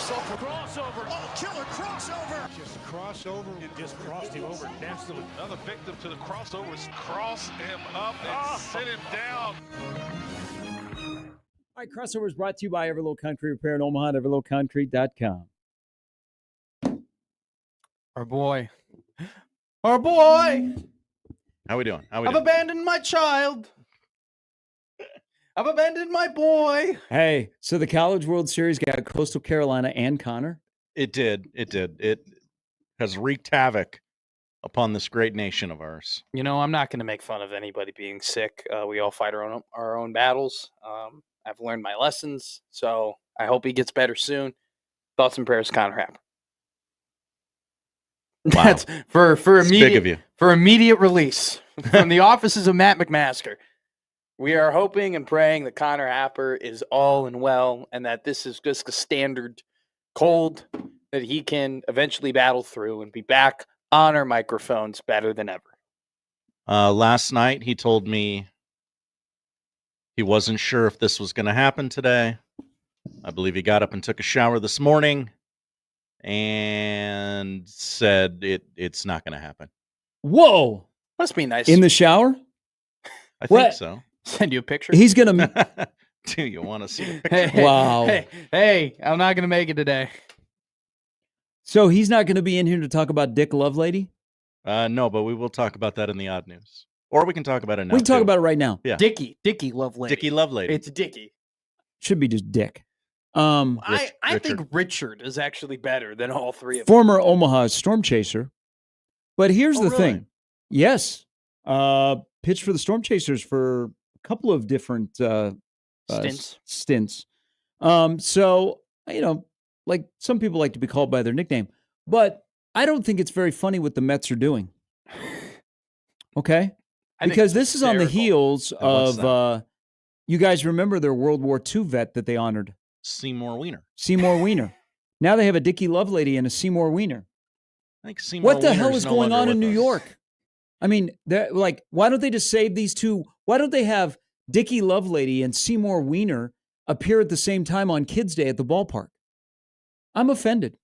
himself a crossover. Oh, killer crossover. Just crossover. It just crossed him over nastily. Another victim to the crossovers. Cross him up and sit him down. All right, Crossover is brought to you by Everlow Country Repair in Omaha at everlowcountry.com. Our boy. Our boy. How we doing? I've abandoned my child. I've abandoned my boy. Hey, so the College World Series got Coastal Carolina and Connor. It did. It has wreaked havoc upon this great nation of ours. You know, I'm not going to make fun of anybody being sick. We all fight our own battles. I've learned my lessons, so I hope he gets better soon. Thoughts and prayers, Connor Happer. Wow. That's for immediate, big of you. For immediate release from the offices of Matt McMaster. We are hoping and praying that Connor Happer is all and well, and that this is just a standard cold that he can eventually battle through and be back on our microphones better than ever. Last night, he told me he wasn't sure if this was going to happen today. I believe he got up and took a shower this morning and said it's not going to happen. Whoa. Must be nice. In the shower? I think so. Send you a picture? He's going to... Do you want to see a picture? Wow. Hey, I'm not going to make it today. So he's not going to be in here to talk about Dick Lovelady? No, but we will talk about that in the odd news. Or we can talk about it now. We can talk about it right now. Yeah. Dickie Lovelady. Dickie Lovelady. It's Dickie. Should be just Dick. I think Richard is actually better than all three of them. Former Omaha Storm Chaser. But here's the thing. Yes. Pitched for the Storm Chasers for a couple of different stints. So, you know, like some people like to be called by their nickname. But I don't think it's very funny what the Mets are doing. Okay? Because this is on the heels of, you guys remember their World War II vet that they honored? Seymour Wiener. Seymour Wiener. Now they have a Dickie Lovelady and a Seymour Wiener. I think Seymour What the Wiener's hell is no going longer on in with New us. York? I mean, why don't they just save these two? Why don't they have Dickie Lovelady and Seymour Wiener appear at the same time on Kids Day at the ballpark? I'm offended.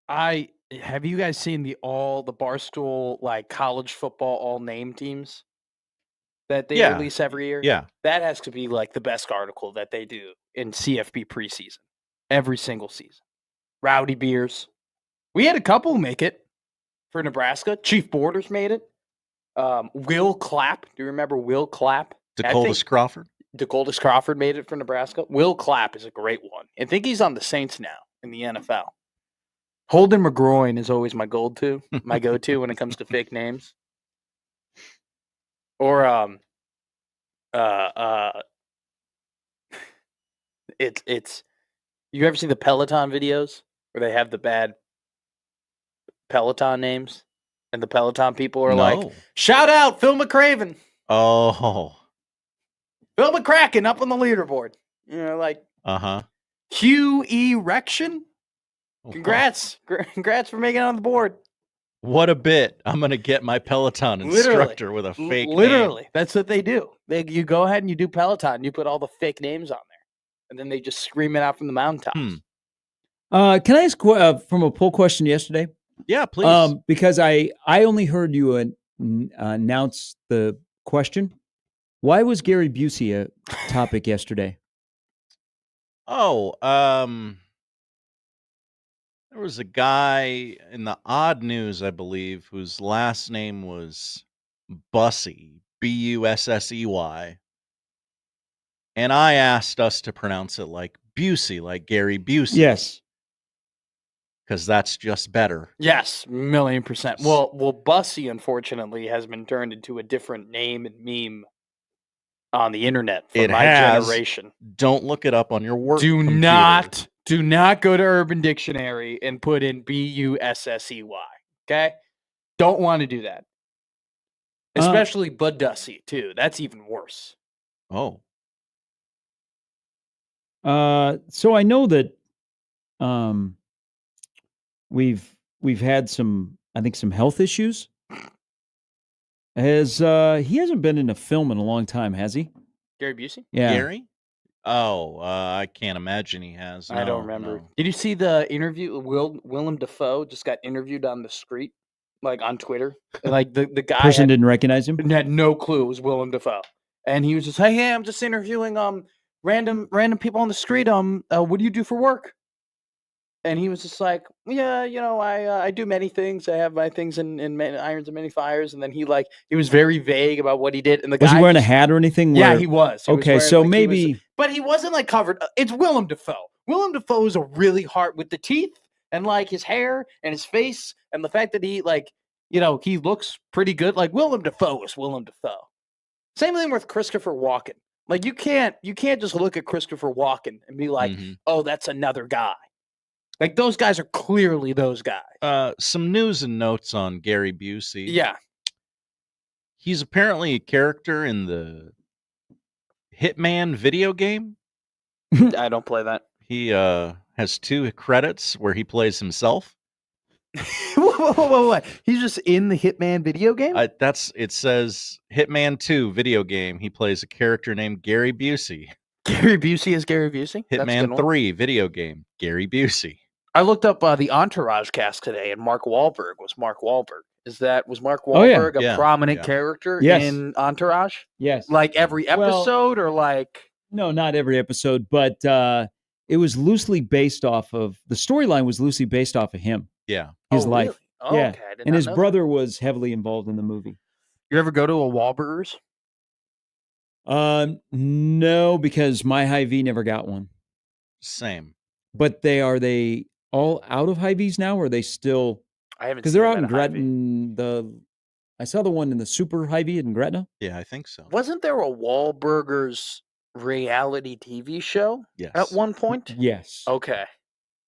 Have you guys seen the Barstool like college football all name teams that they release every year? Yeah. That has to be like the best article that they do in CFB preseason every single season. Rowdy Beers. We had a couple make it for Nebraska. Chief Borders made it. Will Clapp. Do you remember Will Clapp? DeColdis Crawford. DeColdis Crawford made it for Nebraska. Will Clapp is a great one. I think he's on the Saints now in the NFL. Holden McGroin is always my go-to when it comes to fake names. Or it's you ever see the Peloton videos where they have the bad Peloton names and the Peloton people are like, shout out Phil McCraven. Oh. Phil McCracken up on the leaderboard. You know, like Q-Erection. Congrats for making it on the board. What a bit. I'm going to get my Peloton instructor with a fake name. That's what they do. You go ahead and you do Peloton. You put all the fake names on there. And then they just scream it out from the mountaintops. Can I ask from a poll question yesterday? Yeah, please. Because I only heard you announce the question. Why was Gary Busey a topic yesterday? There was a guy in the odd news, I believe, whose last name was Bussey, Bussey. And I asked us to pronounce it like Busey, like Gary Busey. Yes. Because that's just better. Yes, 1,000,000%. Well, Bussey, unfortunately, has been turned into a different name and meme on the internet for my generation. Don't look it up on your work computer. Do not go to Urban Dictionary and put in Bussey. Okay? Don't want to do that. Especially Bud Dussey, too. That's even worse. Oh. So I know that we've had some health issues. He hasn't been in a film in a long time, has he? Gary Busey? Yeah. Gary? Oh, I can't imagine he has. I don't No, remember. no. Did you see the interview? Willem Dafoe just got interviewed on the street, like on Twitter. And, like the guy Person didn't recognize him. had no clue it was Willem Dafoe, and he was just, hey, I'm just interviewing random people on the street. What do you do for work? And he was just like, yeah, I do many things. I have my things in many irons and many fires. And then he was very vague about what he did. And the Was guy he wearing a just- hat or anything? Yeah, where- he was. He was Okay, wearing, so he was- maybe. but he wasn't like covered. It's Willem Dafoe. Willem Dafoe is a really hard with the teeth and like his hair and his face and the fact that he he looks pretty good. Like Willem Dafoe is Willem Dafoe. Same thing with Christopher Walken. Like you can't just look at Christopher Walken and be like, oh, that's another guy. Like those guys are clearly those guys. Some news and notes on Gary Busey. Yeah. He's apparently a character in the Hitman video game. I don't play that. He has 2 credits where he plays himself. Whoa. He's just in the Hitman video game? It says Hitman 2 video game. He plays a character named Gary Busey. Gary Busey is Gary Busey? That's a good Hitman one. 3 video game. Gary Busey. I looked up the Entourage cast today, and Mark Wahlberg was Mark Wahlberg. Was Mark Oh, yeah. Wahlberg a Yeah, prominent yeah. character Yes. in Entourage? Yes. Like every Well- episode, or like? No, not every episode, but it was loosely based off of the storyline. Was loosely based off of him, Yeah. his Oh, life, really? Oh, yeah. okay. I did and not his know that. brother was heavily involved in the movie. You ever go to a Wahlburgers? No, because my Hy-Vee never got one. Same. But are they all out of Hy-Vees now, or are they still? I haven't. Because seen they're them out in at a Hy-Vee. Gretna. I saw the one in the Super Hy-Vee in Gretna. Yeah, I think so. Wasn't there a Wahlburgers reality TV show Yes. at one point? Yes. Okay.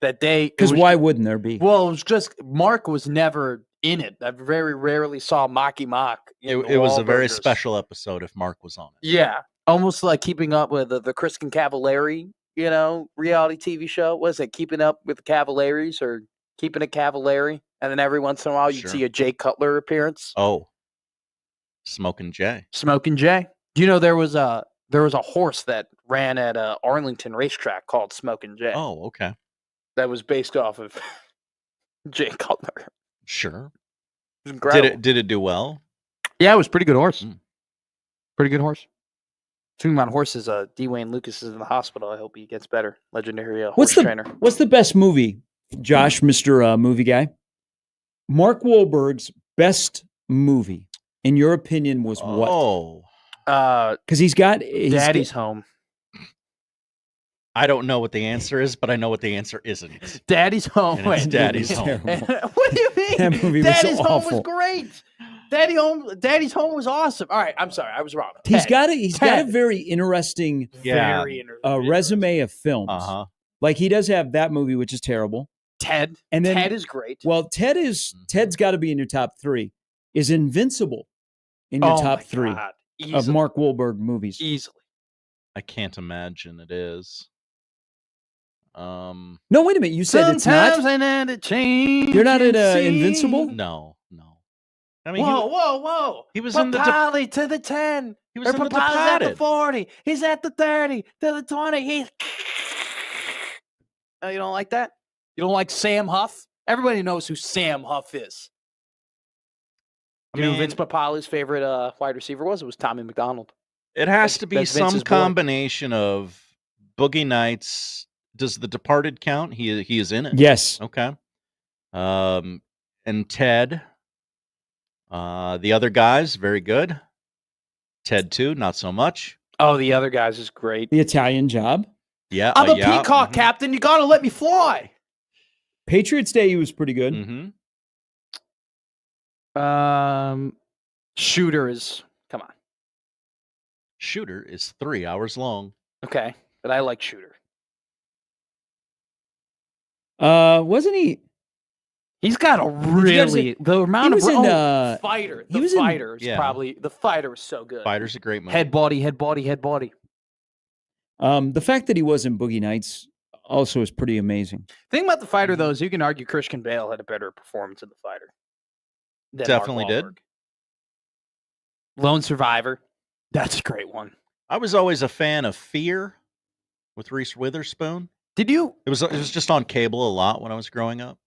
That they. Because why wouldn't there be? Well, it was just Mark was never in it. I very rarely saw Mocky Mock. It was a very Wahlburgers. special episode if Mark was on it. Yeah, almost like keeping up with the Kristen Cavallari, reality TV show. Was it Keeping Up with the Cavalaris or Keeping It Cavallari? And then every once in a while you'd Sure. see a Jay Cutler appearance. Oh. Smoking Jay. Smoking Jay. Do you know there was a horse that ran at Arlington racetrack called Smoking Jay? Oh, okay. That was based off of Jay Cutler. Sure. It was incredible. Did it do well? Yeah, it was a pretty good horse. Mm. Pretty good horse. Talking about horses, D. Wayne Lucas is in the hospital. I hope he gets better. Legendary horse trainer. What's the best movie, Josh, Mr. Movie Guy? Mark Wahlberg's best movie, in your opinion, was what? Oh. Because he's Daddy's Home. I don't know what the answer is, but I know what the answer isn't. Daddy's Home. And it's Wait, Daddy's It's Home. terrible. What do you mean? That movie was Daddy's Home awful. was great. Daddy's Home was awesome. All right, I'm sorry, I was wrong. He's got a Ted. very interesting Yeah. Very interesting. resume of films. Uh-huh. Like he does have that movie, which is terrible. Ted. And then Ted is great. Well, Ted's got to be in your top 3. Is Invincible in your top 3 God. of Easily. Mark Wahlberg movies? Easily. I can't imagine it is. No, wait a minute. You said it's Sometimes not. I need to change. You're not at and see. Invincible? No. I mean, Whoa. he was in the Papali to the 10. he was in the Papali's at the Departed. 40. He's at the 30 to the 20. He's. Oh, you don't like that? You don't like Sam Huff? Everybody knows who Sam Huff is. I mean, Man. Vince Papali's favorite wide receiver was? It was Tommy McDonald. It has to be That's some Vince's boy. combination of Boogie Nights. Does The Departed count? He is in it. Yes. Okay. And Ted. The other guys, very good. Ted 2, not so much. Oh, the other guys is great. The Italian Job. Yeah. I'm a yeah. peacock captain. You got to let me fly. Patriots Day, he was pretty good. Mm-hmm. Shooter is. Come on. Shooter is 3 hours long. Okay. But I like Shooter. Wasn't he? He's got a really the amount he was of in, fighter. he The was in- fighter is Yeah. probably the fighter is so good. Fighter's a great movie. Head body. The fact that he was in Boogie Nights also is pretty amazing. Thing about the fighter though is you can argue Christian Bale had a better performance in the fighter. than Mark Definitely did. Wahlberg. Lone Survivor. That's a great one. I was always a fan of Fear. with Reese Witherspoon. Did you? It was just on cable a lot when I was growing up.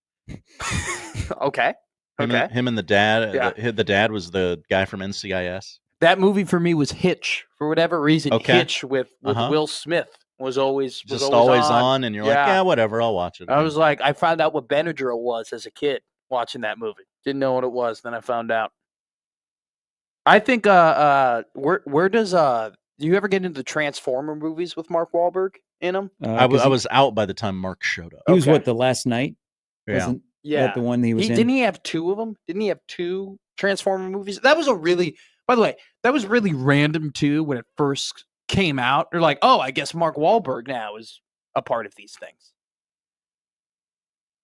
Okay. Him and the dad. Yeah. The dad was the guy from NCIS. That movie for me was Hitch. For whatever reason, Okay. Hitch with Will Smith was always on, and you're like, yeah, whatever, I'll watch it. I was like, I found out what Benadryl was as a kid watching that movie. Didn't know what it was. Then I found out. I think where does do you ever get into the Transformer movies with Mark Wahlberg in them? I was out by the time Mark showed up. He was what, the last night? Yeah. Wasn't that the one he was in? Didn't he have two of them? Didn't he have two Transformer movies? That was by the way, that was really random too when it first came out. They're like, oh, I guess Mark Wahlberg now is a part of these things.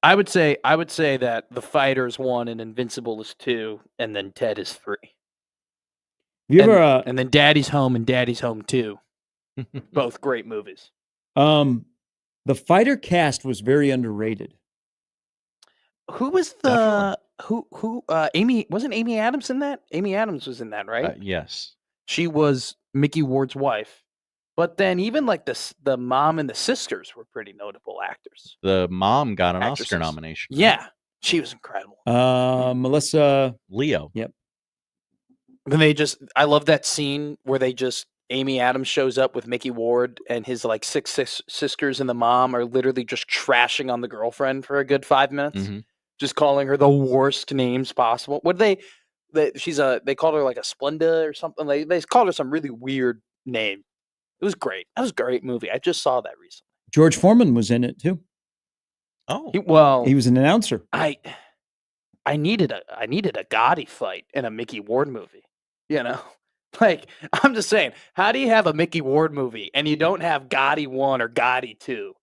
I would say that The Fighter is 1 and Invincible is 2, and then Ted is 3. And then Daddy's Home and Daddy's Home 2. Both great movies. The Fighter cast was very underrated. Who was the Amy? Wasn't Amy Adams in that? Amy Adams was in that, right? Yes. She was Mickey Ward's wife. But then even like the mom and the sisters were pretty notable actors. The mom got an Oscar nomination. Yeah, she was incredible. Melissa Leo. Yep. And I love that scene where Amy Adams shows up with Mickey Ward and his like six sisters and the mom are literally just trashing on the girlfriend for a good 5 minutes. Mm-hmm. Just calling her the worst names possible. What they called her like a Splenda or something. They called her some really weird name. It was great. That was a great movie. I just saw that recently. George Foreman was in it too. Oh, he was an announcer. I needed a Gotti fight in a Mickey Ward movie. You know, like I'm just saying, how do you have a Mickey Ward movie and you don't have Gotti 1 or Gotti 2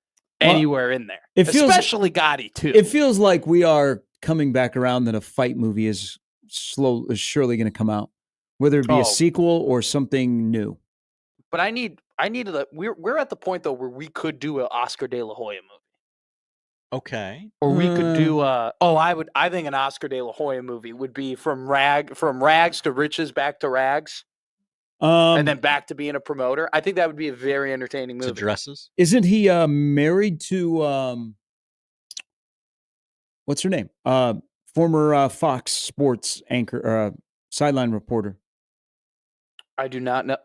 anywhere in there? Especially Gotti 2. It feels like we are coming back around that a fight movie is surely going to come out, whether it be a sequel or something new. But we're at the point though where we could do an Oscar De La Hoya movie. Okay. Or we could do I think an Oscar De La Hoya movie would be from rags to riches back to rags. And then back to being a promoter. I think that would be a very entertaining movie. To dresses. Isn't he married to what's her name? Former Fox Sports anchor, sideline reporter. I do not know.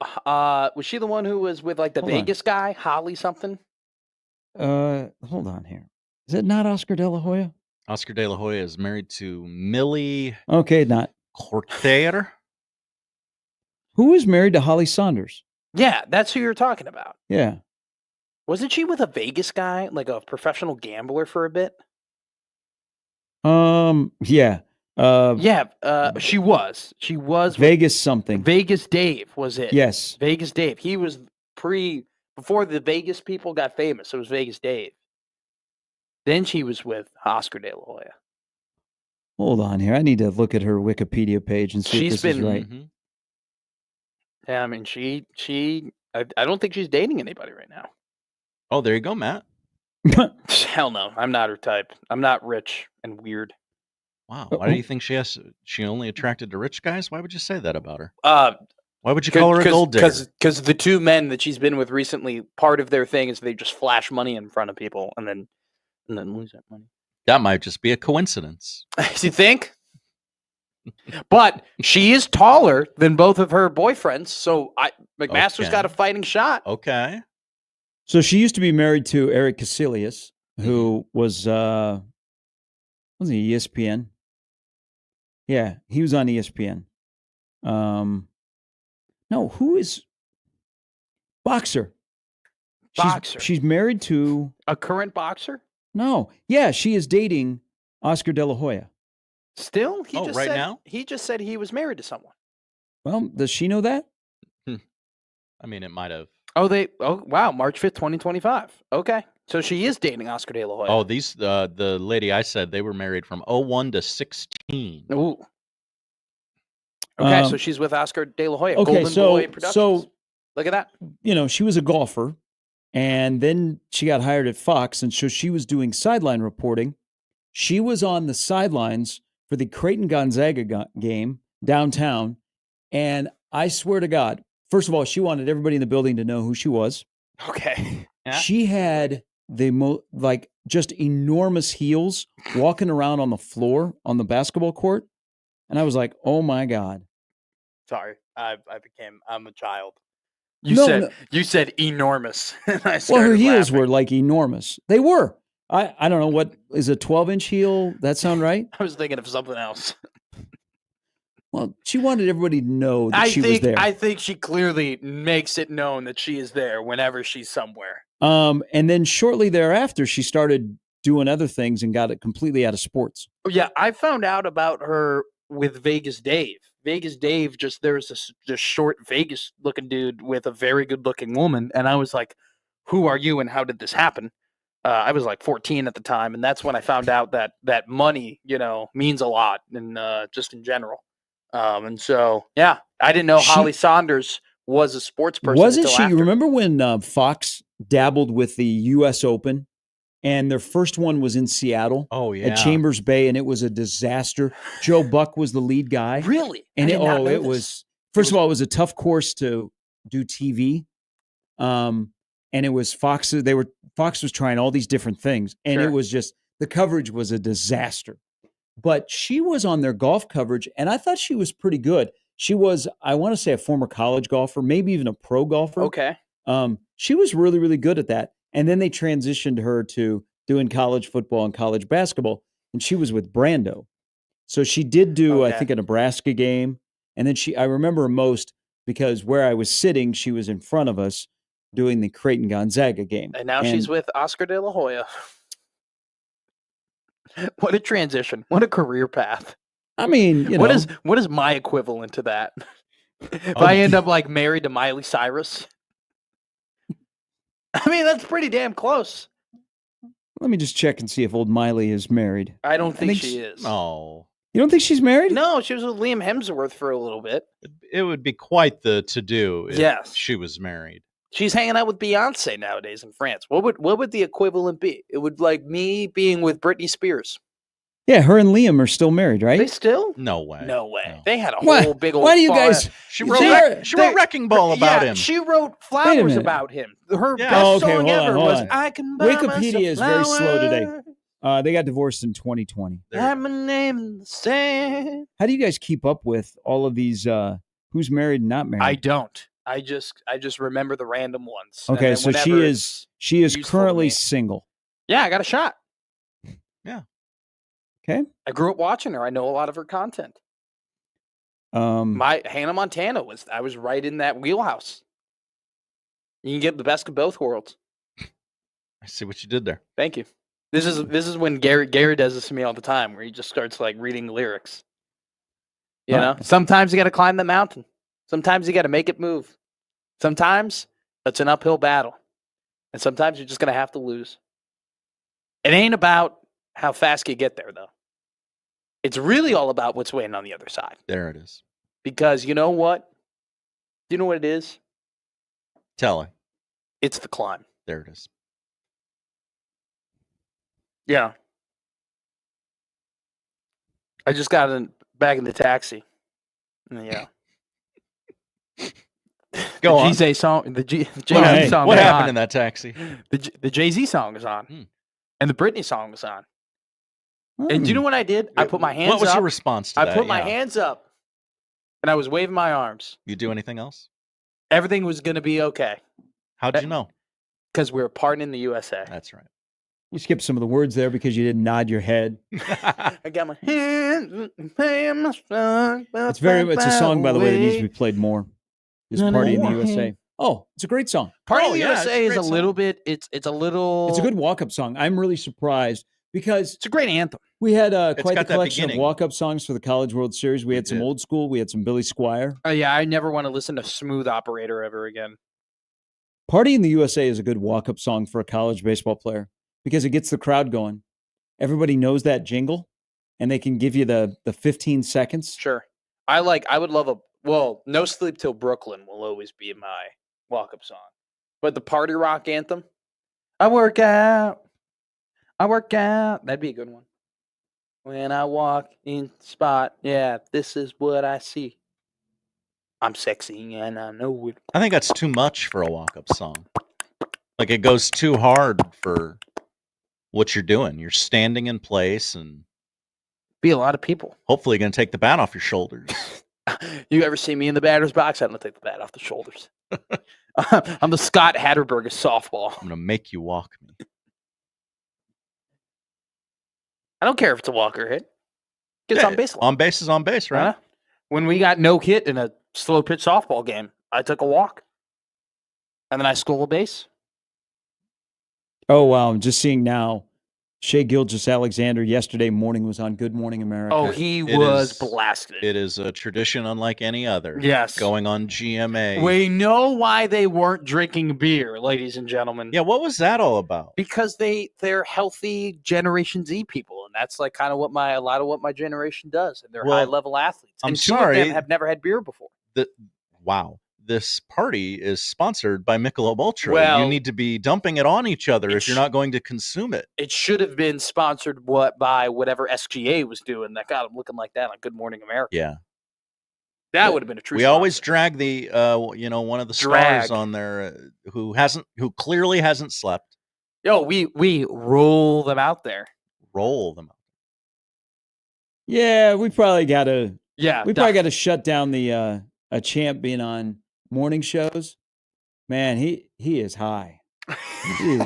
Was she the one who was with like the Vegas guy, Holly something? Hold on here. Is it not Oscar De La Hoya? Oscar De La Hoya is married to Millie. Okay, not Cortair. Who is married to Holly Saunders? Yeah, that's who you're talking about. Yeah. Wasn't she with a Vegas guy, like a professional gambler for a bit? Yeah. She was. She was Vegas something. Vegas Dave was it? Yes. Vegas Dave. He was before the Vegas people got famous. It was Vegas Dave. Then she was with Oscar De La Hoya. Hold on here. I need to look at her Wikipedia page and see if this is right. Mm-hmm. Yeah, I mean, I don't think she's dating anybody right now. Oh, there you go, Matt. Hell no. I'm not her type. I'm not rich and weird. Wow. Why do you think she only attracted to rich guys? Why would you say that about her? Why would you call her a gold digger? Because the two men that she's been with recently, part of their thing is they just flash money in front of people and then lose that money. That might just be a coincidence. You think? But she is taller than both of her boyfriends, so McMaster's got a fighting shot. Okay. So she used to be married to Eric Casillas, who was wasn't he ESPN? Yeah, he was on ESPN. No, who is boxer? She's married to a current boxer? No. Yeah, she is dating Oscar De La Hoya. Still? Now? He just said he was married to someone. Well, does she know that? I mean, it might have. Oh, wow, March 5th, 2025. Okay. So she is dating Oscar De La Hoya. Oh, the lady I said, they were married from 01 to 16. Ooh. Okay, so she's with Oscar De La Hoya. Okay, Golden Boy Productions. So look at that. She was a golfer, and then she got hired at Fox, and so she was doing sideline reporting. She was on the sidelines for the Creighton-Gonzaga game downtown, and I swear to God, first of all, she wanted everybody in the building to know who she was. Okay. Yeah. She had the just enormous heels walking around on the floor on the basketball court. And I was like, oh my God. Sorry, I'm a child. No. You said enormous. And I Well, her started heels laughing. were like enormous. They were. I don't know, what is a 12-inch heel? That sound right? I was thinking of something else. Well, she wanted everybody to know that she was there. I think she clearly makes it known that she is there whenever she's somewhere. And then shortly thereafter, she started doing other things and got it completely out of sports. Yeah, I found out about her with Vegas Dave. Vegas Dave, there's this short Vegas looking dude with a very good looking woman, and I was like, "Who are you, and how did this happen?" I was like 14 at the time, and that's when I found out that money, means a lot, and just in general. And so, yeah, I didn't know Holly Saunders was a sports person. Wasn't she? After. You remember when Fox dabbled with the U.S. Open, and their first one was in Seattle? Oh, yeah. At Chambers Bay, and it was a disaster. Joe Buck was the lead guy. Really? And it was, first of all, it was a tough course to do TV. And it was Fox. Fox was trying all these different things, and it was just, the coverage was a disaster. But she was on their golf coverage, and I thought she was pretty good. She was, I want to say, a former college golfer, maybe even a pro golfer. Okay. She was really, really good at that. And then they transitioned her to doing college football and college basketball, and she was with Brando. So she did do, I think, a Nebraska game. And then I remember her most because where I was sitting, she was in front of us doing the Creighton Gonzaga game. And now she's with Oscar De La Hoya. What a transition. What a career path. I mean, what is my equivalent to that? If I end up like married to Miley Cyrus? I mean, that's pretty damn close. Let me just check and see if old Miley is married. I don't think she is. Oh. You don't think she's married? No, she was with Liam Hemsworth for a little bit. It would be quite the to-do if she was married. She's hanging out with Beyonce nowadays in France. What would the equivalent be? It would like me being with Britney Spears. Yeah, her and Liam are still married, right? They still? No way. No way. No. They had a whole big old. Why do you guys? She wrote Wrecking Ball about him. She wrote flowers about him. Her best song ever was "I Can Buy Wikipedia is very slow today. They got divorced in 2020. Have my name in the sand. How do you guys keep up with all of these? Who's married and not married? I don't. I just remember the random ones. Okay, so she is currently single. Yeah, I got a shot. Yeah. Okay. I grew up watching her. I know a lot of her content. My Hannah Montana I was right in that wheelhouse. You can get the best of both worlds. I see what you did there. Thank you. This is when Gary does this to me all the time, where he just starts like reading lyrics. You know, sometimes you got to climb the mountain. Sometimes you got to make it move. Sometimes it's an uphill battle, and sometimes you're just gonna have to lose. It ain't about how fast you get there, though. It's really all about what's waiting on the other side. There it is. Because you know what? You know what it is? Tell her. It's the climb. There it is. Yeah. I just got back in the taxi. Yeah. Go on. Jay-Z song. The Jay-Z song. What happened in that taxi? The Jay-Z song is on, and the Britney song is on. Hmm. And do you know what I did? I put my hands up. What was your response to that? I put my hands up, and I was waving my arms. You do anything else? Everything was going to be okay. How'd you know? Because we were partying in the USA. That's right. You skipped some of the words there because you didn't nod your head. I got my hands. It's a song, by the way, that needs to be played more. Is Party in the USA. Oh, it's a great song. Party in the USA is a little bit. It's a little. It's a good walk-up song. I'm really surprised because it's a great anthem. We had quite the collection of walk-up songs for the College World Series. We had some old school. We had some Billy Squier. Oh yeah, I never want to listen to Smooth Operator ever again. Party in the USA is a good walk-up song for a college baseball player because it gets the crowd going. Everybody knows that jingle, and they can give you the 15 seconds. Sure. I would love No Sleep Till Brooklyn will always be my walk-up song. But the party rock anthem, I work out. That'd be a good one. When I walk in spot, yeah, this is what I see. I'm sexy and I know it. I think that's too much for a walk-up song. Like it goes too hard for what you're doing. You're standing in place and Be a lot of people. hopefully going to take the bat off your shoulders. You ever see me in the batter's box? I don't take the bat off the shoulders. I'm the Scott Hatterberg of softball. I'm going to make you walk me. I don't care if it's a walk or hit. Gets on base. On base is on base, right? When we got no hit in a slow pitch softball game, I took a walk. And then I stole a base. Oh, wow. I'm just seeing now. Shea Gilgeous-Alexander yesterday morning was on Good Morning America. Oh, he was blasted. It is a tradition unlike any other. Yes. Going on GMA. We know why they weren't drinking beer, ladies and gentlemen. Yeah, what was that all about? Because they're healthy Generation Z people, and that's like kind of what a lot of what my generation does. And they're high level athletes. I'm and sorry. Two of them have never had beer before. Wow. This party is sponsored by Michelob Ultra. Well, you need to be dumping it on each other if you're not going to consume it. It should have been sponsored by whatever SGA was doing that got him looking like that on Good Morning America. Yeah. That would have been a true We sponsor. always drag the one of the stars on there who clearly hasn't slept. Yo, we roll them out there. Roll them out. Yeah, we probably got to. Yeah, we probably got to shut down the a champ being on morning shows. Man, he is high. Hey.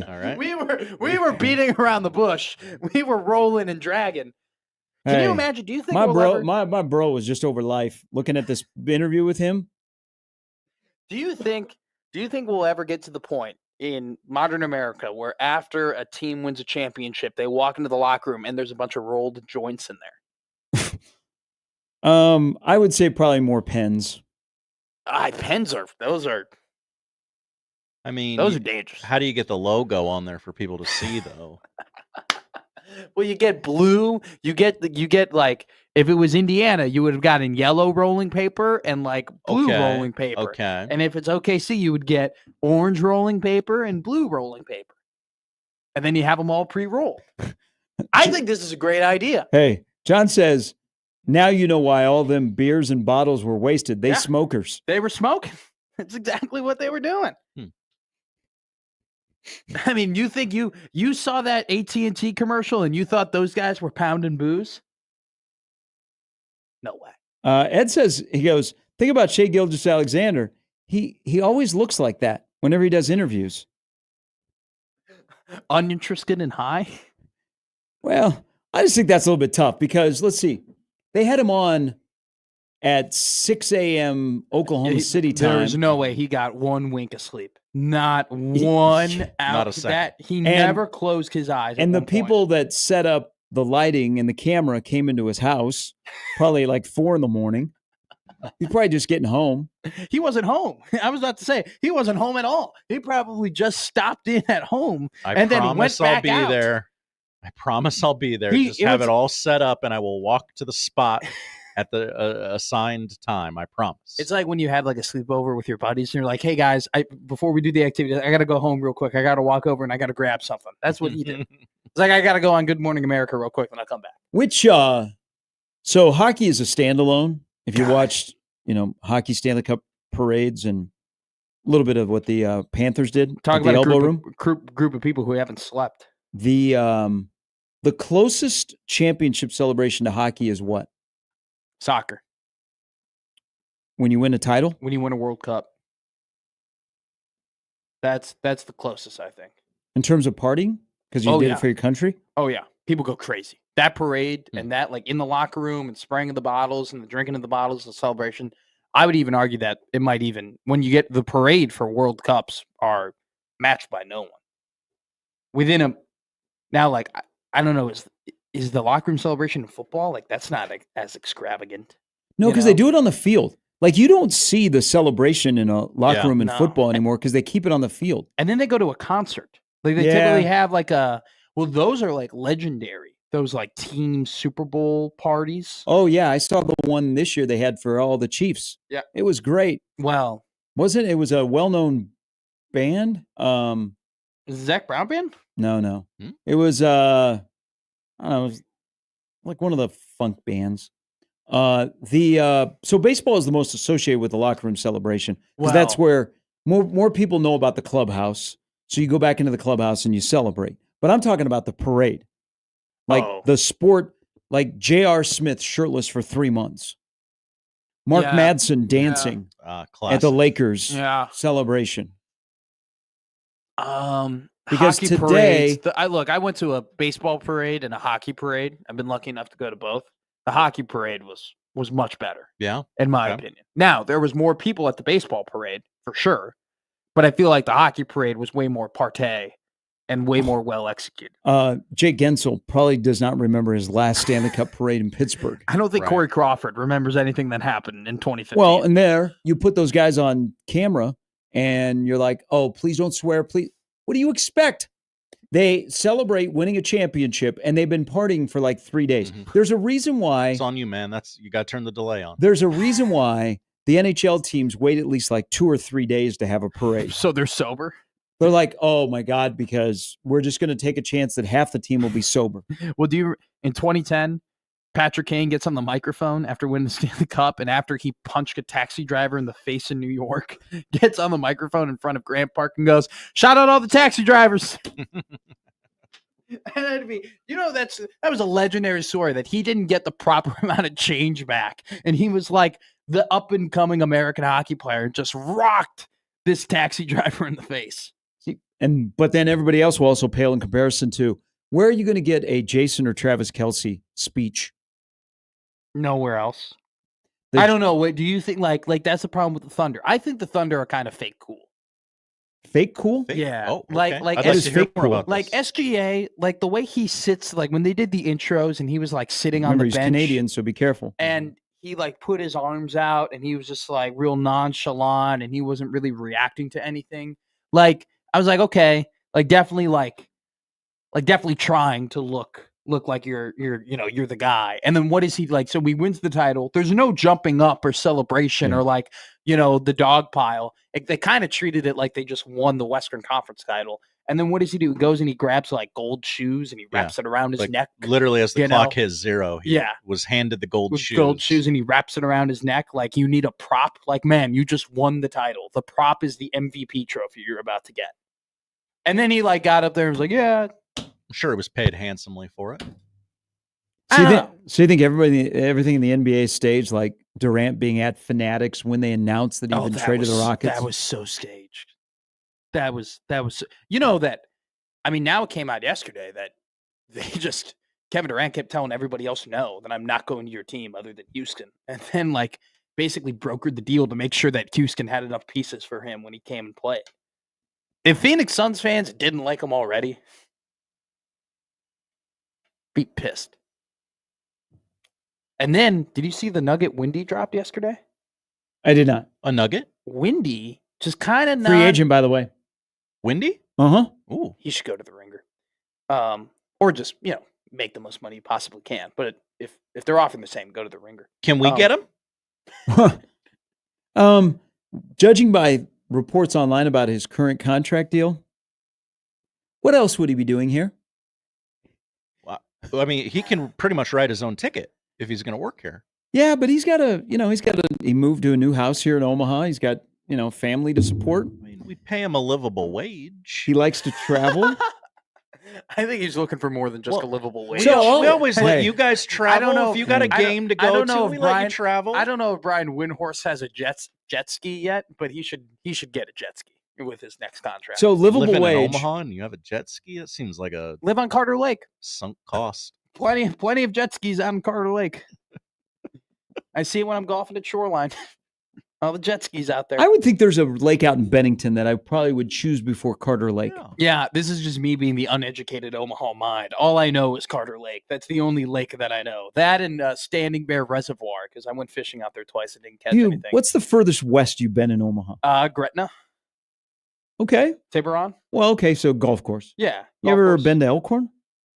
All right. We were beating around the bush. We were rolling and dragging. Can you imagine? Do you think my bro was just over life looking at this interview with him? Do you think we'll ever get to the point in modern America where after a team wins a championship, they walk into the locker room and there's a bunch of rolled joints in there? I would say probably more pens. Pens those are. I mean, those are dangerous. How do you get the logo on there for people to see, though? Well, you get blue. You get like if it was Indiana, you would have gotten yellow rolling paper and like blue rolling paper. Okay. And if it's OKC, you would get orange rolling paper and blue rolling paper. And then you have them all pre-rolled. I think this is a great idea. Hey, John says, now you know why all them beers and bottles were wasted. They smokers. They were smoking. That's exactly what they were doing. I mean, you think you saw that AT&T commercial and you thought those guys were pounding booze? No way. Ed says, he goes, think about Shea Gilgeous-Alexander. He always looks like that whenever he does interviews. Uninterested and high? Well, I just think that's a little bit tough because, let's see, they had him on at 6 a.m. Oklahoma City time. There's no way he got one wink of sleep. Not one out. Not a second. He never closed his eyes. And the people that set up the lighting and the camera came into his house probably like 4 a.m. He's probably just getting home. He wasn't home. I was about to say he wasn't home at all. He probably just stopped in at home and then went back out. I promise I'll be there. Just have it all set up and I will walk to the spot at the assigned time. I promise. It's like when you have like a sleepover with your buddies and you're like, hey guys, before we do the activity, I got to go home real quick. I got to walk over and I got to grab something. That's what he did. It's like, I got to go on Good Morning America real quick when I come back. So hockey is a standalone. If you watched, hockey Stanley Cup parades and a little bit of what the Panthers did. Talk about the elbow room. Group of people who haven't slept. The closest championship celebration to hockey is what? Soccer. When you win a title? When you win a World Cup. That's the closest, I think. In terms of partying? Because you did it for your country? Oh, yeah. People go crazy. That parade and that, like, in the locker room and spraying of the bottles and the drinking of the bottles, the celebration, I would even argue that it might even, when you get the parade for World Cups, are matched by no one. Now, like, I don't know, is the locker room celebration in football, like, that's not as extravagant? No, because they do it on the field. Like, you don't see the celebration in a locker room in football anymore because they keep it on the field. And then they go to a concert. Like, they typically have, like, those are, like, legendary. Those, like, team Super Bowl parties. Oh, yeah. I saw the one this year they had for all the Chiefs. Yeah. It was great. Well. Wasn't it? It was a well-known band. Is it Zach Brown Band? No. It was, I don't know, it was like one of the funk bands. So baseball is the most associated with the locker room celebration because that's where More people know about the clubhouse, so you go back into the clubhouse and you celebrate. But I'm talking about the parade, like the sport, like J.R. Smith shirtless for 3 months, Mark Madsen dancing at the Lakers celebration. Because hockey today, parades, I went to a baseball parade and a hockey parade. I've been lucky enough to go to both. The hockey parade was much better. Yeah. In my opinion. Now, there was more people at the baseball parade for sure, but I feel like the hockey parade was way more partay and way more well executed. Jake Gensel probably does not remember his last Stanley Cup parade in Pittsburgh. I don't think Corey Crawford remembers anything that happened in 2015. Well, and there you put those guys on camera and you're like, oh, please don't swear. Please. What do you expect? They celebrate winning a championship and they've been partying for like 3 days. Mhm. There's a reason why. It's on you, man. You got to turn the delay on. There's a reason why the NHL teams wait at least like 2 or 3 days to have a parade. So they're sober? They're like, oh my God, because we're just going to take a chance that half the team will be sober. Well, in 2010, Patrick Kane gets on the microphone after winning the Stanley Cup, and after he punched a taxi driver in the face in New York, gets on the microphone in front of Grant Park and goes, "Shout out all the taxi drivers." And that was a legendary story that he didn't get the proper amount of change back, and he was like the up and coming American hockey player and just rocked this taxi driver in the face. But then everybody else will also pale in comparison to where are you going to get a Jason or Travis Kelce speech? Nowhere else. I don't know. What do you think? Like that's the problem with the Thunder. I think the Thunder are kind of fake cool. Fake cool? Yeah. Oh, okay. Like I'd like to hear more about like this. SGA, like the way he sits, like when they did the intros and he was like sitting Remember, on the he's bench. Canadian, so be careful. And he like put his arms out and he was just like real nonchalant and he wasn't really reacting to anything. Like I was like, okay, definitely trying to look like you're the guy. And then what is he like? So he wins the title. There's no jumping up or celebration or like, the dog pile. They kind of treated it like they just won the Western Conference title. And then what does he do? He goes and he grabs like gold shoes and he wraps it around his neck. Literally, as the clock hits 0, he was handed the gold shoes. Gold shoes, and he wraps it around his neck. Like, you need a prop. Like, man, you just won the title. The prop is the MVP trophy you're about to get. And then he like got up there and was like, yeah. I'm sure it was paid handsomely for it. So you think everything in the NBA staged, like Durant being at Fanatics when they announced that he'd been traded to the Rockets? That was so staged. That was that. I mean, now it came out yesterday that Kevin Durant kept telling everybody else no, that I'm not going to your team other than Houston, and then like basically brokered the deal to make sure that Houston had enough pieces for him when he came and played. If Phoenix Suns fans didn't like him already, be pissed. And then, did you see the nugget Windy dropped yesterday? I did not. A nugget? Windy just kind of free agent, by the way. Windy? Uh-huh. Ooh. He should go to the Ringer. Or just, make the most money you possibly can. But if they're offering the same, go to the Ringer. Can we get him? Judging by reports online about his current contract deal, what else would he be doing here? Well, I mean, he can pretty much write his own ticket if he's going to work here. Yeah, but he moved to a new house here in Omaha. He's got, family to support. I mean, we pay him a livable wage. He likes to travel. I think he's looking for more than just a livable wage. We always let you guys travel. I don't know if you got a game to go to. We let you travel. I don't know if Brian Windhorst has a jet ski yet, but he should get a jet ski with his next contract. So livable Living wage. in Omaha and you have a jet ski? That seems like a live on Carter Lake. Sunk cost. Plenty of jet skis on Carter Lake. I see it when I'm golfing at Shoreline. All the jet skis out there. I would think there's a lake out in Bennington that I probably would choose before Carter Lake. Yeah, this is just me being the uneducated Omaha mind. All I know is Carter Lake. That's the only lake that I know. That and Standing Bear Reservoir, because I went fishing out there twice and didn't catch anything. What's the furthest west you've been in Omaha? Gretna. Okay. Tiburon. Well, okay, so golf course. Yeah. You ever been to Elkhorn?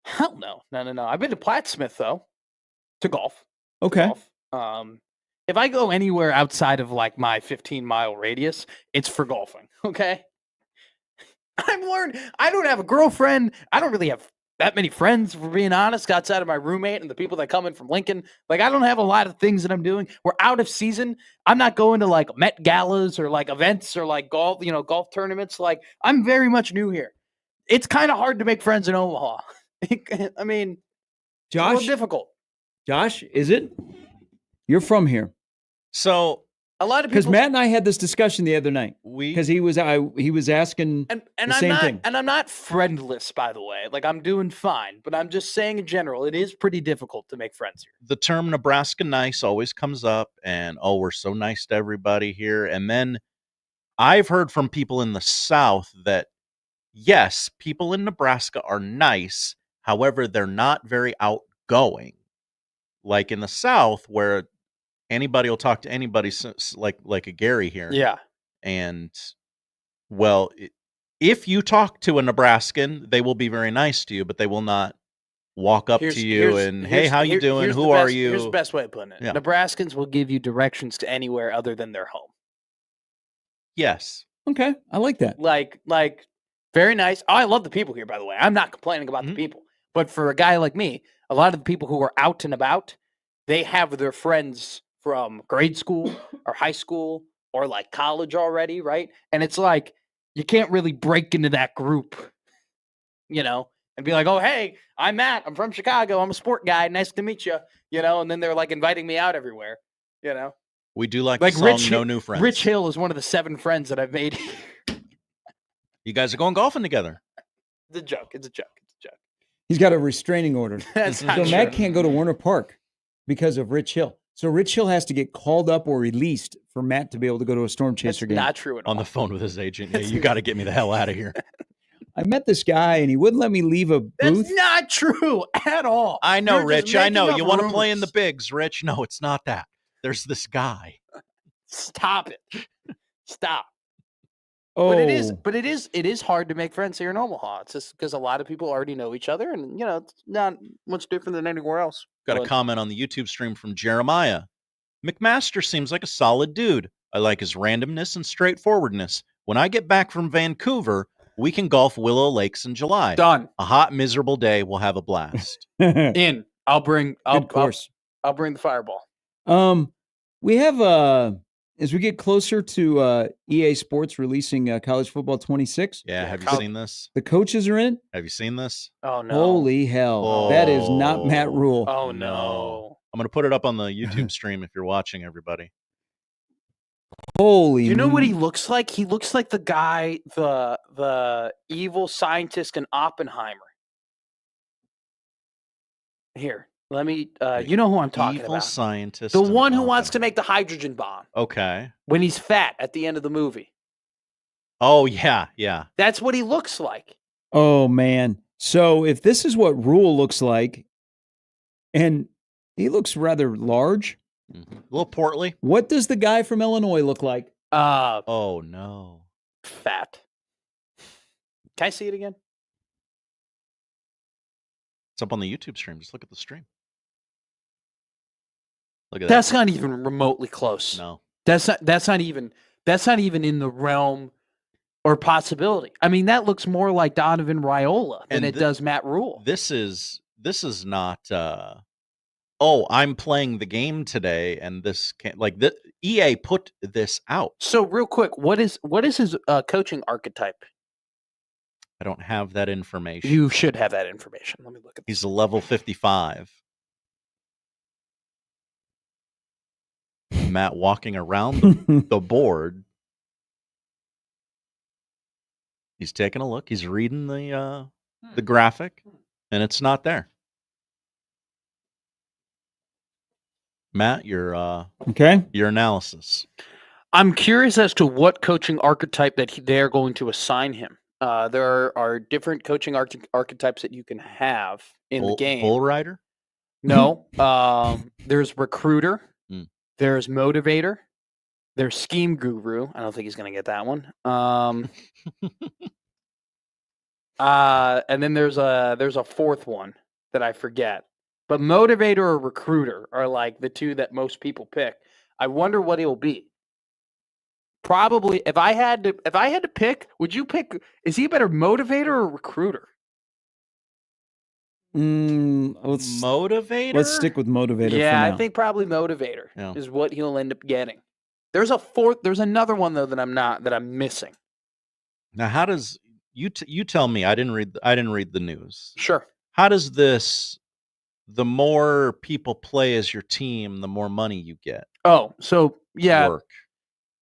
Hell no. No. I've been to Plattsmouth, though, to golf. Okay. If I go anywhere outside of like my 15-mile radius, it's for golfing. Okay. I've learned I don't have a girlfriend. I don't really have that many friends, for being honest, outside of my roommate and the people that come in from Lincoln. Like, I don't have a lot of things that I'm doing. We're out of season. I'm not going to like Met galas or like events or like golf, golf tournaments. Like, I'm very much new here. It's kind of hard to make friends in Omaha. I mean, it's a Josh, little difficult. Josh, is it? You're from here. So A lot of Because people, Matt and I had this discussion the other night. Because he was asking and the I'm same not, thing. and I'm not friendless, by the way. Like, I'm doing fine, but I'm just saying in general, it is pretty difficult to make friends here. the term Nebraska nice always comes up, and we're so nice to everybody here. And then I've heard from people in the South that yes, people in Nebraska are nice. However, they're not very outgoing. Like in the South, where anybody will talk to anybody, like a Gary here. Yeah. And well, if you talk to a Nebraskan, they will be very nice to you, but they will not walk up to you and, hey, how you doing? Who are you? Here's the best way of putting it. Yeah. Nebraskans will give you directions to anywhere other than their home. Yes. Okay, I like that. Like very nice. Oh, I love the people here, by the way. I'm not complaining about the people. But for a guy like me, a lot of the people who are out and about, they have their friends from grade school or high school or like college already, right? And it's like you can't really break into that group, and be like, oh, hey, I'm Matt. I'm from Chicago. I'm a sport guy. Nice to meet you, and then they're like inviting me out everywhere, We do like Like the song No New Friends. Rich Hill is one of the 7 friends that I've made. You guys are going golfing together. It's a joke. It's a joke. He's got a restraining order. That's So not Matt true. can't go to Warner Park because of Rich Hill. So Rich Hill has to get called up or released for Matt to be able to go to a Storm Chaser That's game. not true at all. On the phone with his agent. Yeah, you got to get me the hell out of here. I met this guy and he wouldn't let me leave a booth. That's not true at all. I know, You're just Rich. I know. making You up want to play in the rumors. bigs, Rich? No, it's not that. There's this guy. Stop it. Stop. Oh, But it is hard to make friends here in Omaha. It's just because a lot of people already know each other, and it's not much different than anywhere else. Got a But- comment on the YouTube stream from Jeremiah. McMaster seems like a solid dude. I like his randomness and straightforwardness. When I get back from Vancouver, we can golf Willow Lakes in July. Done. A hot, miserable day. We'll have a blast. In. I'll bring course. I'll bring the fireball. We have as we get closer to EA Sports releasing College Football 26, Yeah, have you seen this? the coaches are in it. Have you seen this? Oh no. Holy hell. That is not Matt Oh. Rule. Oh No. no. I'm going to put it up on the YouTube stream if you're watching, everybody. Holy Do you know what he looks like? He looks like the guy, the evil scientist in Oppenheimer. Here, let me. You know who I'm talking Evil about? scientist. The in one who wants to Oppenheimer. make the hydrogen bomb Okay. when he's fat at the end of the movie. Oh, yeah, yeah. That's what he looks like. Oh, man. So if this is what Rule looks like, and he looks rather large, A little portly. what does the guy from Illinois look like? Oh, no. Fat. Can I see it again? It's up on the YouTube stream. Just look at the stream. Look at That's not even remotely close. that. No. That's not even in the realm or possibility. I mean, that looks more like Donovan Raiola than And it does Matt Rule. This is not oh, I'm playing the game today and this can't like the EA put this out. So real quick, what is his coaching archetype? I don't have that information. You should have that information. Let me look at this. He's a level 55. Matt walking around the board. He's taking a look. He's reading the graphic, and it's not there. Matt, your Okay. analysis. I'm curious as to what coaching archetype that they're going to assign him. There are different coaching archetypes that you can have in the game. Bull rider? No. There's recruiter. Mm. There's motivator. There's scheme guru. I don't think he's going to get that one. And then there's a fourth one that I forget. But motivator or recruiter are like the two that most people pick. I wonder what he'll be. Probably, if I had to pick, would you pick? Is he a better motivator or recruiter? Motivator? Let's stick with motivator. Yeah, for I now. think probably motivator Yeah. is what he'll end up getting. There's another one though that I'm missing. Now, how does you tell me? I didn't read the news. Sure. How does this? The more people play as your team, the more money you get. Oh, so yeah, Work.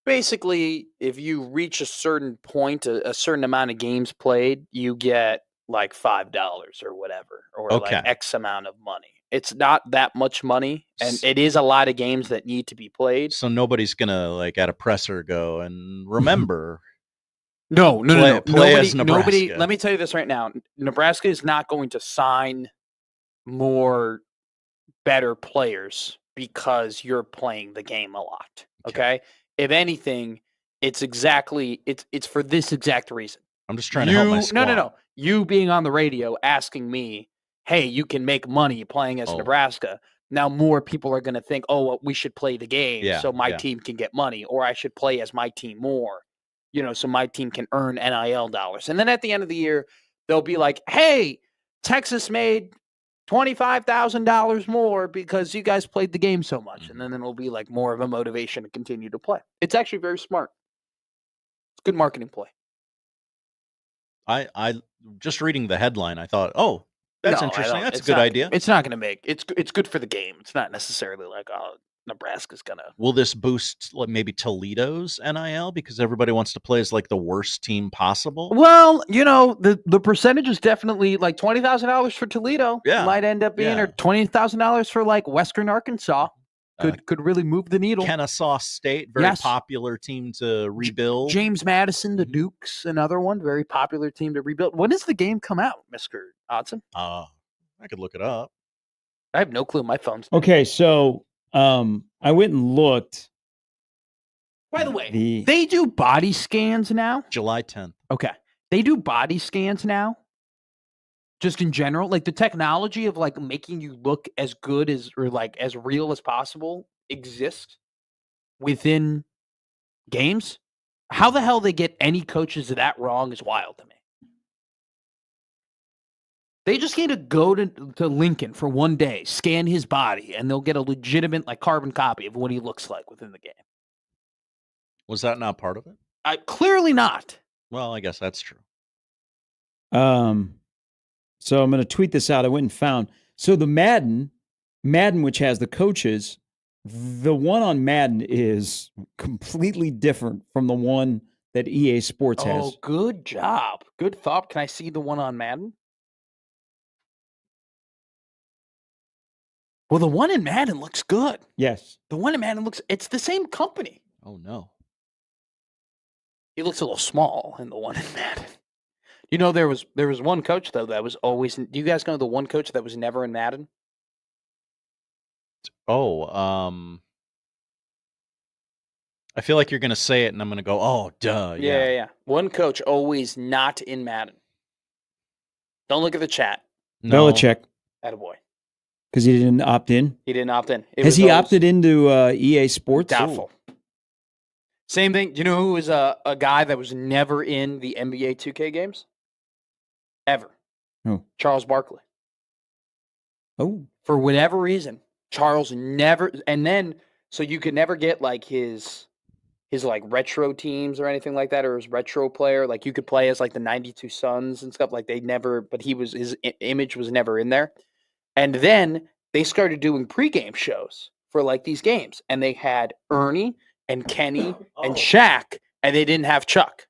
basically, if you reach a certain point, a certain amount of games played, you get like $5 or whatever, or Okay. like X amount of money. It's not that much money, and it is a lot of games that need to be played. So nobody's gonna like at a presser go and remember. No. Play as Nebraska. Nobody. Let me tell you this right now: Nebraska is not going to sign more better players because you're playing the game a lot. Okay. If anything, it's for this exact reason. I'm just trying to help my squad. No. You being on the radio asking me, hey, you can make money playing as Nebraska. Now more people are going to think, oh, well, we should play the game so my team can get money, or I should play as my team more, so my team can earn NIL dollars. And then at the end of the year, they'll be like, hey, Texas made $25,000 more because you guys played the game so much. And then it'll be like more of a motivation to continue to play. It's actually very smart. It's good marketing play. I just reading the headline, I thought, oh, that's interesting. That's a good idea. It's not going to make it's good for the game. It's not necessarily like, oh, Nebraska's going to. Will this boost maybe Toledo's NIL because everybody wants to play as like the worst team possible? Well, the percentage is definitely like $20,000 for Toledo. Yeah. Might end up being or $20,000 for like Western Arkansas. Could really move the needle. Kennesaw State, very popular team to rebuild. James Madison, the Dukes, another one, very popular team to rebuild. When does the game come out, Mr. Hodson? I could look it up. I have no clue. My phone's Okay, so I went and looked. By the way, they do body scans now. July 10th. Okay, they do body scans now. Just in general, like the technology of like making you look as good as or like as real as possible exists within games. How the hell they get any coaches that wrong is wild to me. They just need to go to Lincoln for one day, scan his body, and they'll get a legitimate like carbon copy of what he looks like within the game. Was that not part of it? Clearly not. Well, I guess that's true. So I'm going to tweet this out. I went and found. So the Madden, which has the coaches, the one on Madden is completely different from the one that EA Sports has. Oh, good job. Good thought. Can I see the one on Madden? Well, the one in Madden looks good. Yes. The one in Madden it's the same company. Oh, no. He looks a little small in the one in Madden. There was one coach though that was always. Do you guys know the one coach that was never in Madden? Oh, I feel like you're gonna say it, and I'm gonna go, oh, duh. Yeah. One coach always not in Madden. Don't look at the chat. No. Belichick. Attaboy. Because he didn't opt in. He didn't opt in. Has he opted into EA Sports? Doubtful. Same thing. Do you know who was a guy that was never in the NBA 2K games? Ever. Oh. Charles Barkley. Oh. For whatever reason, Charles never, and then, so you could never get like his like retro teams or anything like that, or his retro player. Like you could play as like the 92 Suns and stuff. Like they never, but his image was never in there. And then they started doing pregame shows for like these games, and they had Ernie and Kenny and Shaq, and they didn't have Chuck.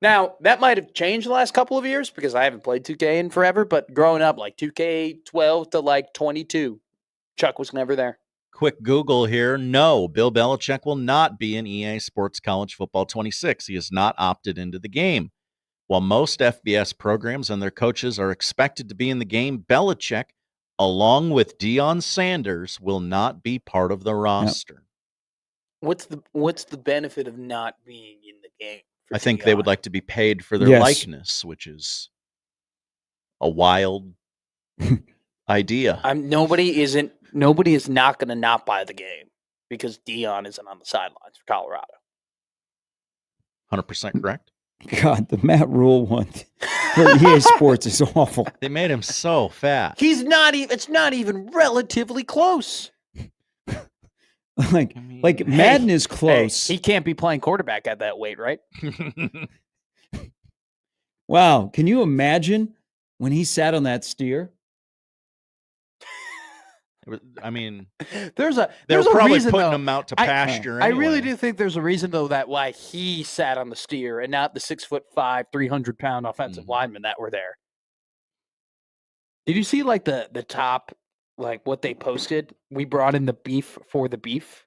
Now, that might have changed the last couple of years because I haven't played 2K in forever, but growing up, like 2K12 to like 22, Chuck was never there. Quick Google here. No, Bill Belichick will not be in EA Sports College Football 26. He has not opted into the game. While most FBS programs and their coaches are expected to be in the game, Belichick, along with Deion Sanders, will not be part of the roster. Yep. What's the benefit of not being in the game? I think they would like to be paid for their likeness, which is a wild idea. Nobody is not going to not buy the game because Deion isn't on the sidelines for Colorado. 100% correct. God, the Matt Rule one for EA Sports is awful. They made him so fat. He's not even. It's not even relatively close. Like, I mean, like Madden is close. Hey, he can't be playing quarterback at that weight, right? Wow, can you imagine when he sat on that steer? I mean, There's a they're there's a probably reason, putting though. him out to I- pasture. I really anyway. do think there's a reason though that why he sat on the steer and not the 6'5", 300-pound offensive Mhm. linemen that were there. Did you see like the top, like what they posted? We brought in the beef for the beef.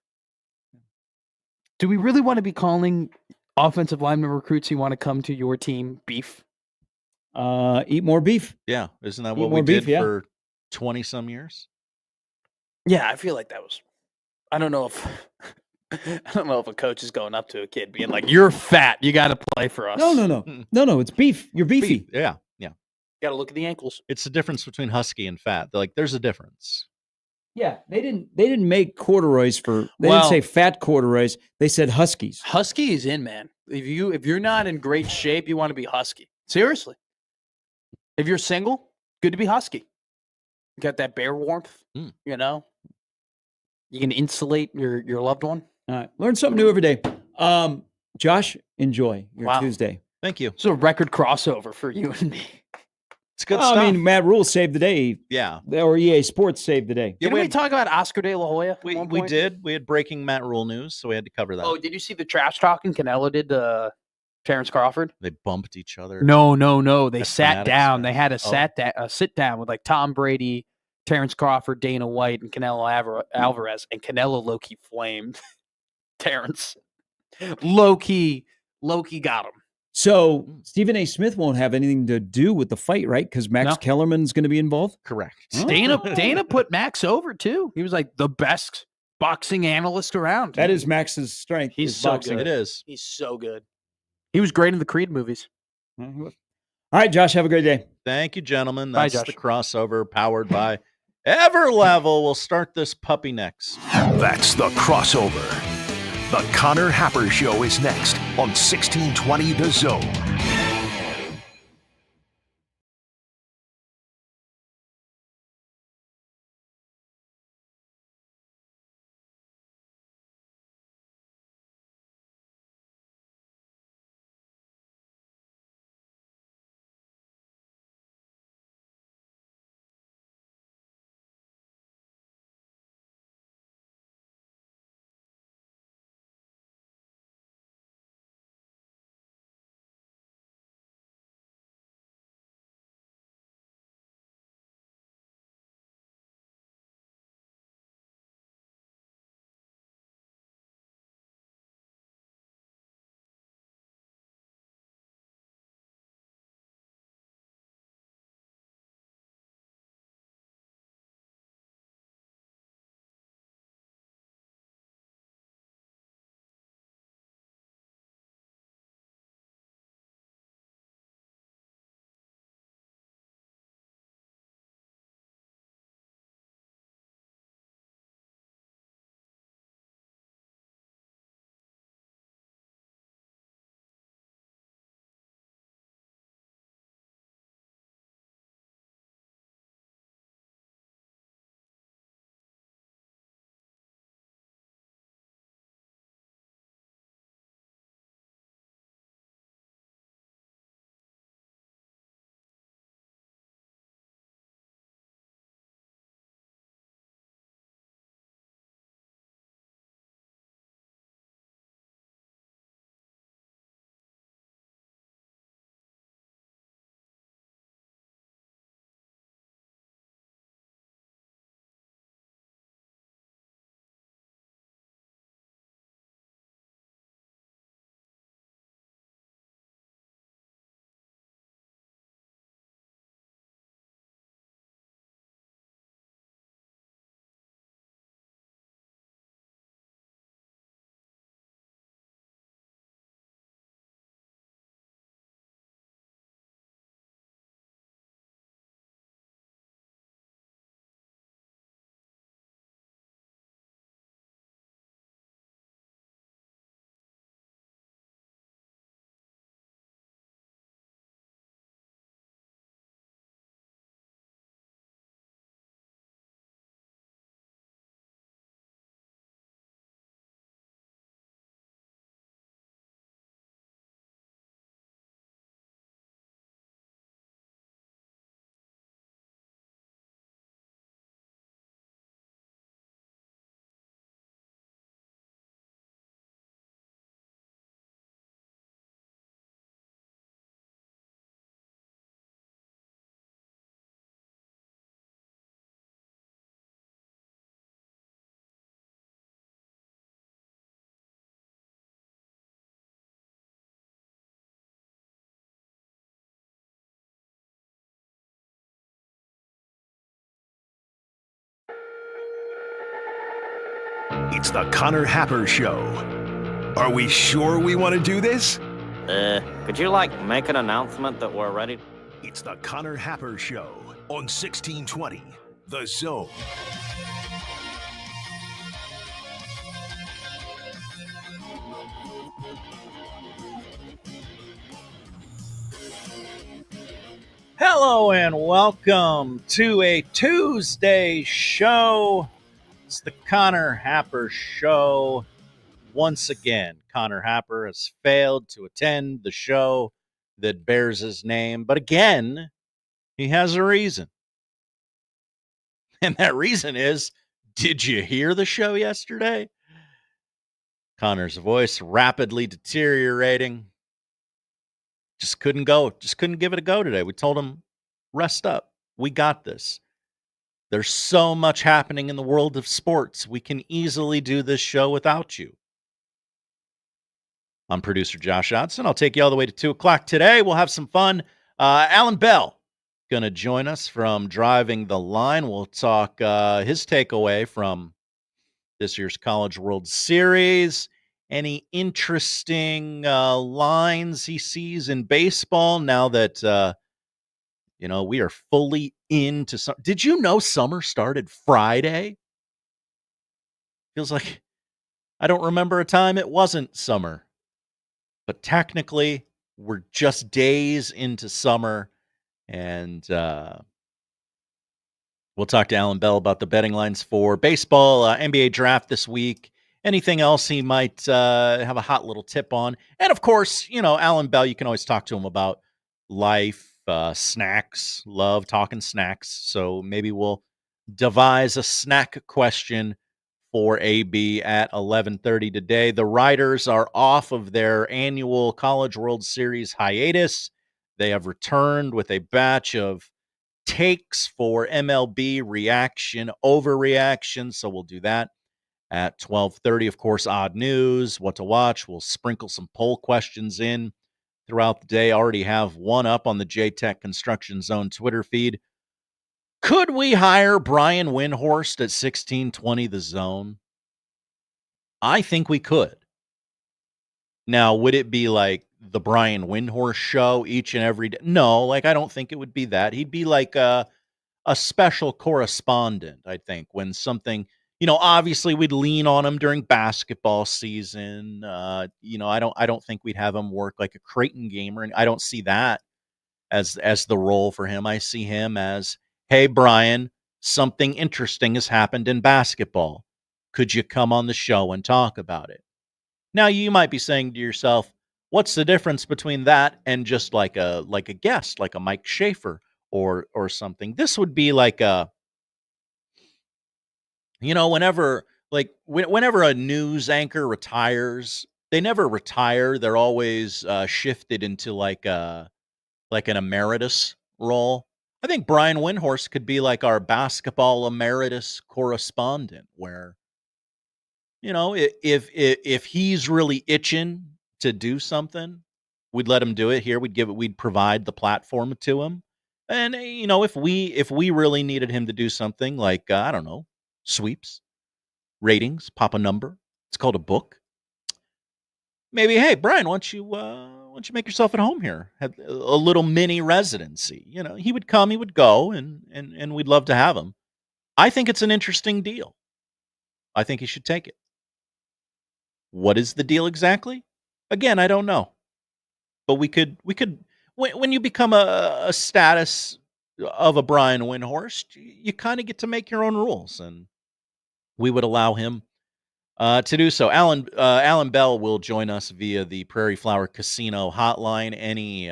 Do we really want to be calling offensive lineman recruits who want to come to your team beef? Eat more beef. Yeah, isn't that Eat what more we did beef, yeah. for 20 some years? Yeah, I feel like that was. I don't know if I don't know if a coach is going up to a kid being like, "You're fat. You got to play for us." No. It's beef. You're beefy. Beef, yeah. Got to look at the ankles. It's the difference between husky and fat. They're like, there's a difference. Yeah, they didn't make corduroys for. They Well- didn't say fat corduroys. They said huskies. Husky is in, man. If you're not in great shape, you want to be husky. Seriously. If you're single, good to be husky. You got that bear warmth, you know. You can insulate your loved one. All right, learn something new every day. Josh, enjoy your Wow. Tuesday. Thank you. It's a record crossover for you and me. It's good Well, stuff. I mean, Matt Rule saved the day, yeah. or EA Sports saved the day. Didn't we we had- talk about Oscar De La Hoya? at We one we point? did. We had breaking Matt Rule news, so we had to cover that. Oh, did you see the trash talking Canelo did to Terrence Crawford? They bumped each other. No. They That's sat fanatics, down. man. They had a sit down with like Tom Brady, Terrence Crawford, Dana White, and Canelo Alvarez, and Canelo low-key flamed Terrence. Low-key got him. So Stephen A. Smith won't have anything to do with the fight, right? Because Max No. Kellerman's going to be involved. Correct. Dana put Max over too. He was like the best boxing analyst around. That is Max's strength. He's is so boxing. good. It is. He's so good. He was great in the Creed movies. All right, Josh, have a great day. Thank you, gentlemen. Bye, That's Josh. the crossover powered by Everlevel. We'll start this puppy next. That's the crossover. The Connor Happer Show is next on 1620 The Zone. It's the Connor Happer Show. Are we sure we want to do this? Could you, make an announcement that we're ready? It's the Connor Happer Show on 1620 The Zone. Hello and welcome to a Tuesday show. It's the Connor Happer Show. Once again, Connor Happer has failed to attend the show that bears his name. But again, he has a reason. And that reason is, did you hear the show yesterday? Connor's voice rapidly deteriorating. Just couldn't go. Just couldn't give it a go today. We told him, rest up. We got this. There's so much happening in the world of sports. We can easily do this show without you. I'm producer Josh Johnson. I'll take you all the way to 2 o'clock today. We'll have some fun. Alan Bell going to join us from Driving the Line. We'll talk his takeaway from this year's College World Series. Any interesting lines he sees in baseball now that, we are fully into summer. Did you know summer started Friday? Feels like I don't remember a time it wasn't summer. But technically, we're just days into summer. And we'll talk to Alan Bell about the betting lines for baseball, NBA draft this week. Anything else he might have a hot little tip on. And, of course, Alan Bell, you can always talk to him about life, snacks, love talking snacks. So maybe we'll devise a snack question for AB at 11:30 today. The Riders are off of their annual College World Series hiatus. They have returned with a batch of takes for MLB reaction, overreaction. So we'll do that at 12:30. Of course, odd news, what to watch. We'll sprinkle some poll questions in throughout the day. Already have one up on the JTech Construction Zone Twitter feed. Could we hire Brian Windhorst at 1620 The Zone? I think we could. Now, would it be like the Brian Windhorst show each and every day? No, I don't think it would be that. He'd be like a special correspondent, I think, when something, obviously we'd lean on him during basketball season. I don't think we'd have him work like a Creighton gamer, and I don't see that as the role for him. I see him as, hey, Brian, something interesting has happened in basketball. Could you come on the show and talk about it? Now, you might be saying to yourself, what's the difference between that and just like a guest, like a Mike Schaefer or something? This would be like whenever a news anchor retires, they never retire. They're always shifted into like an emeritus role. I think Brian Windhorst could be like our basketball emeritus correspondent, where, if he's really itching to do something, we'd let him do it here. We'd provide the platform to him. And, if we really needed him to do something like, I don't know, sweeps, ratings, pop a number, it's called a book. Maybe, hey, Brian, why don't you make yourself at home here? Have a little mini residency. He would come, he would go, and we'd love to have him. I think it's an interesting deal. I think he should take it. What is the deal exactly? Again, I don't know. But we could when you become a status of a Brian Windhorst, you kind of get to make your own rules, and we would allow him to do so. Alan Bell will join us via the Prairie Flower Casino hotline. Any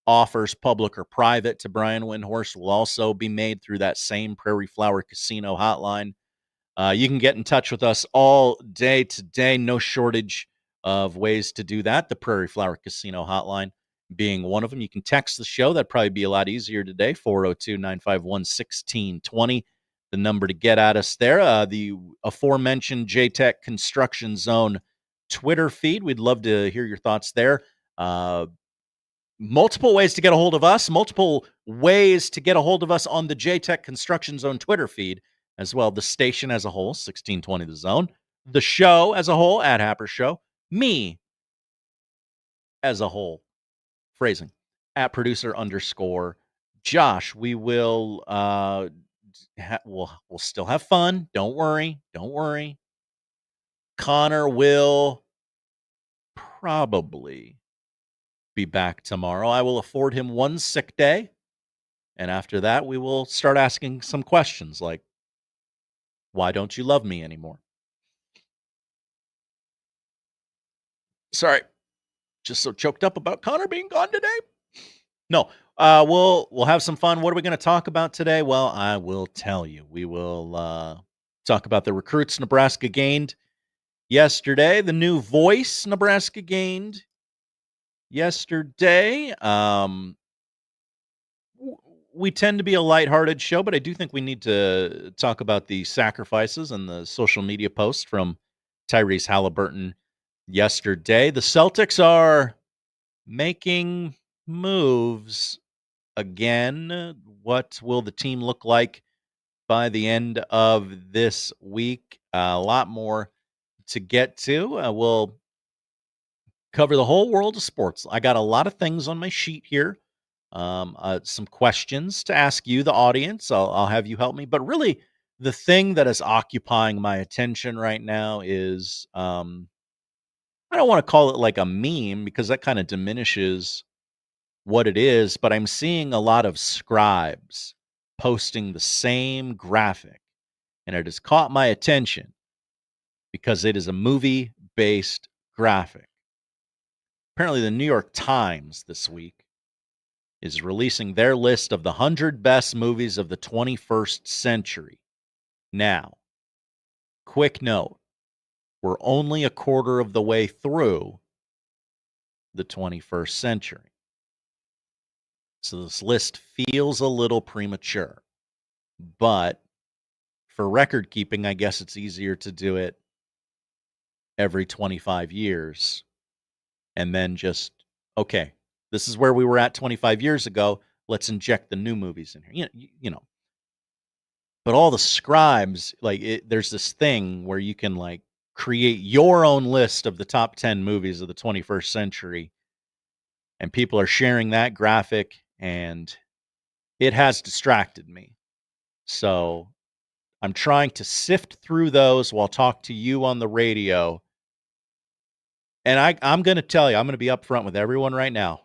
offers, public or private, to Brian Windhorst will also be made through that same Prairie Flower Casino hotline. You can get in touch with us all day today. No shortage of ways to do that. The Prairie Flower Casino hotline being one of them. You can text the show. That'd probably be a lot easier today. 402-951-1620. The number to get at us there. The aforementioned JTech Construction Zone Twitter feed. We'd love to hear your thoughts there. Multiple ways to get a hold of us. Multiple ways to get a hold of us on the JTech Construction Zone Twitter feed as well. The station as a whole, 1620 The Zone. the show as a whole, at Happer Show, me as a whole, phrasing, at producer _ Josh. We will we'll still have fun. Don't worry. Connor will probably be back tomorrow. I will afford him one sick day, and after that, we will start asking some questions like, why don't you love me anymore? Sorry, just so choked up about Connor being gone today. No, we'll have some fun. What are we going to talk about today? Well, I will tell you. We will talk about the recruits Nebraska gained yesterday, the new voice Nebraska gained yesterday. We tend to be a lighthearted show, but I do think we need to talk about the sacrifices and the social media posts from Tyrese Halliburton yesterday. The Celtics are making moves again. What will the team look like by the end of this week? A lot more to get to. We'll cover the whole world of sports. I got a lot of things on my sheet here. Some questions to ask you, the audience. I'll have you help me. But really, the thing that is occupying my attention right now is I don't want to call it like a meme because that kind of diminishes what it is, but I'm seeing a lot of scribes posting the same graphic, and it has caught my attention because it is a movie-based graphic. Apparently, the New York Times this week is releasing their list of the 100 best movies of the 21st century. Now, quick note, we're only a quarter of the way through the 21st century. So this list feels a little premature. But for record keeping, I guess it's easier to do it every 25 years. And then just, okay, this is where we were at 25 years ago. Let's inject the new movies in here. You know. But all the scribes, there's this thing where you can create your own list of the top 10 movies of the 21st century. And people are sharing that graphic, and it has distracted me. So I'm trying to sift through those while talk to you on the radio. And I'm going to tell you, I'm going to be upfront with everyone right now.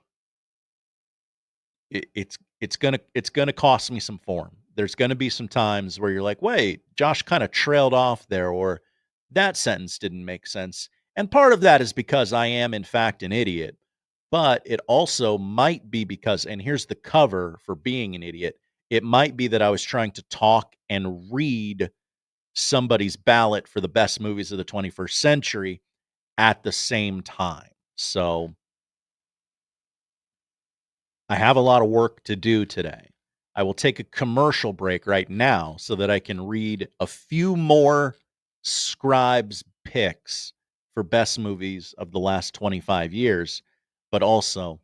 It's going to cost me some form. There's going to be some times where you're like, wait, Josh kind of trailed off there, or that sentence didn't make sense. And part of that is because I am, in fact, an idiot. But it also might be because, and here's the cover for being an idiot, it might be that I was trying to talk and read somebody's ballot for the best movies of the 21st century at the same time. So I have a lot of work to do today. I will take a commercial break right now so that I can read a few more scribes' picks for best movies of the last 25 years. But also,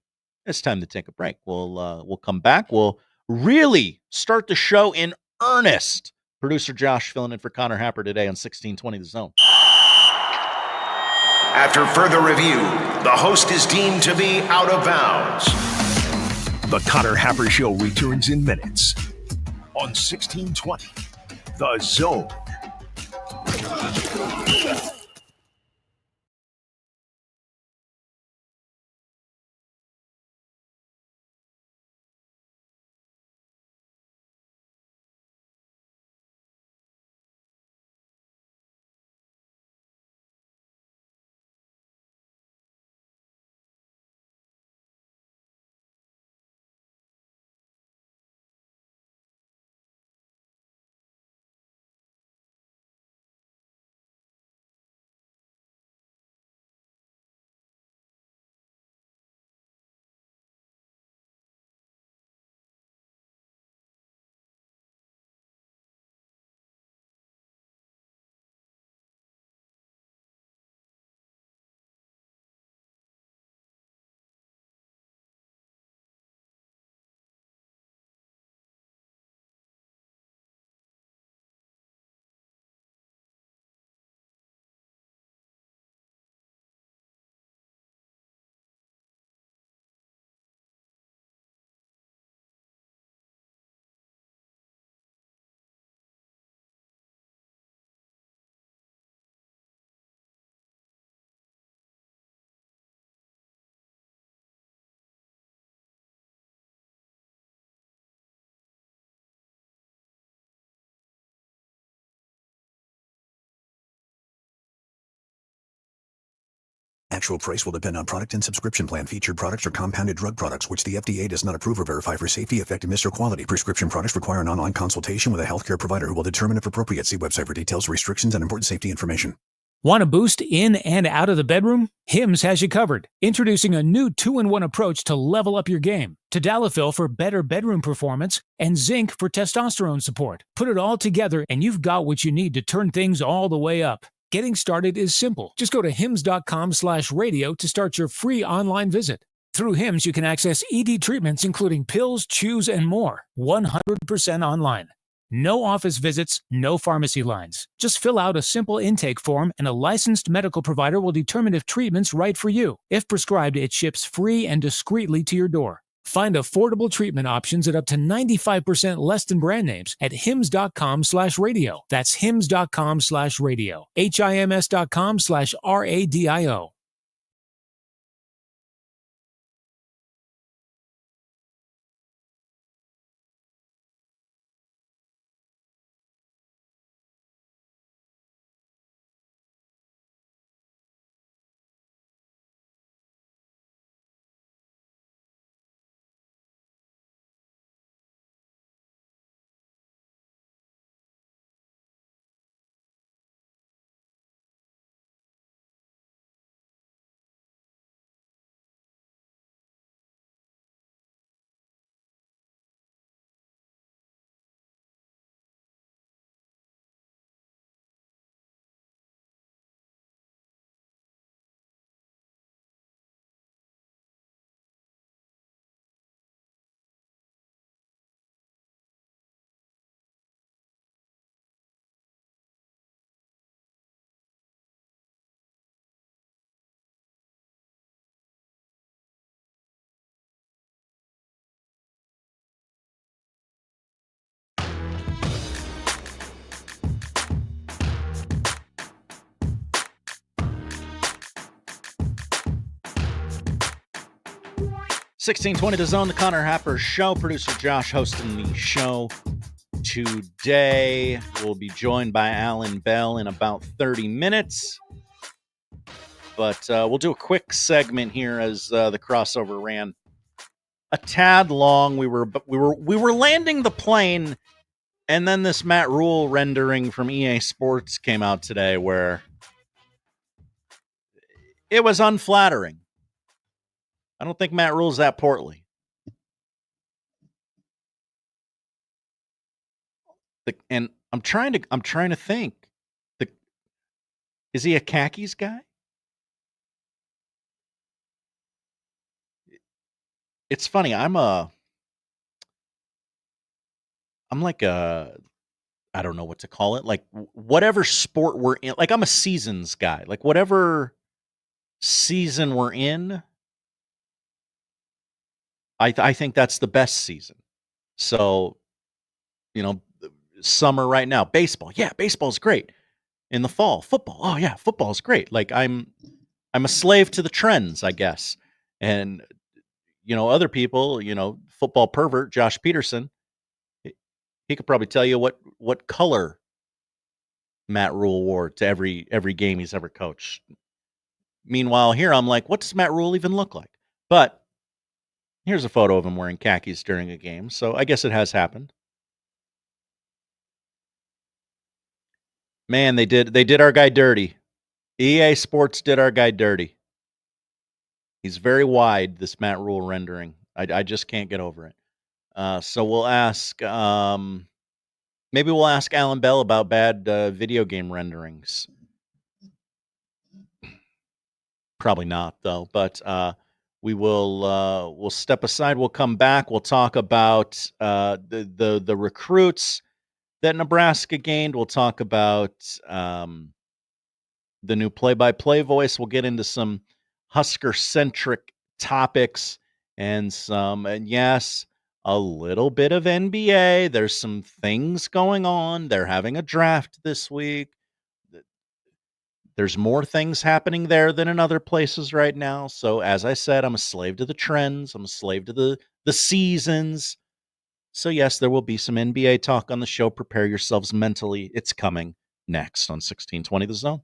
it's time to take a break. We'll come back. We'll really start the show in earnest. Producer Josh filling in for Connor Happer today on 1620 The Zone. After further review, the host is deemed to be out of bounds. The Connor Happer Show returns in minutes on 1620 The Zone. Actual price will depend on product and subscription plan. Featured products are compounded drug products, which the FDA does not approve or verify for safety, effectiveness, or quality. Prescription products require an online consultation with a healthcare provider who will determine if appropriate. See website for details, restrictions, and important safety information. Want a boost in and out of the bedroom? Hims has you covered. Introducing a new 2-in-1 approach to level up your game. Tadalafil for better bedroom performance and zinc for testosterone support. Put it all together and you've got what you need to turn things all the way up. Getting started is simple. Just go to hims.com/radio to start your free online visit. Through Hims, you can access ED treatments including pills, chews, and more. 100% online. No office visits, no pharmacy lines. Just fill out a simple intake form and a licensed medical provider will determine if treatment's right for you. If prescribed, it ships free and discreetly to your door. Find affordable treatment options at up to 95% less than brand names at hims.com/radio. That's hims.com/radio. HIMS.com/RADIO. $16.20 to Zone, the Connor Happer Show. Producer Josh hosting the show today. We'll be joined by Alan Bell in about 30 minutes. But we'll do a quick segment here as the crossover ran a tad long. We were landing the plane, and then this Matt Rule rendering from EA Sports came out today where it was unflattering. I don't think Matt Rule's that portly. And I'm trying to think. Is he a khakis guy? It's funny. I'm like I don't know what to call it. Like whatever sport we're in. Like I'm a seasons guy. Like whatever season we're in, I think that's the best season. So, summer right now, baseball. Yeah, baseball's great. In the fall, football. Oh yeah, football's great. Like I'm a slave to the trends, I guess. And other people, football pervert Josh Peterson, he could probably tell you what color Matt Rule wore to every game he's ever coached. Meanwhile, here I'm like, what does Matt Rule even look like? But here's a photo of him wearing khakis during a game, so I guess it has happened. Man, they did our guy dirty. EA Sports did our guy dirty. He's very wide, this Matt Rule rendering. I just can't get over it. So we'll ask, maybe we'll ask Alan Bell about bad video game renderings. Probably not, though. But we will we'll step aside. We'll come back. We'll talk about the recruits that Nebraska gained. We'll talk about the new play-by-play voice. We'll get into some Husker-centric topics and yes, a little bit of NBA. There's some things going on. They're having a draft this week. There's more things happening there than in other places right now. So as I said, I'm a slave to the trends. I'm a slave to the seasons. So yes, there will be some NBA talk on the show. Prepare yourselves mentally. It's coming next on 1620 The Zone.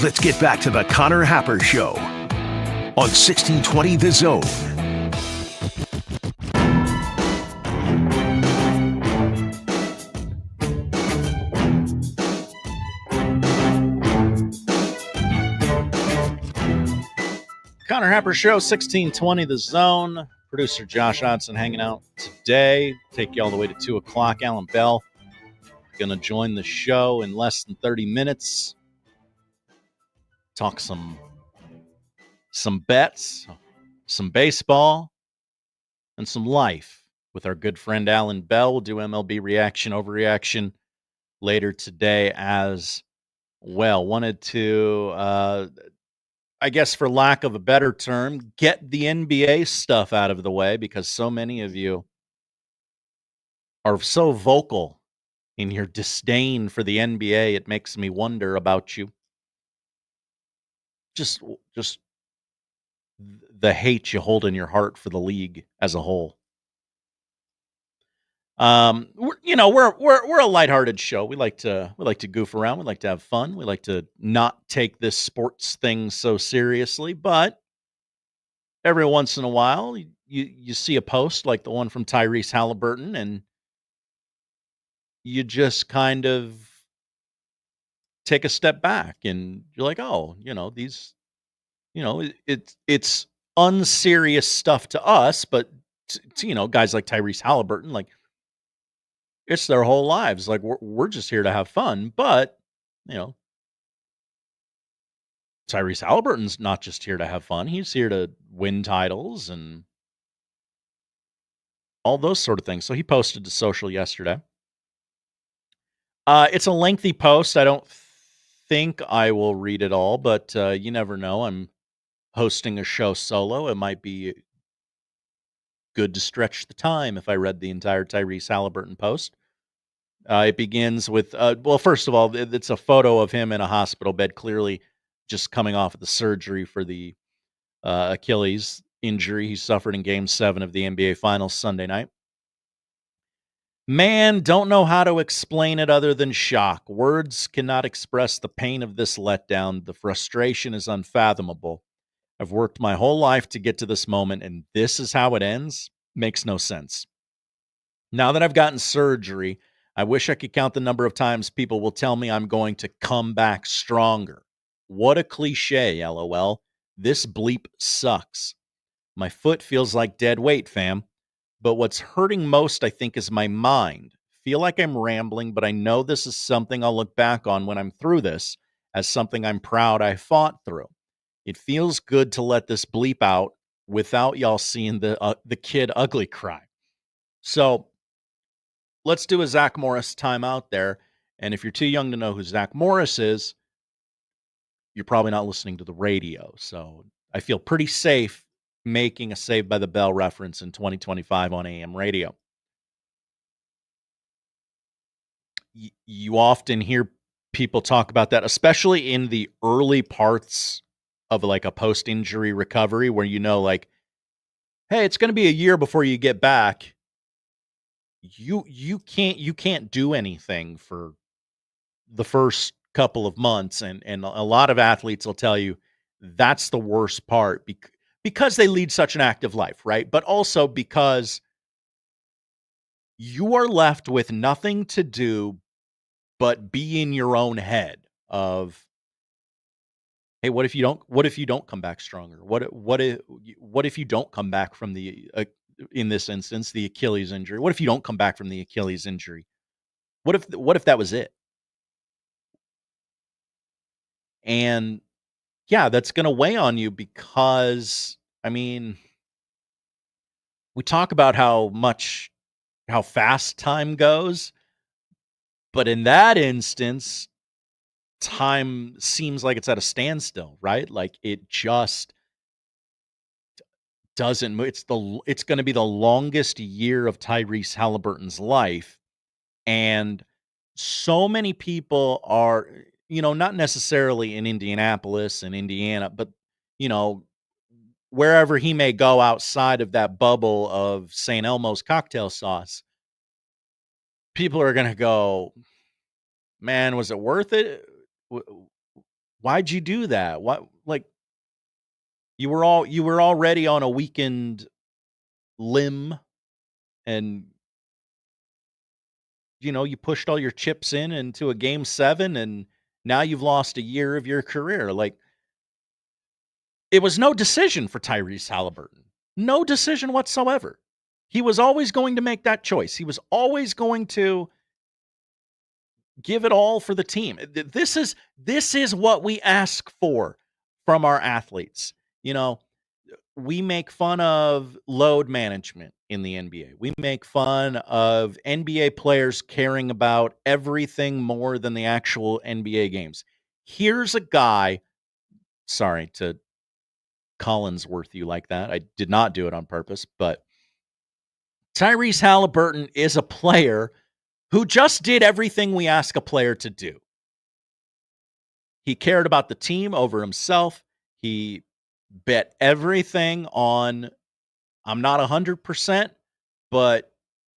Let's get back to the Connor Happer Show on 1620 The Zone. Connor Happer Show, 1620 The Zone. Producer Josh Odson hanging out today. Take you all the way to 2 o'clock. Alan Bell going to join the show in less than 30 minutes. Talk some bets, some baseball, and some life with our good friend Alan Bell. We'll do MLB reaction, overreaction later today as well. Wanted to, I guess for lack of a better term, get the NBA stuff out of the way because so many of you are so vocal in your disdain for the NBA. It makes me wonder about you. Just the hate you hold in your heart for the league as a whole. We're a lighthearted show. We like to goof around. We like to have fun. We like to not take this sports thing so seriously, but every once in a while you see a post like the one from Tyrese Halliburton and you just kind of take a step back and you're like, oh, these, it's unserious stuff to us, but to guys like Tyrese Halliburton, like it's their whole lives. Like we're just here to have fun, but Tyrese Halliburton's not just here to have fun. He's here to win titles and all those sort of things. So he posted to social yesterday. It's a lengthy post. I don't think I will read it all, but you never know. I'm hosting a show solo. It might be good to stretch the time if I read the entire Tyrese Halliburton post. It begins with, well, first of all, it's a photo of him in a hospital bed, clearly just coming off of the surgery for the Achilles injury he suffered in Game 7 of the NBA Finals Sunday night. Man, don't know how to explain it other than shock. Words cannot express the pain of this letdown. The frustration is unfathomable. I've worked my whole life to get to this moment, and this is how it ends? Makes no sense. Now that I've gotten surgery, I wish I could count the number of times people will tell me I'm going to come back stronger. What a cliche, LOL. This bleep sucks. My foot feels like dead weight, fam. But what's hurting most, I think, is my mind. Feel like I'm rambling, but I know this is something I'll look back on when I'm through this as something I'm proud I fought through. It feels good to let this bleep out without y'all seeing the kid ugly cry. So let's do a Zach Morris timeout there. And if you're too young to know who Zach Morris is, you're probably not listening to the radio. So I feel pretty safe making a Saved by the Bell reference in 2025 on AM radio. You often hear people talk about that, especially in the early parts of like a post-injury recovery where like, hey, it's going to be a year before you get back. You can't do anything for the first couple of months, and a lot of athletes will tell you that's the worst part because they lead such an active life, right? But also because you are left with nothing to do but be in your own head of, hey, what if you don't come back stronger? What if you don't come back from the in this instance, the Achilles injury? What if you don't come back from the Achilles injury? What if that was it? And yeah, that's going to weigh on you because, I mean, we talk about how fast time goes, but in that instance, time seems like it's at a standstill, right? Like it just doesn't move. It's going to be the longest year of Tyrese Halliburton's life. And so many people are, not necessarily in Indianapolis and Indiana, but, wherever he may go outside of that bubble of St. Elmo's cocktail sauce, people are going to go, man, was it worth it? Why'd you do that? What, like, you were already on a weakened limb, and you pushed all your chips into a game 7, and now you've lost a year of your career. Like, it was no decision for Tyrese Halliburton. No decision whatsoever. He was always going to make that choice. He was always going to give it all for the team. This is what we ask for from our athletes. We make fun of load management in the NBA. We make fun of NBA players caring about everything more than the actual NBA games. Here's a guy, sorry to Collinsworth you like that. I did not do it on purpose, but Tyrese Halliburton is a player who just did everything we ask a player to do. He cared about the team over himself. He bet everything on, I'm not 100%, but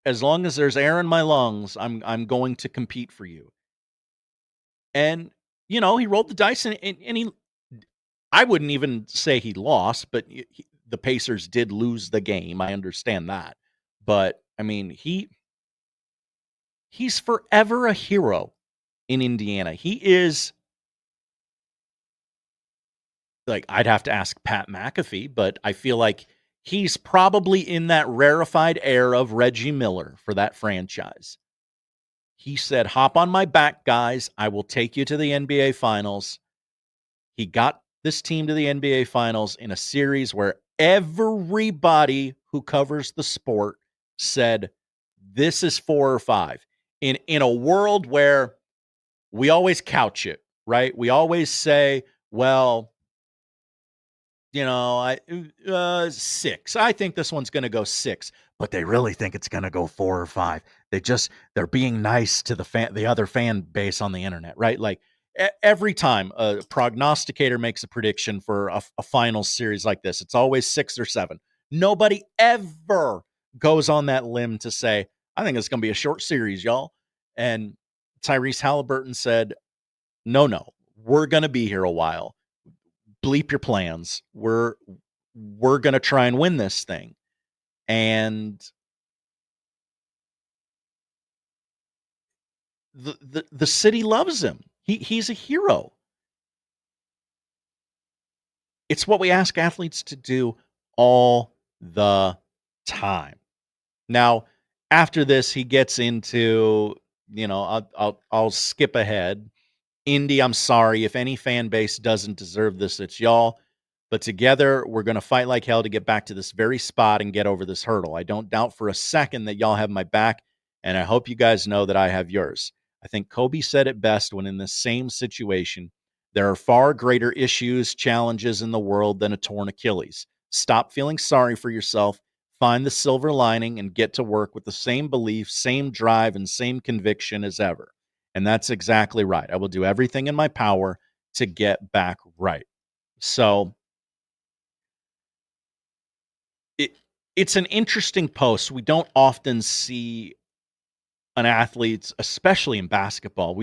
as long as there's air in my lungs, I'm going to compete for you. And, he rolled the dice, and he, I wouldn't even say he lost, but the Pacers did lose the game. I understand that. But, I mean, he's forever a hero in Indiana. He is, like, I'd have to ask Pat McAfee, but I feel like he's probably in that rarefied air of Reggie Miller for that franchise. He said, hop on my back, guys. I will take you to the NBA Finals. He got this team to the NBA Finals in a series where everybody who covers the sport said, this is 4 or 5. In a world where we always couch it, right? We always say, well, 6. I think this one's going to go 6, but they really think it's going to go 4 or 5. They're being nice to the other fan base on the internet, right? Like, every time a prognosticator makes a prediction for a finals series like this, it's always 6 or 7. Nobody ever goes on that limb to say, I think it's going to be a short series, y'all. And Tyrese Halliburton said, no, we're going to be here a while. Bleep your plans. We're going to try and win this thing. And the city loves him. He's a hero. It's what we ask athletes to do all the time. Now, after this, he gets into, I'll skip ahead. Indy, I'm sorry. If any fan base doesn't deserve this, it's y'all. But together, we're going to fight like hell to get back to this very spot and get over this hurdle. I don't doubt for a second that y'all have my back, and I hope you guys know that I have yours. I think Kobe said it best when in the same situation, there are far greater issues, challenges in the world than a torn Achilles. Stop feeling sorry for yourself, find the silver lining, and get to work with the same belief, same drive, and same conviction as ever. And that's exactly right. I will do everything in my power to get back right. So it's an interesting post. We don't often see an athlete, especially in basketball,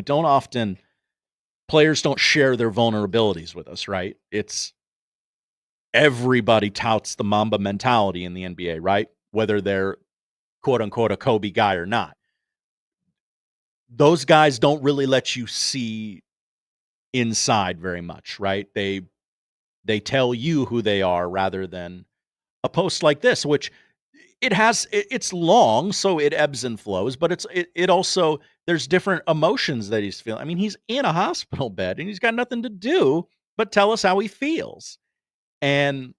players don't share their vulnerabilities with us, right? It's everybody touts the Mamba mentality in the NBA, right? Whether they're quote unquote a Kobe guy or not. Those guys don't really let you see inside very much, right? They tell you who they are rather than a post like this, which it's long, so it ebbs and flows, but it also, there's different emotions that he's feeling. I mean, he's in a hospital bed and he's got nothing to do but tell us how he feels. And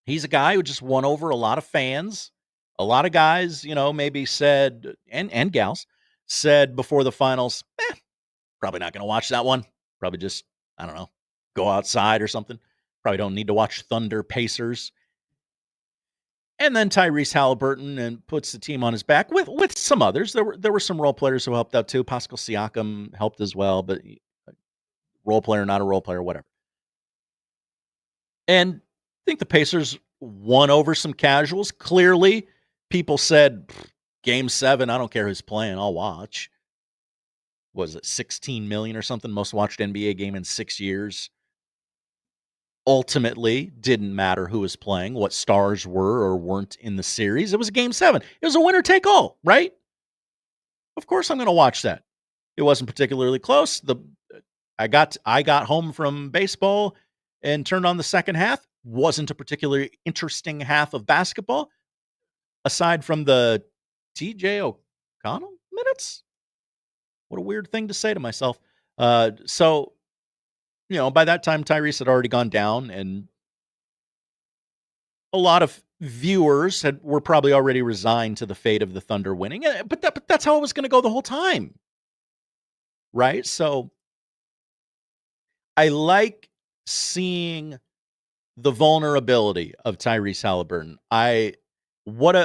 he's a guy who just won over a lot of fans. A lot of guys, maybe said, and gals said before the finals, probably not going to watch that one. Probably just, I don't know, go outside or something. Probably don't need to watch Thunder Pacers. And then Tyrese Halliburton and puts the team on his back with some others. There were some role players who helped out too. Pascal Siakam helped as well, but role player, not a role player, whatever. And I think the Pacers won over some casuals. Clearly, people said, Game 7, I don't care who's playing, I'll watch. was it 16 million or something, most watched NBA game in 6 years. Ultimately, didn't matter who was playing, what stars were or weren't in the series. It was a game 7. It was a winner take all, right? Of course I'm going to watch that. It wasn't particularly close. I got home from baseball and turned on the second half. Wasn't a particularly interesting half of basketball, aside from the TJ O'Connell minutes. What a weird thing to say to myself. So, by that time, Tyrese had already gone down, and a lot of viewers were probably already resigned to the fate of the Thunder winning. But that's how it was going to go the whole time, right? So I like seeing the vulnerability of Tyrese Halliburton. What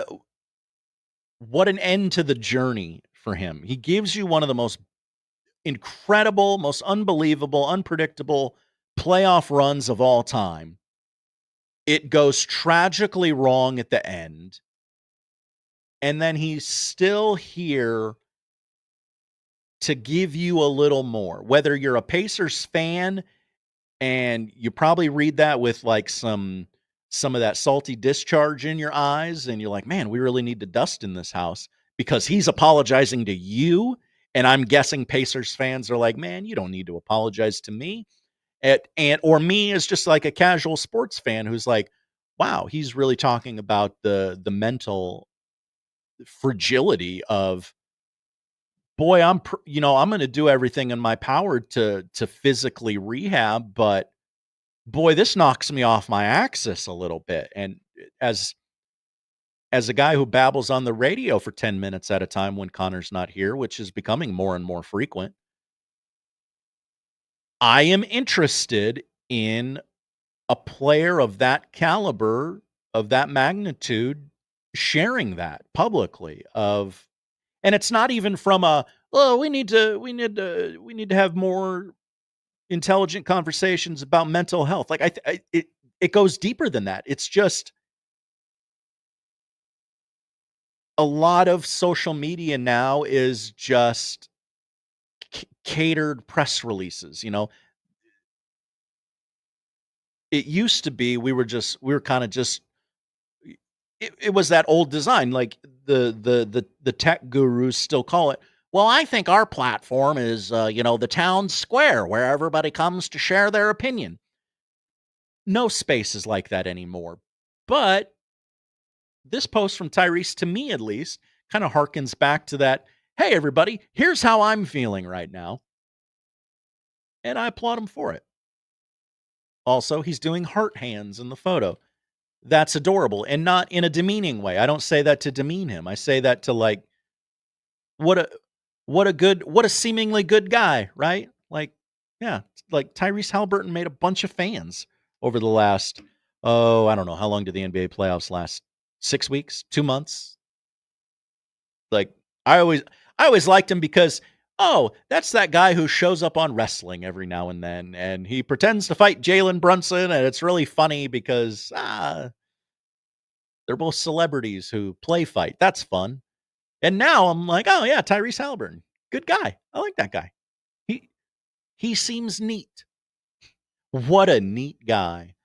an end to the journey for him. He gives you one of the most incredible, most unbelievable, unpredictable playoff runs of all time. It goes tragically wrong at the end. And then he's still here to give you a little more. Whether you're a Pacers fan and you probably read that with like some of that salty discharge in your eyes, and you're like, man, we really need to dust in this house because he's apologizing to you. And I'm guessing Pacers fans are like, man, you don't need to apologize to me. Or me as just like a casual sports fan who's like, wow, he's really talking about the mental fragility of, boy, I'm going to do everything in my power to physically rehab, but boy, this knocks me off my axis a little bit. And as a guy who babbles on the radio for 10 minutes at a time when Connor's not here, which is becoming more and more frequent, I am interested in a player of that caliber, of that magnitude, sharing that publicly. And it's not even from we need to have more intelligent conversations about mental health. Like it goes deeper than that. It's just a lot of social media now is just catered press releases. It used to be we were kind of just it was that old design, like the tech gurus still call it. Well, I think our platform is the town square where everybody comes to share their opinion. No spaces like that anymore. But this post from Tyrese, to me at least, kind of harkens back to that. Hey, everybody, here's how I'm feeling right now. And I applaud him for it. Also, he's doing heart hands in the photo. That's adorable, and not in a demeaning way. I don't say that to demean him. I say that to like, what a seemingly good guy, right? Like, yeah, like Tyrese Halliburton made a bunch of fans over the last, I don't know, how long did the NBA playoffs last? 6 weeks, 2 months? Like, I always liked him because, that's that guy who shows up on wrestling every now and then, and he pretends to fight Jalen Brunson, and it's really funny because they're both celebrities who play fight. That's fun. And now I'm like, oh yeah, Tyrese Halliburton, good guy. I like that guy. He seems neat. What a neat guy.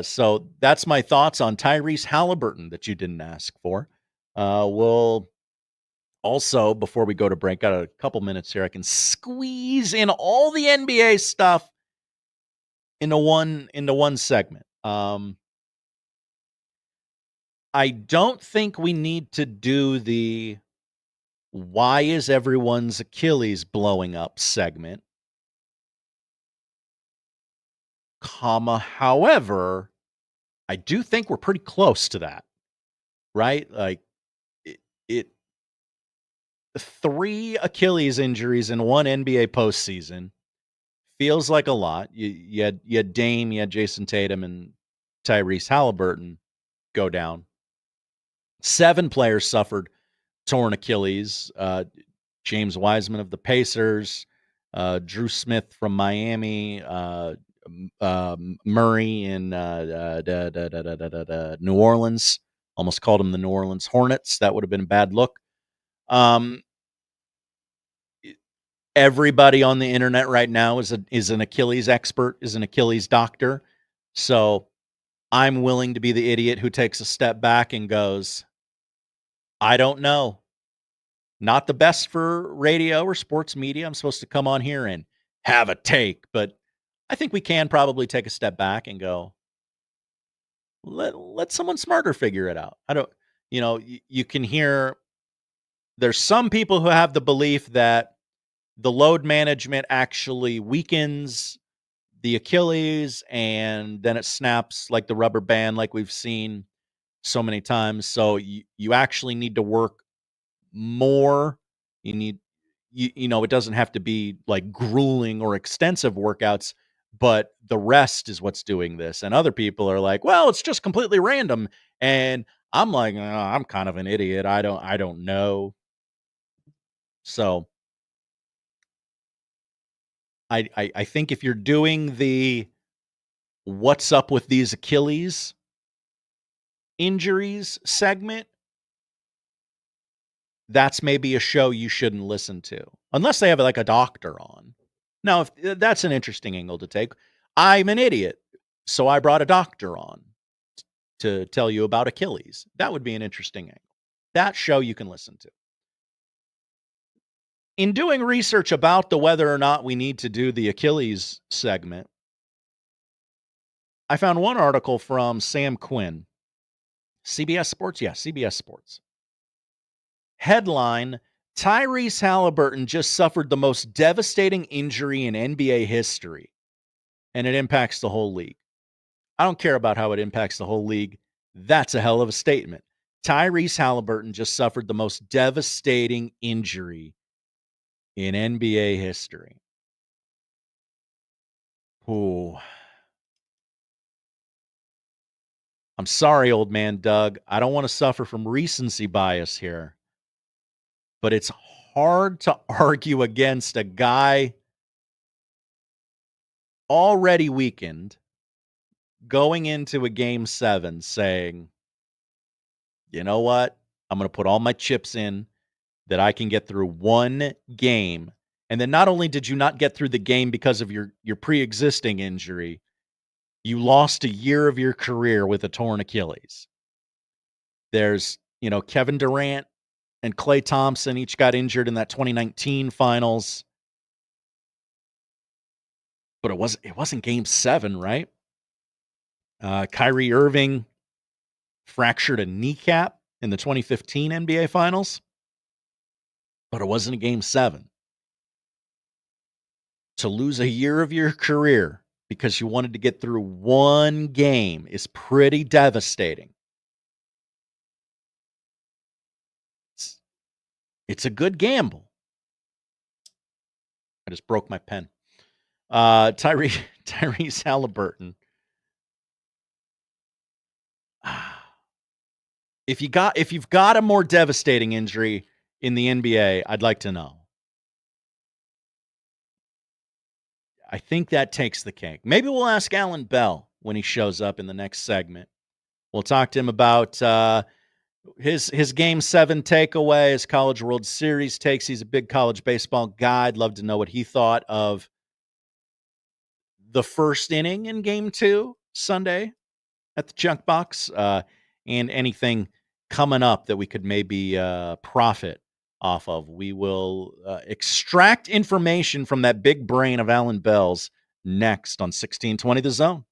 So that's my thoughts on Tyrese Halliburton that you didn't ask for. We'll also, before we go to break, got a couple minutes here. I can squeeze in all the NBA stuff into one segment. I don't think we need to do the why is everyone's Achilles blowing up segment. However, I do think we're pretty close to that, right? Like it 3 Achilles injuries in one NBA postseason feels like a lot. You had Dame, you had Jason Tatum, and Tyrese Halliburton go down. 7 players suffered torn Achilles. James Wiseman of the Pacers, Drew Smith from Miami, Murray in New Orleans. Almost called him the New Orleans Hornets. That would have been a bad look. everybody on the internet right now is an Achilles expert, is an Achilles doctor. So I'm willing to be the idiot who takes a step back and goes, I don't know. Not the best for radio or sports media. I'm supposed to come on here and have a take, but I think we can probably take a step back and go, let someone smarter figure it out. I don't, you can hear there's some people who have the belief that the load management actually weakens the Achilles and then it snaps like the rubber band, like we've seen so many times. So you actually need to work more. You need, it doesn't have to be like grueling or extensive workouts, but the rest is what's doing this. And other people are like, well, it's just completely random. And I'm like, I'm kind of an idiot. I don't know. So I think if you're doing the what's up with these Achilles injuries segment, that's maybe a show you shouldn't listen to unless they have like a doctor on. Now, if that's an interesting angle to take. I'm an idiot, so I brought a doctor on to tell you about Achilles. That would be an interesting angle. That show you can listen to. In doing research about the whether or not we need to do the Achilles segment, I found one article from Sam Quinn, CBS Sports. Yeah, CBS Sports. Headline, Tyrese Halliburton just suffered the most devastating injury in NBA history, and it impacts the whole league. I don't care about how it impacts the whole league. That's a hell of a statement. Tyrese Halliburton just suffered the most devastating injury in NBA history. Ooh. I'm sorry, old man Doug. I don't want to suffer from recency bias here, but it's hard to argue against a guy already weakened going into a game 7 saying, you know what? I'm going to put all my chips in that I can get through one game. And then not only did you not get through the game because of your pre-existing injury, you lost a year of your career with a torn Achilles. There's, Kevin Durant and Klay Thompson each got injured in that 2019 finals. But it wasn't game 7, right? Kyrie Irving fractured a kneecap in the 2015 NBA finals, but it wasn't a game 7. To lose a year of your career because you wanted to get through one game is pretty devastating. It's a good gamble. I just broke my pen. Tyrese Halliburton. If you've got a more devastating injury in the NBA, I'd like to know. I think that takes the cake. Maybe we'll ask Alan Bell when he shows up in the next segment. We'll talk to him about his Game 7 takeaway, his College World Series takes. He's a big college baseball guy. I'd love to know what he thought of the first inning in Game 2 Sunday at the Junk Box, and anything coming up that we could maybe profit off of. We will extract information from that big brain of Alan Bell's next on 1620 The Zone.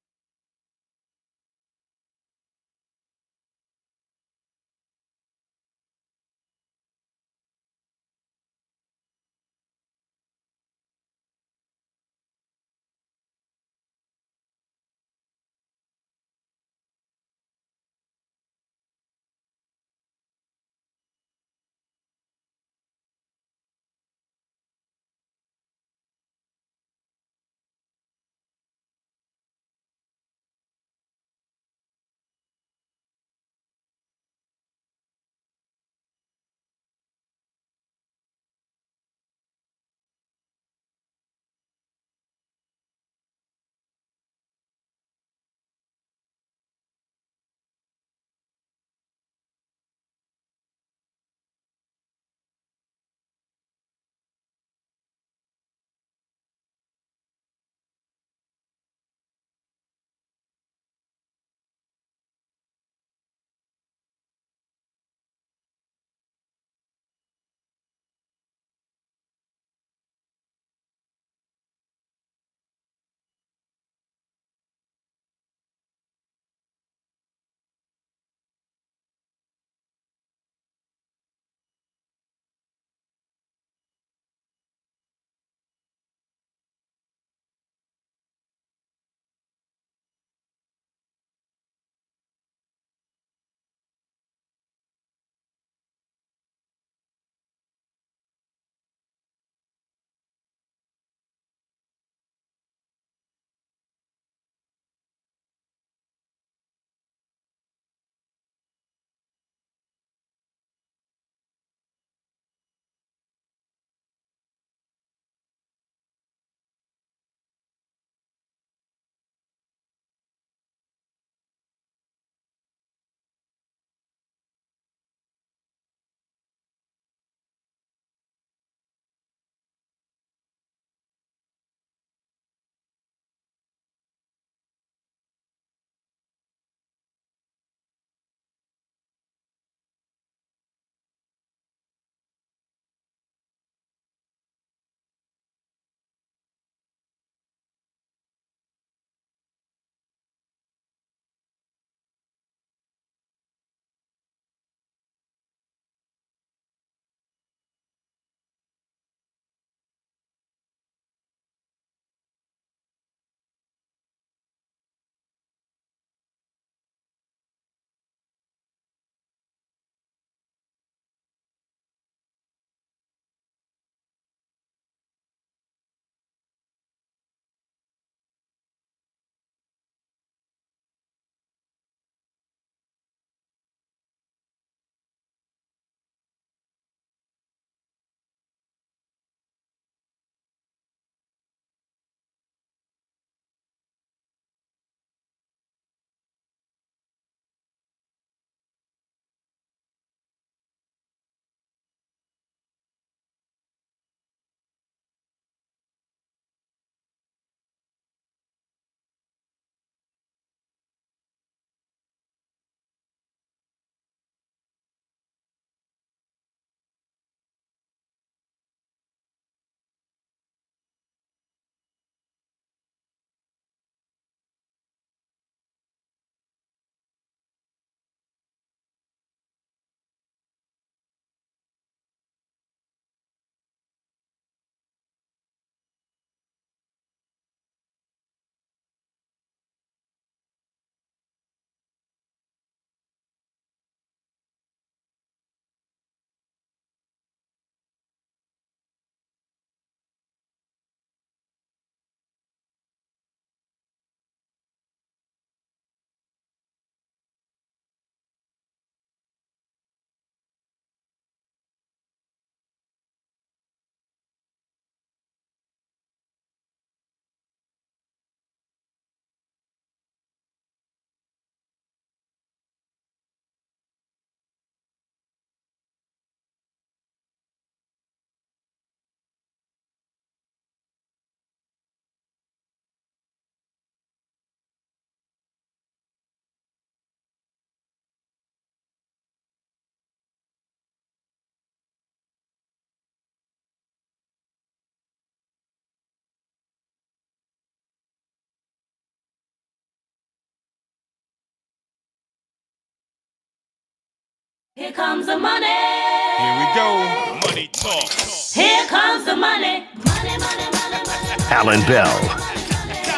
Here comes the money. Here we go. Money talk. Here comes the money. Money, money, money, money. Alan Bell,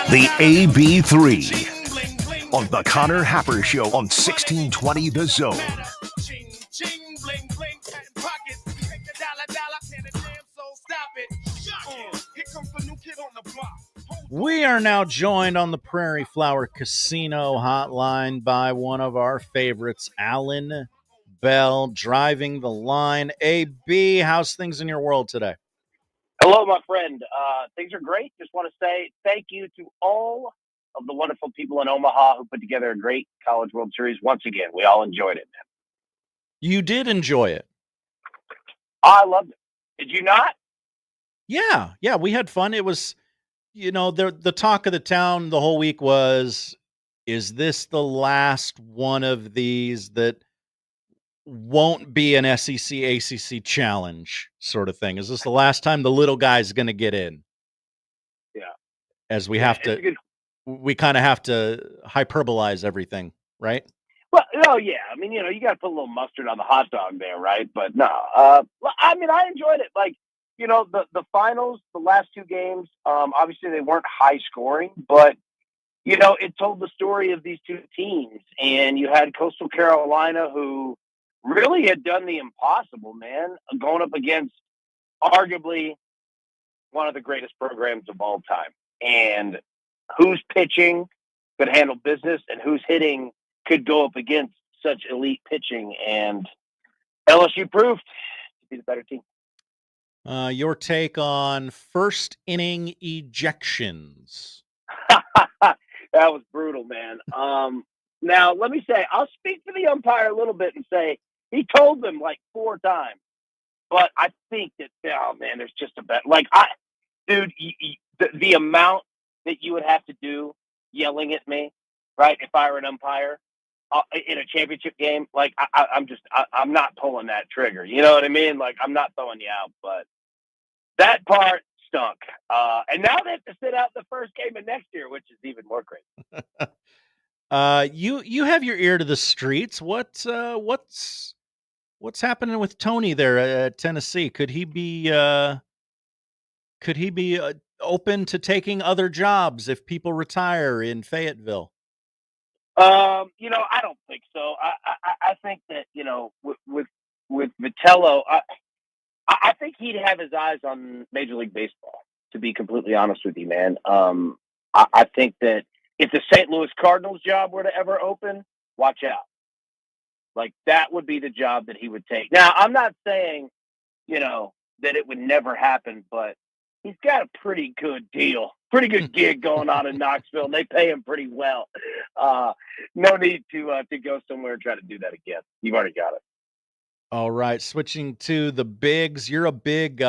the AB3, on the Connor Happer Show on 1620 The Zone. We are now joined on the Prairie Flower Casino hotline by one of our favorites, Alan Bell, driving the line. AB, how's things in your world today? Hello, my friend. Things are great. Just want to say thank you to all of the wonderful people in Omaha who put together a great College World Series once again. We all enjoyed it. You did enjoy it. I loved it. Did you not? Yeah, we had fun. It was, the talk of the town the whole week was, is this the last one of these that won't be an SEC ACC challenge sort of thing? Is this the last time the little guy's going to get in? Yeah. As we we kind of have to hyperbolize everything, right? Well, oh yeah. I mean, you got to put a little mustard on the hot dog there, right? But no, I enjoyed it. Like, the finals, the last two games, obviously they weren't high scoring, but it told the story of these two teams. And you had Coastal Carolina, who really had done the impossible, man, going up against arguably one of the greatest programs of all time. And whose pitching could handle business and whose hitting could go up against such elite pitching. And LSU proved to be the better team. Your take on first inning ejections? That was brutal, man. Now, let me say, I'll speak for the umpire a little bit and say he told them like 4 times. But I think that, there's just a bet. Like, the amount that you would have to do yelling at me, right, if I were an umpire in a championship game, like, I'm not pulling that trigger. You know what I mean? Like, I'm not throwing you out, but that part stunk. And now they have to sit out the first game of next year, which is even more crazy. You have your ear to the streets. What's happening with Tony there at Tennessee? Could he be open to taking other jobs if people retire in Fayetteville? I don't think so. I think that, with Vitello, I think he'd have his eyes on Major League Baseball, to be completely honest with you, man. I think that if the St. Louis Cardinals job were to ever open, watch out. Like, that would be the job that he would take. Now, I'm not saying, that it would never happen, but he's got a pretty good deal, pretty good gig going on in Knoxville, and they pay him pretty well. No need to go somewhere and try to do that again. You've already got it. All right, switching to the bigs. You're a big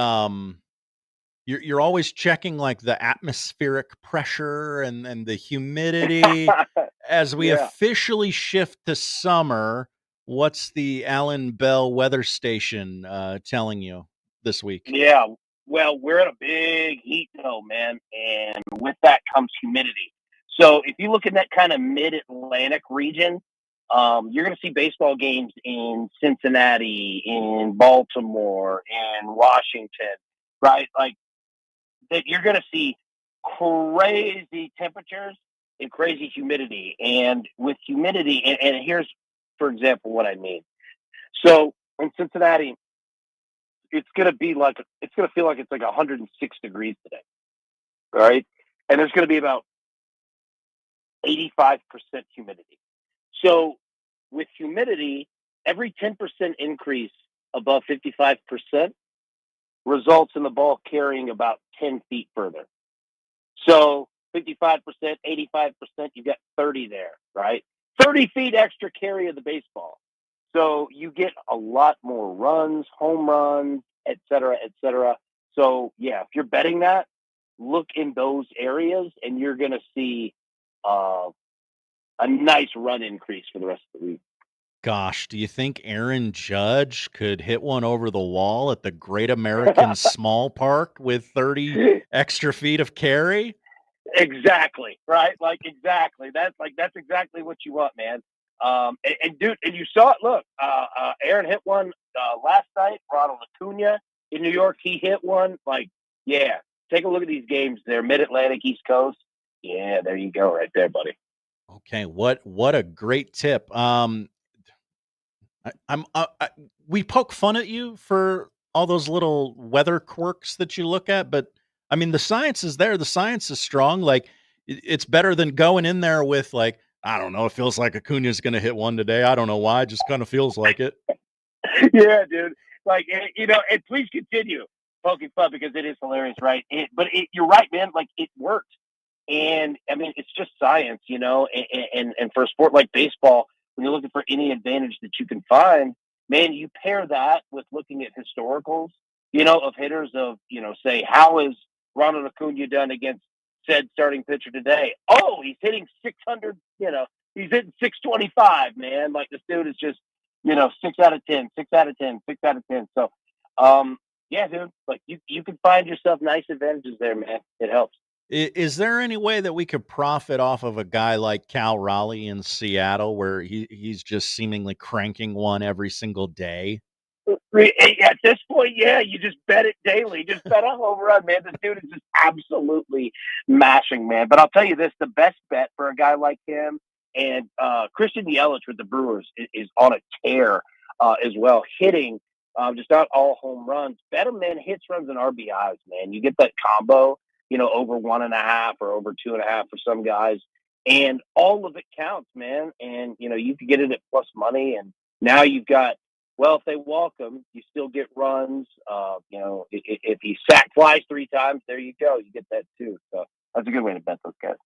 you're always checking like the atmospheric pressure and the humidity as we officially shift to summer. What's the Alan Bell weather station telling you this week? Yeah, well, we're in a big heat though, man, and with that comes humidity. So if you look at that kind of mid-Atlantic region, you're going to see baseball games in Cincinnati, in Baltimore, in Washington, right? Like, that you're going to see crazy temperatures and crazy humidity. And with humidity, and here's, for example, what I mean. So in Cincinnati, it's going to feel like it's like 106 degrees today, right? And there's going to be about 85% humidity. So with humidity, every 10% increase above 55% results in the ball carrying about 10 feet further. So 55%, 85%, you got 30 there, right? 30 feet extra carry of the baseball. So you get a lot more runs, home runs, et cetera, et cetera. So, yeah, if you're betting that, look in those areas, and you're going to see a nice run increase for the rest of the week. Gosh, do you think Aaron Judge could hit one over the wall at the Great American Small Park with 30 extra feet of carry? Exactly, right? Like, exactly. That's exactly what you want, man. And dude, and you saw it. Look, Aaron hit one last night. Ronald Acuna in New York, he hit one. Like, yeah, take a look at these games. They're Mid-Atlantic, East Coast. Yeah, there you go, right there, buddy. Okay, what a great tip. We poke fun at you for all those little weather quirks that you look at, but I mean, the science is there. The science is strong. Like, it's better than going in there with like, I don't know. It feels like Acuna's going to hit one today. I don't know why. It just kind of feels like it. Yeah, dude. Like, and please continue poking fun because it is hilarious, right? But you're right, man. Like, it worked. And I mean, it's just science, and for a sport like baseball, when you're looking for any advantage that you can find, man, you pair that with looking at historicals, of hitters of, say, how is Ronald Acuna done against said starting pitcher today? Oh, he's hitting 600, he's hitting 625, man. Like, this dude is just, 6 out of 10, 6 out of 10, 6 out of 10. So, yeah, dude, like you can find yourself nice advantages there, man. It helps. Is there any way that we could profit off of a guy like Cal Raleigh in Seattle, where he's just seemingly cranking one every single day? At this point, yeah, you just bet it daily. Just bet on home run, man. This dude is just absolutely mashing, man. But I'll tell you this, the best bet for a guy like him and Christian Yelich with the Brewers is on a tear as well, hitting just not all home runs. Bet him, man, hits, runs, and RBIs, man. You get that combo, over 1.5 or over 2.5 for some guys. And all of it counts, man. And, you can get it at plus money. And now you've got, well, if they walk him, you still get runs. If he sack flies 3 times, there you go. You get that too. So that's a good way to bet those guys.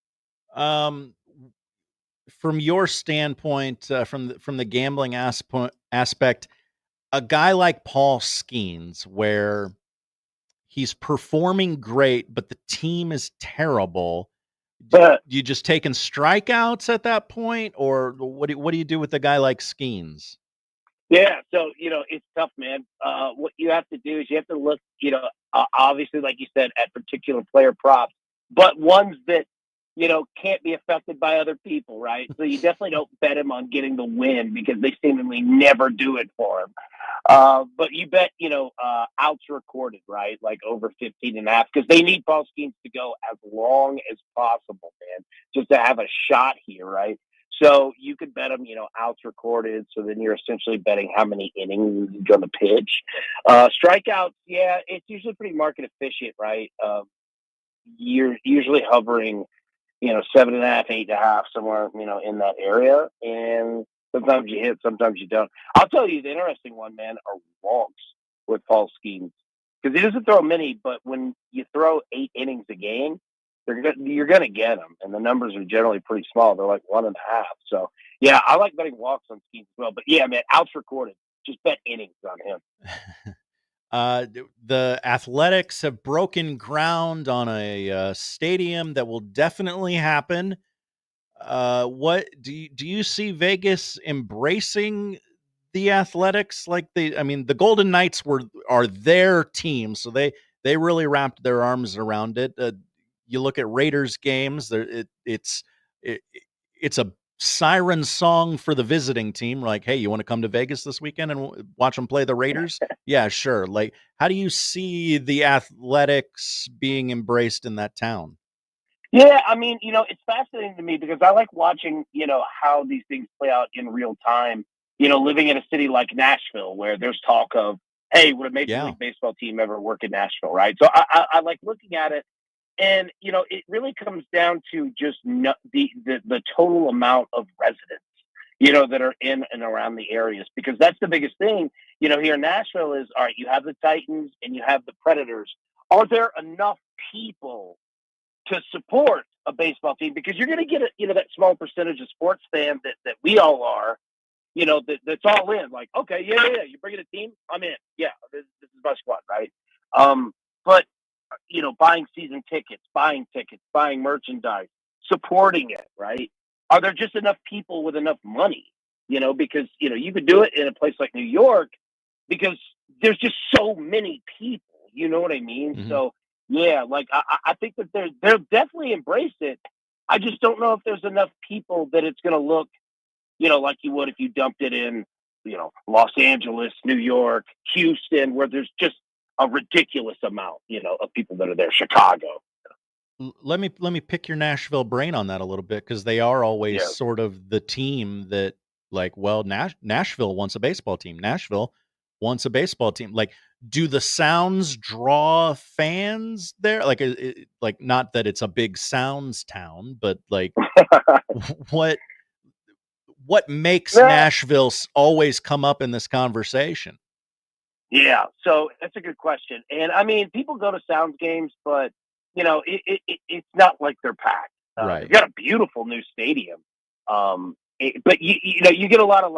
From your standpoint, from the gambling aspect, a guy like Paul Skeens, where he's performing great, but the team is terrible. You just taking strikeouts at that point, or what do you do with a guy like Skeens? Yeah, so it's tough, man. What you have to do is you have to look, obviously, like you said, at particular player props, but ones that can't be affected by other people, right? So you definitely don't bet him on getting the win because they seemingly never do it for him. But you bet, outs recorded, right? Like over 15.5, because they need Paul Skeens to go as long as possible, man, just to have a shot here, right? So you could bet them, outs recorded. So then you're essentially betting how many innings he's going to pitch. Strikeouts, yeah, it's usually pretty market efficient, right? You're usually hovering, 7.5, 8.5, somewhere, in that area. And sometimes you hit, sometimes you don't. I'll tell you the interesting one, man, are walks with Paul Skeens. Because he doesn't throw many, but when you throw 8 innings a game, you're going to get them. And the numbers are generally pretty small. They're like 1.5. So, yeah, I like betting walks on Skeens as well. But, yeah, man, outs recorded. Just bet innings on him. The Athletics have broken ground on a stadium that will definitely happen. What do you see Vegas embracing the Athletics? Like the Golden Knights are their team, so they really wrapped their arms around it. You look at Raiders games, it's a siren song for the visiting team. Like, hey, you want to come to Vegas this weekend and watch them play the Raiders? Yeah, sure. Like, how do you see the Athletics being embraced in that town? Yeah, I mean, it's fascinating to me because I like watching, how these things play out in real time. Living in a city like Nashville where there's talk of, hey, would a Major League Baseball team ever work in Nashville, right? So I like looking at it. And, it really comes down to just the total amount of residents, that are in and around the areas, because that's the biggest thing, here in Nashville is, all right, you have the Titans and you have the Predators. Are there enough people to support a baseball team? Because you're going to get that small percentage of sports fans that we all are, that's all in. Like, okay, yeah, you're bringing a team, I'm in. Yeah, this is my squad, right? But buying season tickets, buying merchandise, supporting it, right? Are there just enough people with enough money? Because you could do it in a place like New York because there's just so many people. You know what I mean? Mm-hmm. So yeah, like I think that they'll definitely embrace it. I just don't know if there's enough people that it's going to look, like you would if you dumped it in, Los Angeles, New York, Houston, where there's just a ridiculous amount, of people that are there. Chicago. Let me pick your Nashville brain on that a little bit, because they are always Yeah. sort of the team that, like, well, Nashville wants a baseball team. Nashville wants a baseball team. Like, do the Sounds draw fans there? Like, like, not that it's a big Sounds town, but like, what makes Nashville always come up in this conversation? Yeah, so that's a good question. And I mean, people go to Sounds games, but it's not like they're packed. Right. They've got a beautiful new stadium. But you get a lot of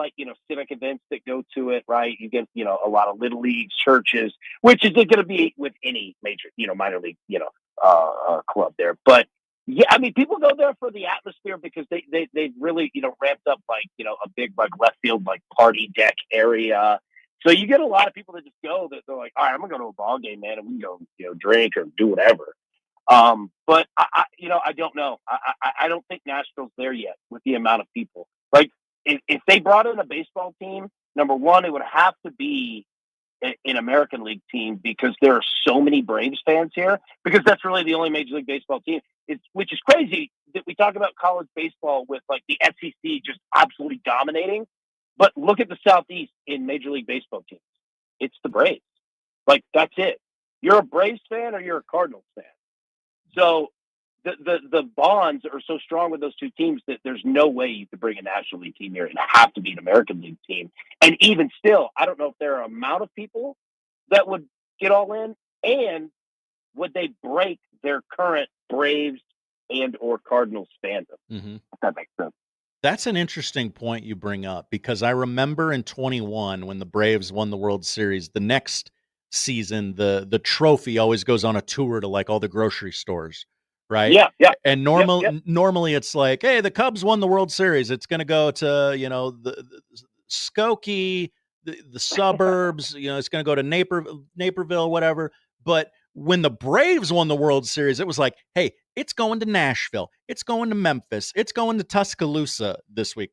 civic events that go to it, right? You get a lot of little leagues, churches, which is going to be with any major minor league club there. But yeah, I mean, people go there for the atmosphere because they really ramped up a big left field party deck area. So you get a lot of people that just go that they're like, all right, I'm gonna go to a ball game, man, and we can go drink or do whatever. But I don't know. I don't think Nashville's there yet with the amount of people. Like, if they brought in a baseball team, number one, it would have to be an American League team, because there are so many Braves fans here, because that's really the only Major League Baseball team. Which is crazy that we talk about college baseball with the SEC just absolutely dominating. But look at the Southeast in Major League Baseball teams. It's the Braves. That's it. You're a Braves fan or you're a Cardinals fan. So the bonds are so strong with those two teams that there's no way you could bring a National League team here. It'd have to be an American League team. And even still, I don't know if there are an amount of people that would get all in, and would they break their current Braves and or Cardinals fandom? Mm-hmm. If that makes sense. That's an interesting point you bring up, because I remember in 21 when the Braves won the World Series, the next season, the trophy always goes on a tour to all the grocery stores, right? Yeah. And normally it's like, hey, the Cubs won the World Series. It's going to go to, the Skokie, the suburbs, it's going to go to Naperville, whatever. But when the Braves won the World Series, it was like, hey, it's going to Nashville. It's going to Memphis. It's going to Tuscaloosa this week.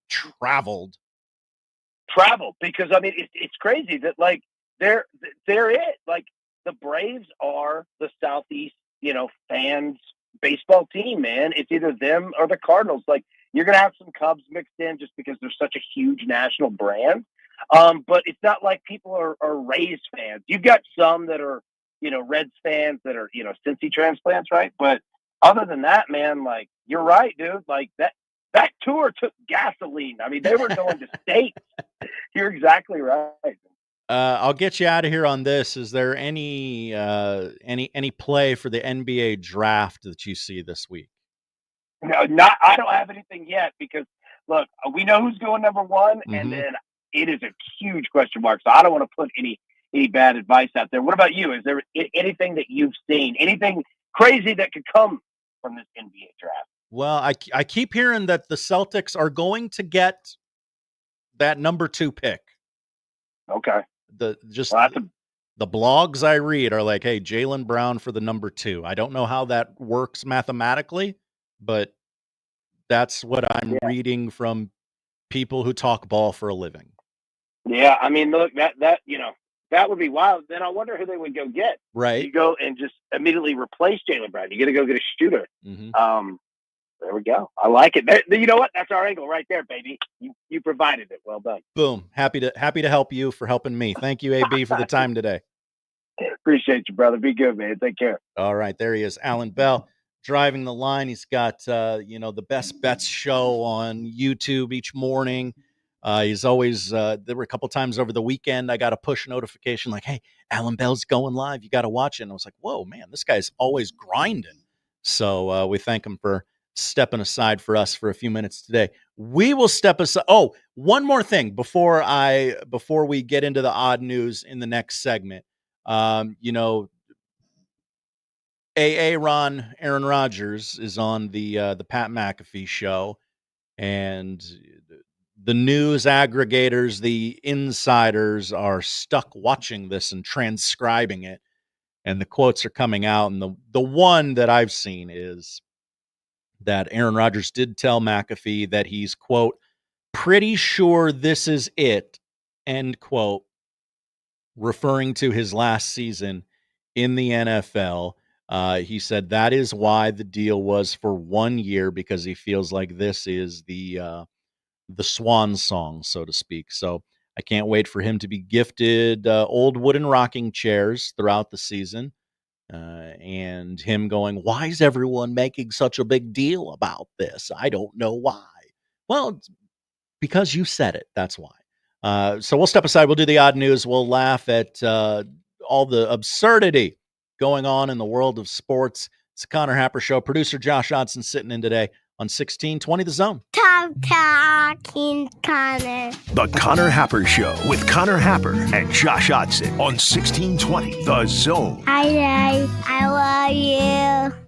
Traveled. Because, I mean, it's crazy that, they're it. The Braves are the Southeast, fans baseball team, man. It's either them or the Cardinals. You're going to have some Cubs mixed in just because they're such a huge national brand. But it's not like people are Rays fans. You've got some that are, Reds fans that are, Cincy transplants, right? But other than that, man, you're right, dude. That tour took gasoline. I mean, they were going to states. You're exactly right. I'll get you out of here on this. Is there any play for the NBA draft that you see this week? No, I don't have anything yet, because look, we know who's going number one, and then it is a huge question mark. So I don't want to put any bad advice out there. What about you? Is there anything that you've seen, anything crazy that could come from this NBA draft? Well, I keep hearing that the Celtics are going to get that number 2 pick. Okay. The blogs I read are like, hey, Jaylen Brown for the number 2. I don't know how that works mathematically, but that's what I'm reading from people who talk ball for a living. Yeah, I mean, look, that would be wild. Then I wonder who they would go get. Right. You go and just immediately replace Jaylen Brown. You got to go get a shooter. Mm-hmm. There we go. I like it. You know what? That's our angle right there, baby. You provided it. Well done. Boom. Happy to help you for helping me. Thank you, AB, for the time today. Appreciate you, brother. Be good, man. Take care. All right. There he is. Alan Bell driving the line. He's got, the Best Bets show on YouTube each morning. He's always, there were a couple times over the weekend, I got a push notification like, hey, Alan Bell's going live. You got to watch it. And I was like, whoa, man, this guy's always grinding. So we thank him for stepping aside for us for a few minutes today. We will step aside. Oh, one more thing before we get into the odd news in the next segment. AA Ron, Aaron Rodgers is on the Pat McAfee show, and the news aggregators, the insiders are stuck watching this and transcribing it, and the quotes are coming out. And the one that I've seen is that Aaron Rodgers did tell McAfee that he's, quote, pretty sure this is it, end quote, referring to his last season in the NFL. He said that is why the deal was for 1 year, because he feels like this is the swan song, so to speak. So I can't wait for him to be gifted old wooden rocking chairs throughout the season. And him going, why is everyone making such a big deal about this? I don't know why. Well, because you said it. That's why. So we'll step aside. We'll do the odd news. We'll laugh at all the absurdity going on in the world of sports. It's the Connor Happer Show. Producer Josh Odson sitting in today on 1620 The Zone. Talking Connor. The Connor Happer Show with Connor Happer and Josh Odson on 1620 The Zone. I love you.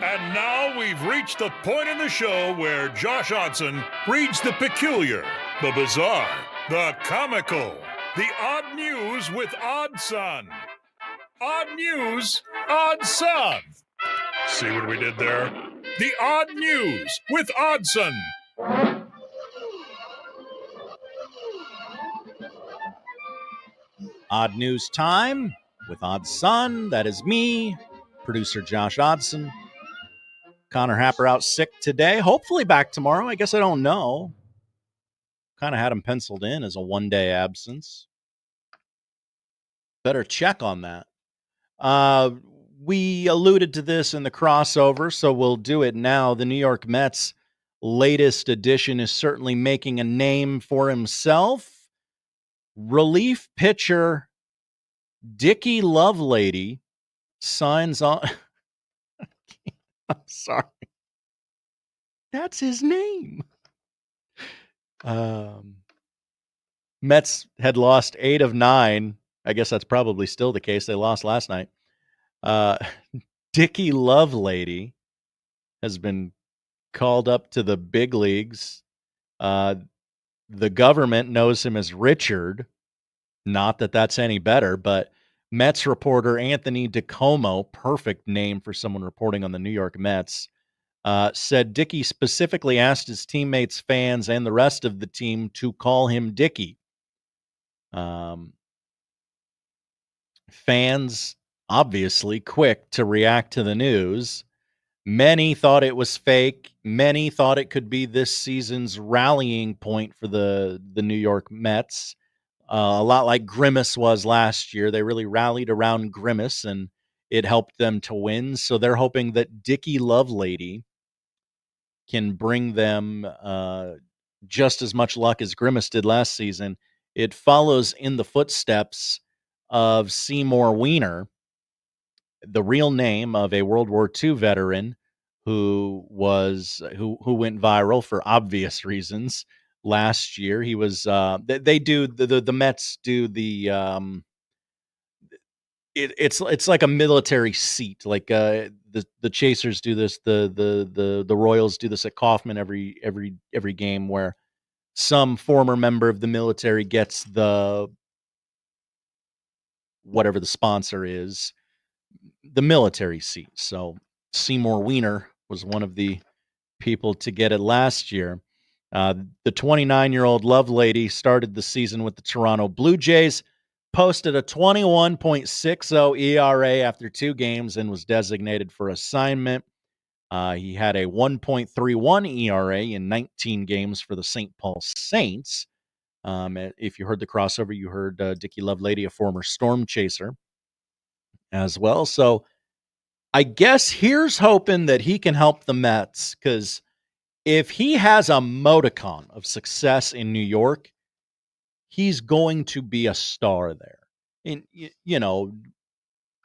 And now we've reached the point in the show where Josh Odson reads the peculiar, the bizarre, the comical, the odd news with Odd Son. Odd news, Odd Son. See what we did there? The odd news with Oddson. Odd news time with Odd Son. That is me, producer Josh Odson. Connor Happer out sick today. Hopefully back tomorrow. I guess I don't know. Kind of had him penciled in as a one-day absence. Better check on that. We alluded to this in the crossover, so we'll do it now. The New York Mets' latest addition is certainly making a name for himself. Relief pitcher Dickie Lovelady signs on. I'm sorry. That's his name. Mets had lost 8 of 9. I guess that's probably still the case. They lost last night. Dickie Lovelady has been called up to the big leagues. The government knows him as Richard. Not that that's any better, but Mets reporter Anthony DiComo, perfect name for someone reporting on the New York Mets, said Dickie specifically asked his teammates, fans, and the rest of the team to call him Dickie. Fans, obviously, quick to react to the news. Many thought it was fake. Many thought it could be this season's rallying point for the New York Mets. A lot like Grimace was last year. They really rallied around Grimace, and it helped them to win. So they're hoping that Dickie Lovelady can bring them just as much luck as Grimace did last season. It follows in the footsteps of Seymour Wiener, the real name of a World War II veteran who went viral for obvious reasons last year. He was the Mets do the it's like a military seat, like the Chasers do this, the Royals do this at Kauffman every game, where some former member of the military gets the whatever the sponsor is, the military seat. So Seymour Wiener was one of the people to get it last year. The 29-year-old Lovelady started the season with the Toronto Blue Jays, posted a 21.60 ERA after 2 games, and was designated for assignment. He had a 1.31 ERA in 19 games for the St. Paul Saints. If you heard the crossover, you heard Dickie Lovelady, a former Storm Chaser, as well. So I guess here's hoping that he can help the Mets, because if he has a modicum of success in New York, he's going to be a star there. In,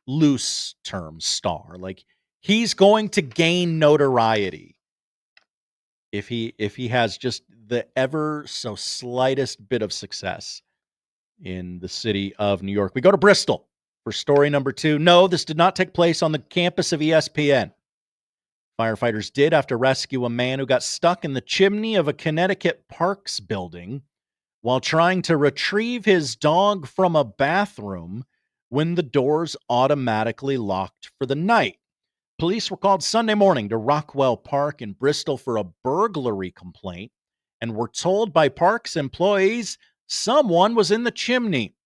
loose term star. Like, he's going to gain notoriety if he has just the ever so slightest bit of success in the city of New York. We go to Bristol for story number 2. No, this did not take place on the campus of ESPN. Firefighters did have to rescue a man who got stuck in the chimney of a Connecticut Parks building while trying to retrieve his dog from a bathroom when the doors automatically locked for the night. Police were called Sunday morning to Rockwell Park in Bristol for a burglary complaint and were told by Parks employees someone was in the chimney.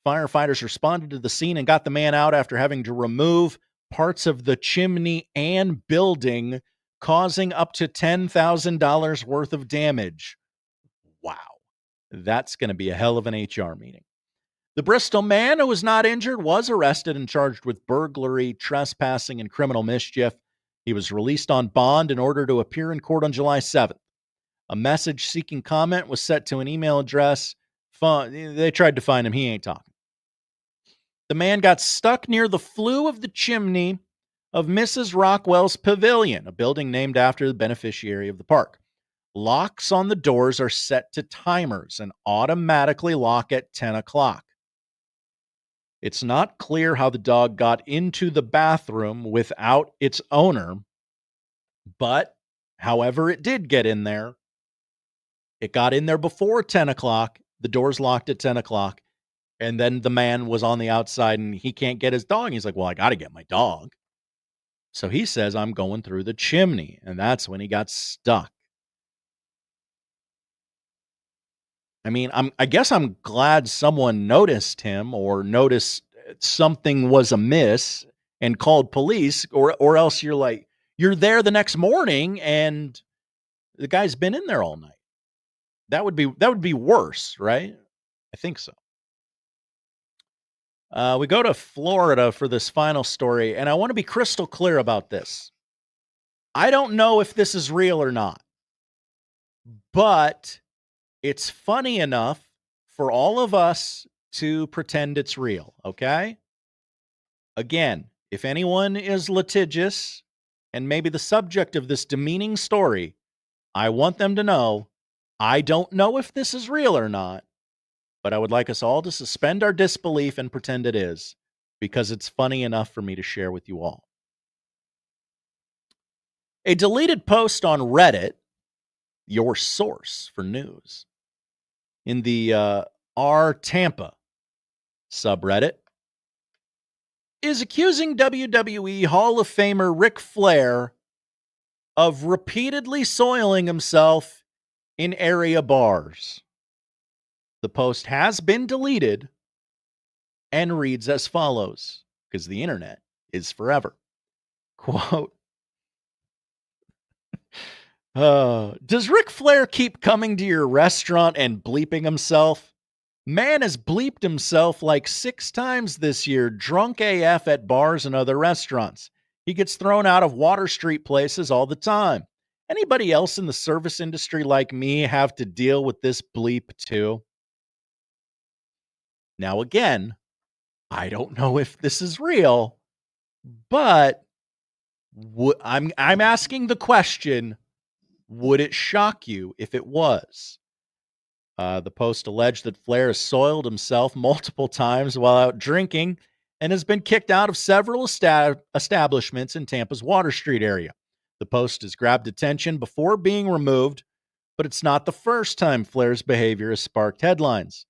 Firefighters responded to the scene and got the man out after having to remove parts of the chimney and building, causing up to $10,000 worth of damage. Wow. That's going to be a hell of an HR meeting. The Bristol man, who was not injured, was arrested and charged with burglary, trespassing, and criminal mischief. He was released on bond in order to appear in court on July 7th. A message seeking comment was set to an email address. They tried to find him. He ain't talking. The man got stuck near the flue of the chimney of Mrs. Rockwell's Pavilion, a building named after the beneficiary of the park. Locks on the doors are set to timers and automatically lock at 10 o'clock. It's not clear how the dog got into the bathroom without its owner, But however it did get in there, it got in there before 10 o'clock. The door's locked at 10 o'clock. And then the man was on the outside and he can't get his dog. He's like, well, I got to get my dog. So he says, I'm going through the chimney. And that's when he got stuck. I mean, I guess I'm glad someone noticed him or noticed something was amiss and called police, or else you're there the next morning and the guy's been in there all night. That would be worse, right? I think so. We go to Florida for this final story, and I want to be crystal clear about this. I don't know if this is real or not, but it's funny enough for all of us to pretend it's real, okay? Again, if anyone is litigious and maybe the subject of this demeaning story, I want them to know I don't know if this is real or not, but I would like us all to suspend our disbelief and pretend it is, because it's funny enough for me to share with you all. A deleted post on Reddit, your source for news, in the R Tampa subreddit, is accusing WWE Hall of Famer Ric Flair of repeatedly soiling himself in area bars. The post has been deleted and reads as follows, because the internet is forever. Quote, does Ric Flair keep coming to your restaurant and bleeping himself? Man has bleeped himself like 6 times this year, drunk AF at bars and other restaurants. He gets thrown out of Water Street places all the time. Anybody else in the service industry like me have to deal with this bleep too? Now again, I don't know if this is real, but I'm asking the question, would it shock you if it was? The post alleged that Flair has soiled himself multiple times while out drinking and has been kicked out of several establishments in Tampa's Water Street area. The post has grabbed attention before being removed, but it's not the first time Flair's behavior has sparked headlines.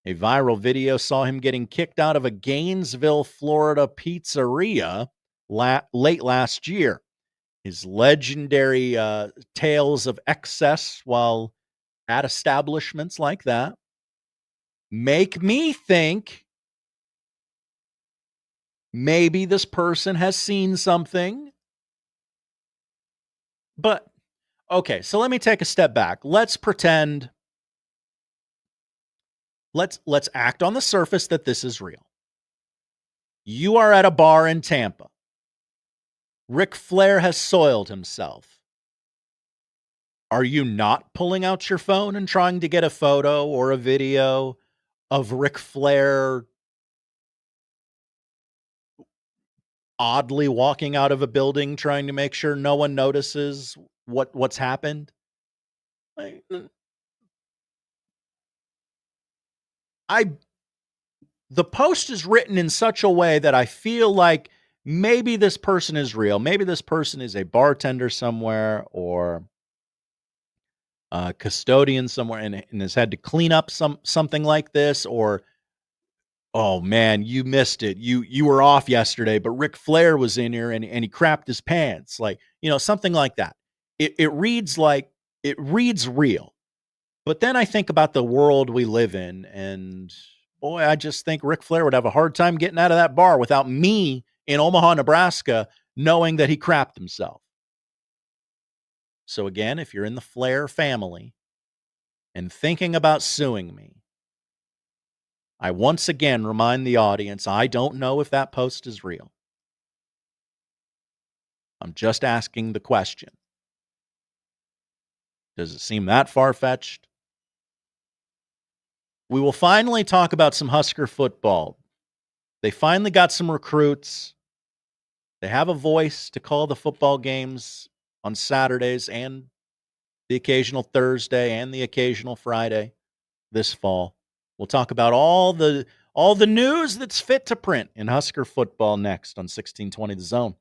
A viral video saw him getting kicked out of a Gainesville, Florida pizzeria late last year. His legendary tales of excess while at establishments like that make me think maybe this person has seen something. But, okay, so let me take a step back. Let's pretend, let's act on the surface that this is real. You are at a bar in Tampa. Ric Flair has soiled himself. Are you not pulling out your phone and trying to get a photo or a video of Ric Flair oddly walking out of a building trying to make sure no one notices what's happened? The post is written in such a way that I feel like maybe this person is real. Maybe this person is a bartender somewhere or a custodian somewhere and has had to clean up something like this, or, oh man, you missed it. You were off yesterday, but Ric Flair was in here and he crapped his pants. Like, something like that. It reads real. But then I think about the world we live in, and boy, I just think Ric Flair would have a hard time getting out of that bar without me in Omaha, Nebraska, knowing that he crapped himself. So again, if you're in the Flair family and thinking about suing me, I once again remind the audience, I don't know if that post is real. I'm just asking the question. Does it seem that far-fetched? We will finally talk about some Husker football. They finally got some recruits. They have a voice to call the football games on Saturdays and the occasional Thursday and the occasional Friday this fall. We'll talk about all the news that's fit to print in Husker football next on 1620 The Zone.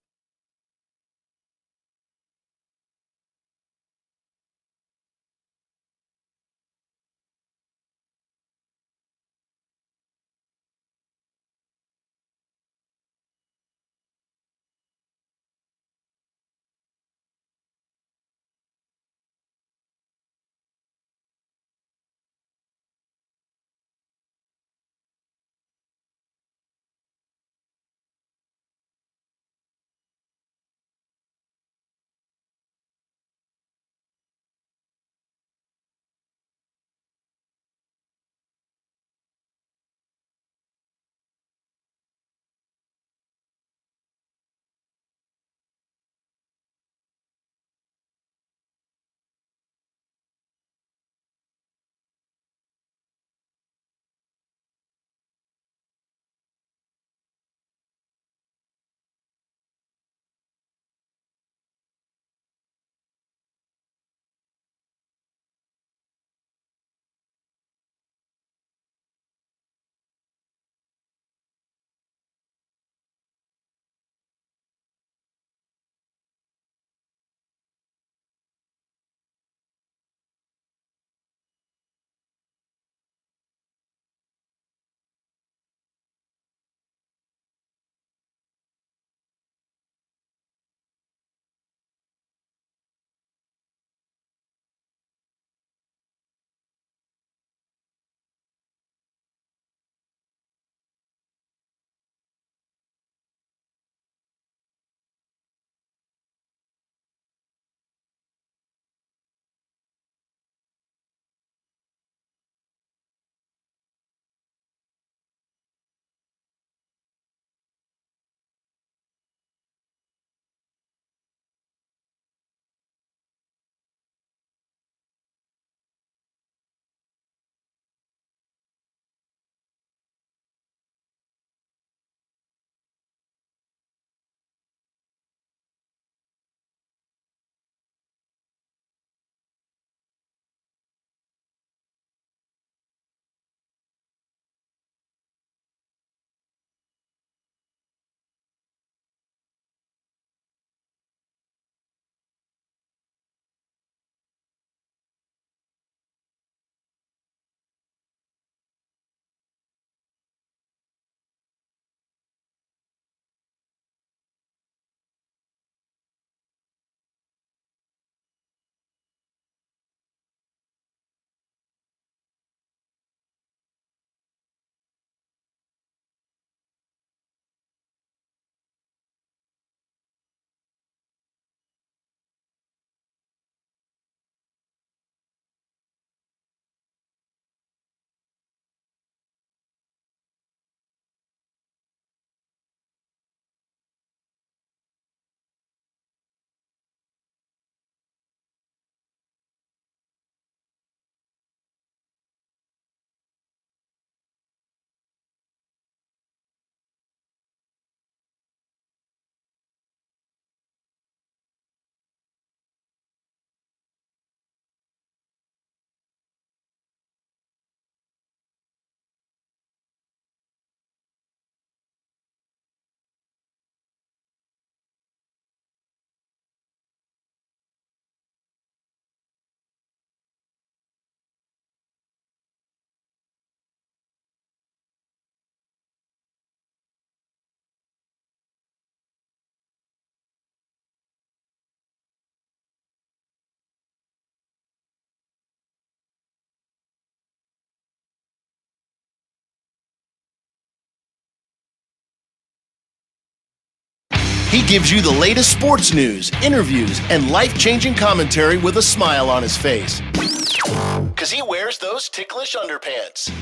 He gives you the latest sports news, interviews, and life-changing commentary with a smile on his face. Because he wears those ticklish underpants.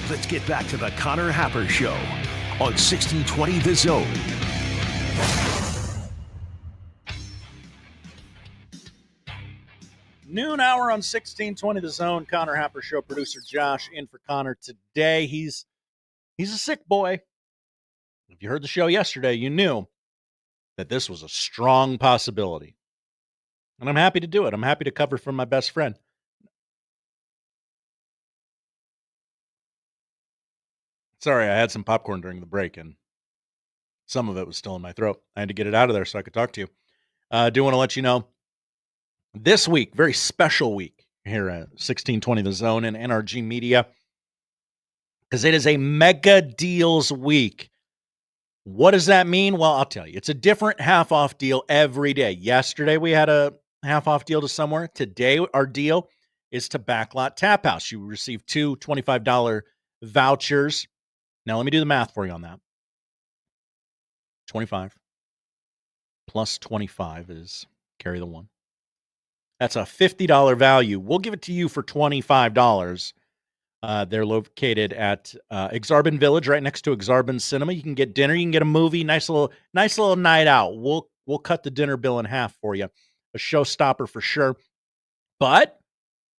Let's get back to the Connor Happer Show on 1620 The Zone. Noon hour on 1620 The Zone. Connor Happer Show. Producer Josh in for Connor today. He's a sick boy. If you heard the show yesterday, you knew that this was a strong possibility. And I'm happy to do it. I'm happy to cover for my best friend. Sorry, I had some popcorn during the break, and some of it was still in my throat. I had to get it out of there so I could talk to you. I do want to let you know, this week, very special week here at 1620 The Zone and NRG Media, because it is a mega deals week. What does that mean? Well, I'll tell you. It's a different half-off deal every day. Yesterday, we had a half-off deal to somewhere. Today, our deal is to Backlot Tap House. You receive two $25 vouchers. Now, let me do the math for you on that. 25 plus 25 is, carry the one. That's a $50 value. We'll give it to you for $25. They're located at Exarban Village, right next to Exarban Cinema. You can get dinner, you can get a movie, nice little night out. We'll cut the dinner bill in half for you. A showstopper for sure. But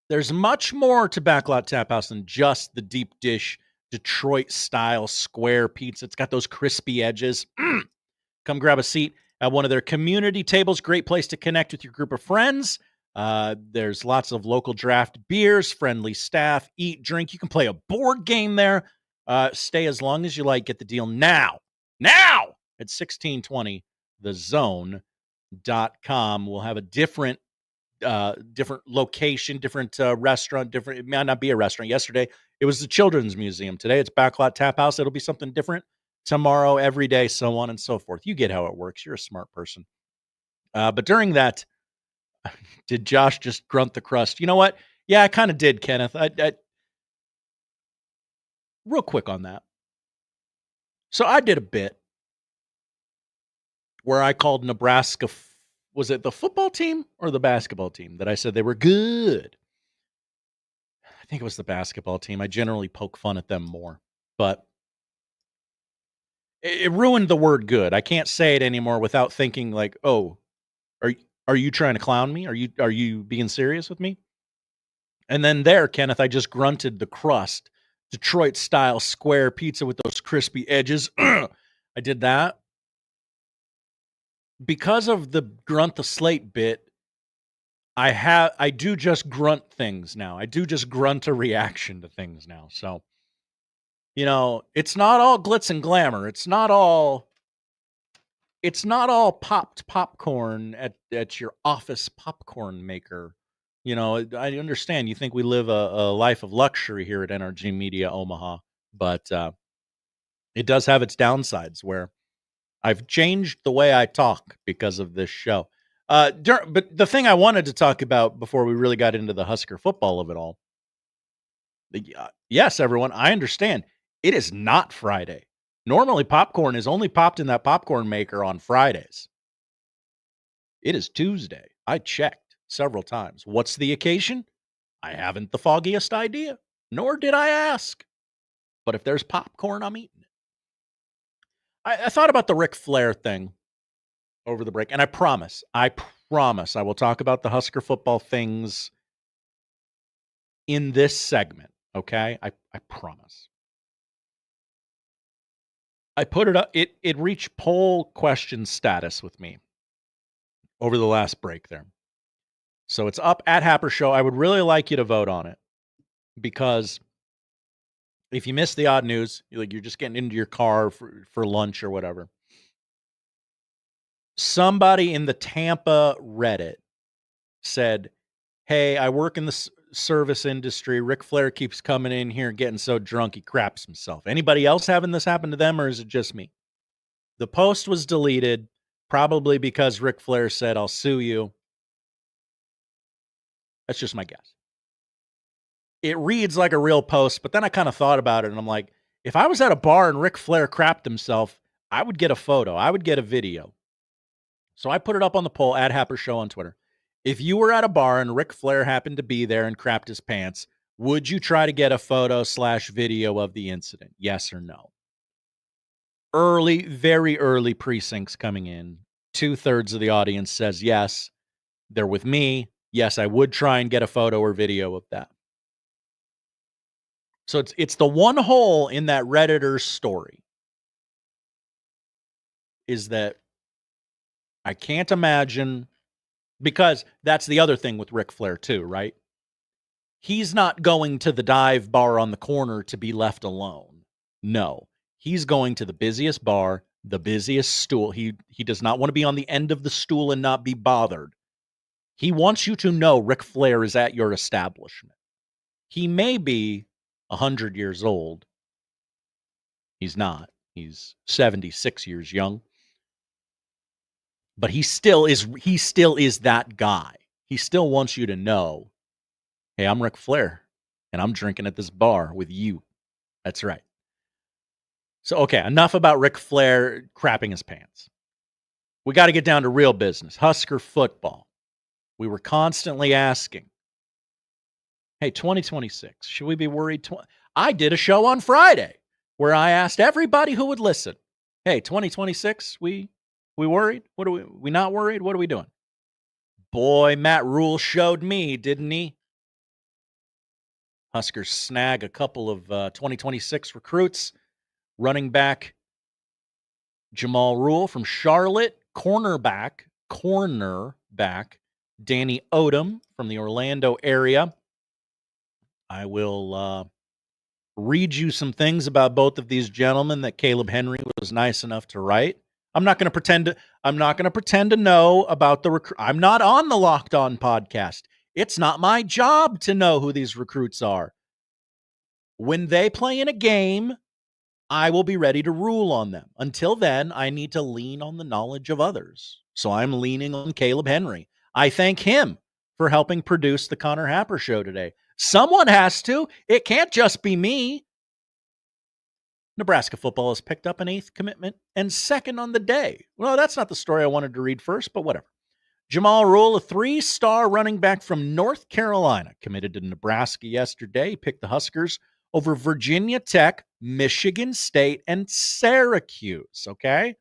there's much more to Backlot Tap House than just the deep dish Detroit style square pizza. It's got those crispy edges. Come grab a seat at one of their community tables. Great place to connect with your group of friends. There's lots of local draft beers, friendly staff, eat, drink. You can play a board game there. Stay as long as you like. Get the deal now at 1620thezone.com. We'll have a different location, different restaurant, different. It might not be a restaurant. Yesterday, it was the Children's Museum. Today, it's Backlot Tap House. It'll be something different tomorrow, every day, so on and so forth. You get how it works. You're a smart person. But during that, did Josh just grunt the crust? You know what? Yeah, I kind of did, Kenneth. I real quick on that. So I did a bit where I called Nebraska. Was it the football team or the basketball team that I said they were good? I think it was the basketball team. I generally poke fun at them more, but it ruined the word good. I can't say it anymore without thinking like, oh, are you trying to clown me? Are you being serious with me? And then there, Kenneth, I just grunted the crust. Detroit style square pizza with those crispy edges. I did that. Because of the grunt the slate bit, I do just grunt things now. I do just grunt a reaction to things now. So, it's not all glitz and glamour. It's not all popped popcorn at your office popcorn maker. I understand you think we live a life of luxury here at NRG Media Omaha, but it does have its downsides where I've changed the way I talk because of this show. But the thing I wanted to talk about before we really got into the Husker football of it all, yes, everyone, I understand. It is not Friday. Normally, popcorn is only popped in that popcorn maker on Fridays. It is Tuesday. I checked several times. What's the occasion? I haven't the foggiest idea, nor did I ask. But if there's popcorn, I'm eating it. I thought about the Ric Flair thing over the break, and I promise I will talk about the Husker football things in this segment, okay? I promise. I put it up. It reached poll question status with me over the last break there. So it's up at Happer Show. I would really like you to vote on it because if you miss the odd news, you're just getting into your car for lunch or whatever. Somebody in the Tampa Reddit said, hey, I work in the service industry. Ric Flair keeps coming in here and getting so drunk he craps himself. Anybody else having this happen to them, or is it just me? The post was deleted, probably because Ric Flair said, I'll sue you. That's just my guess. It reads like a real post, but then I kind of thought about it, and I'm like, if I was at a bar and Ric Flair crapped himself, I would get a photo. I would get a video. So I put it up on the poll, @Happer Show on Twitter. If you were at a bar and Ric Flair happened to be there and crapped his pants, would you try to get a photo/video of the incident? Yes or no? Very early precincts coming in. 2/3 of the audience says yes. They're with me. Yes, I would try and get a photo or video of that. So it's the one hole in that Redditor's story is that I can't imagine, because that's the other thing with Ric Flair too, right? He's not going to the dive bar on the corner to be left alone. No, he's going to the busiest bar, the busiest stool. He does not want to be on the end of the stool and not be bothered. He wants you to know Ric Flair is at your establishment. He may be 100 years old. He's not. He's 76 years young. But he still is that guy. He still wants you to know, hey, I'm Ric Flair, and I'm drinking at this bar with you. That's right. So, okay, enough about Ric Flair crapping his pants. We got to get down to real business. Husker football. We were constantly asking, hey, 2026, should we be worried? I did a show on Friday where I asked everybody who would listen, hey, 2026, we worried? What are we not worried? What are we doing? Boy, Matt Rule showed me, didn't he? Huskers snag a couple of 2026 recruits. Running back Jamal Rule from Charlotte. Cornerback Danny Odom from the Orlando area. I will read you some things about both of these gentlemen that Caleb Henry was nice enough to write. I'm not going to pretend to know about the recruit. I'm not on the Locked On podcast. It's not my job to know who these recruits are. When they play in a game, I will be ready to rule on them. Until then, I need to lean on the knowledge of others. So I'm leaning on Caleb Henry. I thank him for helping produce the Connor Happer Show today. Someone has to. It can't just be me. Nebraska football has picked up an 8th commitment and 2nd on the day. Well, that's not the story I wanted to read first, but whatever. Jamal Rule, a 3-star running back from North Carolina, committed to Nebraska yesterday. He picked the Huskers over Virginia Tech, Michigan State, and Syracuse, okay?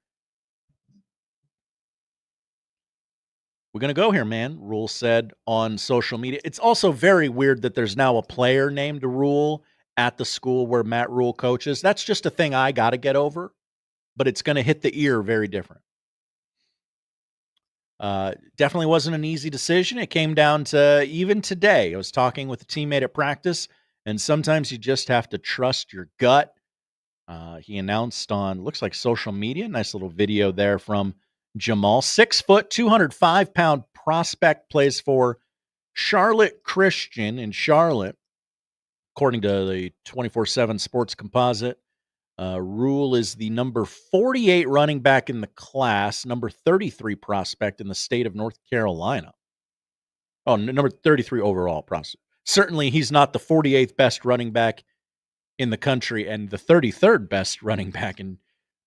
We're going to go here, man, Rule said on social media. It's also very weird that there's now a player named Rule at the school where Matt Rule coaches. That's just a thing I got to get over, but it's going to hit the ear very different. Definitely wasn't an easy decision. It came down to even today. I was talking with a teammate at practice, and sometimes you just have to trust your gut. He announced on, looks like social media, nice little video there from Jamal. 6 foot, 205-pound prospect, plays for Charlotte Christian in Charlotte. According to the 24/7 Sports Composite, Rule is the number 48 running back in the class, number 33 prospect in the state of North Carolina. Oh, number 33 overall prospect. Certainly, he's not the 48th best running back in the country and the 33rd best running back in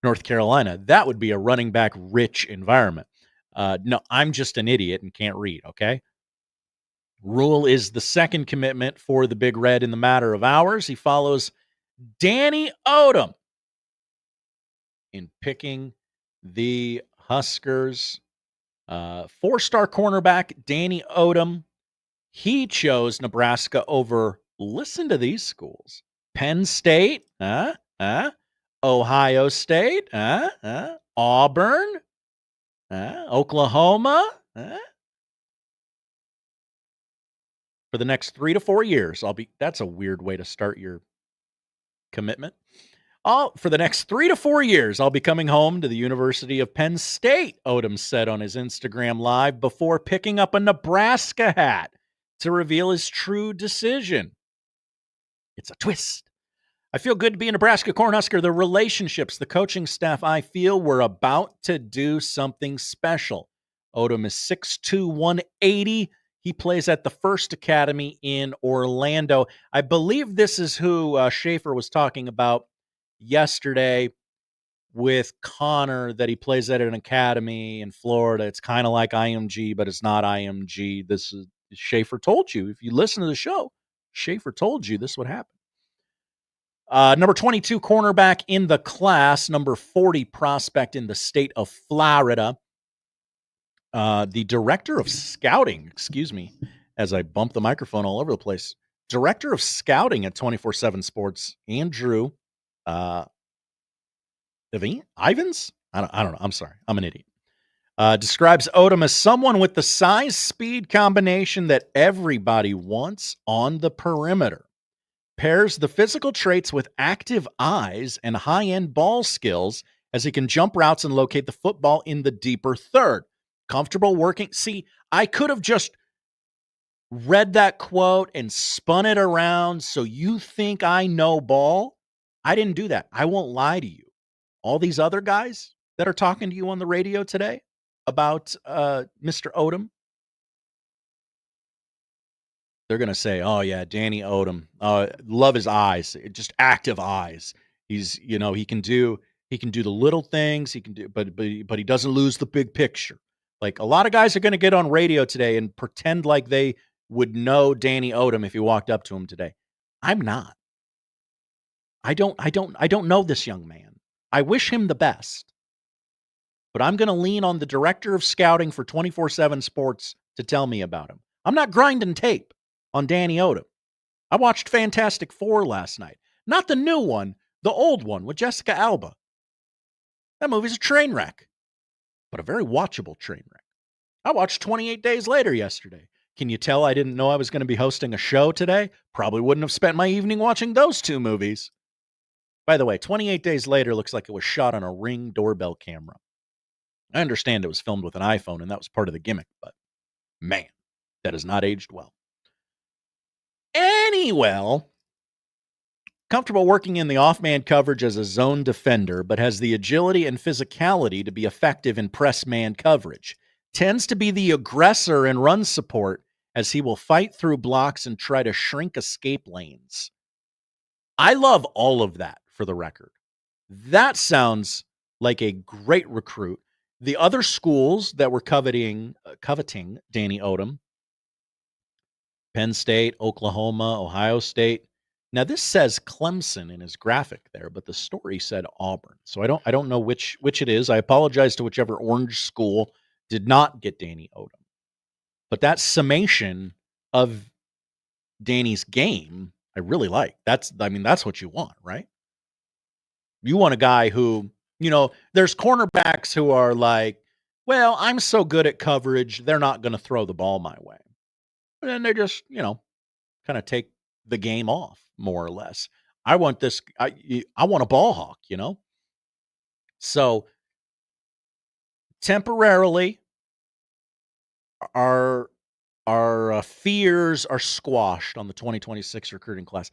North Carolina. That would be a running back rich environment. No, I'm just an idiot and can't read, okay? Rule is the 2nd commitment for the Big Red in the matter of hours. He follows Danny Odom in picking the Huskers. 4-star cornerback Danny Odom. He chose Nebraska over, listen to these schools, Penn State, Ohio State, Auburn, Oklahoma, for the next 3 to 4 years. That's a weird way to start your commitment. For the next 3 to 4 years, I'll be coming home to the University of Penn State, Odom said on his Instagram Live before picking up a Nebraska hat to reveal his true decision. It's a twist. I feel good to be a Nebraska Cornhusker. The relationships, the coaching staff, I feel we're about to do something special. Odom is 6'2", 180. He plays at the First Academy in Orlando. I believe this is who Schaefer was talking about yesterday with Connor that he plays at an academy in Florida. It's kind of like IMG, but it's not IMG. This is Schaefer told you. If you listen to the show, Schaefer told you this would happen. Number 22 cornerback in the class, number 40 prospect in the state of Florida. The director of scouting, excuse me, as I bump the microphone all over the place. Director of scouting at 24/7 Sports, Andrew Ivins? I don't know. I'm sorry. I'm an idiot. Describes Odom as someone with the size-speed combination that everybody wants on the perimeter. Pairs the physical traits with active eyes and high-end ball skills as he can jump routes and locate the football in the deeper third. Comfortable working. See, I could have just read that quote and spun it around so you think I know ball. I didn't do that. I won't lie to you. All these other guys that are talking to you on the radio today about Mr. Odom, they're going to say, oh, yeah, Danny Odom. Love his eyes, just active eyes. He's, he can do the little things. He can do, but he doesn't lose the big picture. Like a lot of guys are going to get on radio today and pretend like they would know Danny Odom if you walked up to him today. I'm not. I don't know this young man. I wish him the best. But I'm going to lean on the director of scouting for 24/7 Sports to tell me about him. I'm not grinding tape on Danny Odom. I watched Fantastic Four last night. Not the new one, the old one with Jessica Alba. That movie's a train wreck, but a very watchable train wreck. I watched 28 Days Later yesterday. Can you tell I didn't know I was going to be hosting a show today? Probably wouldn't have spent my evening watching those two movies. By the way, 28 Days Later looks like it was shot on a Ring doorbell camera. I understand it was filmed with an iPhone, and that was part of the gimmick, but man, that has not aged well. Anyway, comfortable working in the off-man coverage as a zone defender, but has the agility and physicality to be effective in press man coverage. Tends to be the aggressor in run support as he will fight through blocks and try to shrink escape lanes. I love all of that, for the record. That sounds like a great recruit. The other schools that were coveting Danny Odom, Penn State, Oklahoma, Ohio State. Now this says Clemson in his graphic there, but the story said Auburn. So I don't know which it is. I apologize to whichever orange school did not get Danny Odom. But that summation of Danny's game, I really like. That's what you want, right? You want a guy who, there's cornerbacks who are like, well, I'm so good at coverage, they're not going to throw the ball my way. And then they just, kind of take the game off, more or less. I want this, I want a ball hawk, So temporarily, our fears are squashed on the 2026 recruiting class.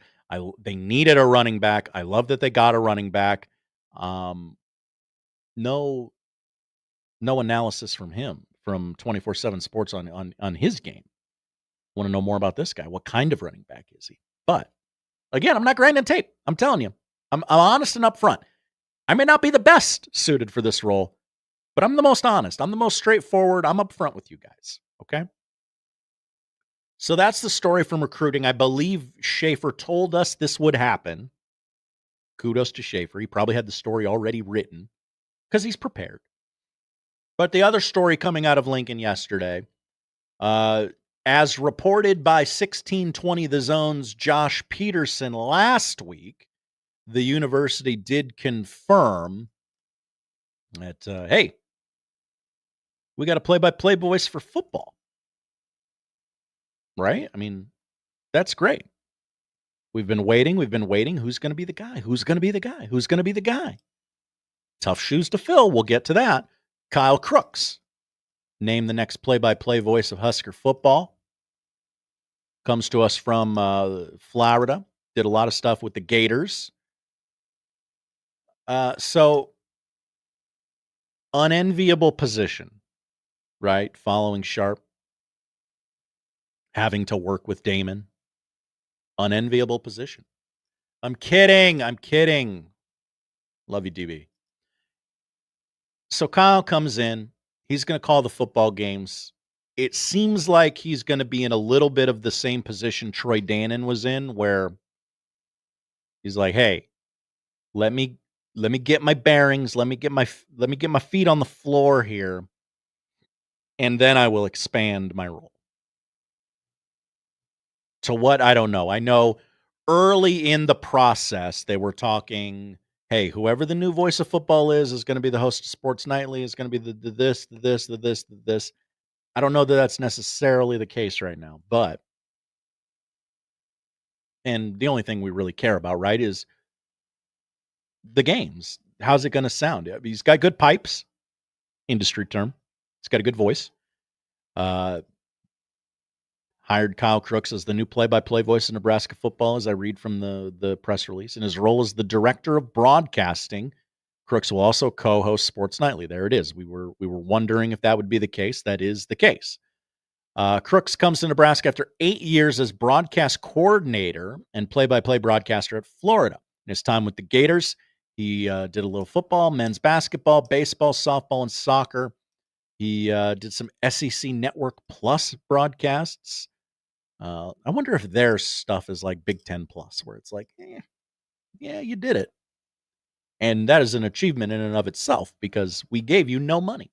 They needed a running back. I love that they got a running back. No analysis from him from 24/7 Sports on his game. Want to know more about this guy? What kind of running back is he? But again, I'm not grinding tape. I'm telling you, I'm honest and upfront. I may not be the best suited for this role, but I'm the most honest. I'm the most straightforward. I'm upfront with you guys. Okay. So that's the story from recruiting. I believe Schaefer told us this would happen. Kudos to Schaefer. He probably had the story already written because he's prepared. But the other story coming out of Lincoln yesterday, as reported by 1620 The Zone's Josh Peterson last week, the university did confirm that, hey, we got a play-by-play voice for football. Right? I mean, that's great. We've been waiting. Who's going to be the guy? Who's going to be the guy? Who's going to be the guy? Tough shoes to fill. We'll get to that. Kyle Crooks, named the next play-by-play voice of Husker football. Comes to us from Florida. Did a lot of stuff with the Gators. So, unenviable position, right? Following Sharp. Having to work with Damon. Unenviable position. I'm kidding. Love you, DB. So Kyle comes in. He's going to call the football games. It seems like he's going to be in a little bit of the same position Troy Dannon was in, where he's like, "Hey, let me get my bearings. Let me get my feet on the floor here, and then I will expand my role." To what? I don't know. I know early in the process they were talking, hey, whoever the new voice of football is going to be the host of Sports Nightly, is going to be the this, the this, the this, the this. I don't know that that's necessarily the case right now, but and the only thing we really care about, right, is the games. How's it going to sound? He's got good pipes, industry term. He's got a good voice. Hired Kyle Crooks as the new play-by-play voice of Nebraska football, as I read from the press release. In his role as the director of broadcasting, Crooks will also co-host Sports Nightly. There it is. We were wondering if that would be the case. That is the case. Crooks comes to Nebraska after 8 years as broadcast coordinator and play-by-play broadcaster at Florida. In his time with the Gators, he did a little football, men's basketball, baseball, softball, and soccer. He did some SEC Network Plus broadcasts. I wonder if their stuff is like Big Ten Plus, where it's like, yeah, you did it. And that is an achievement in and of itself because we gave you no money.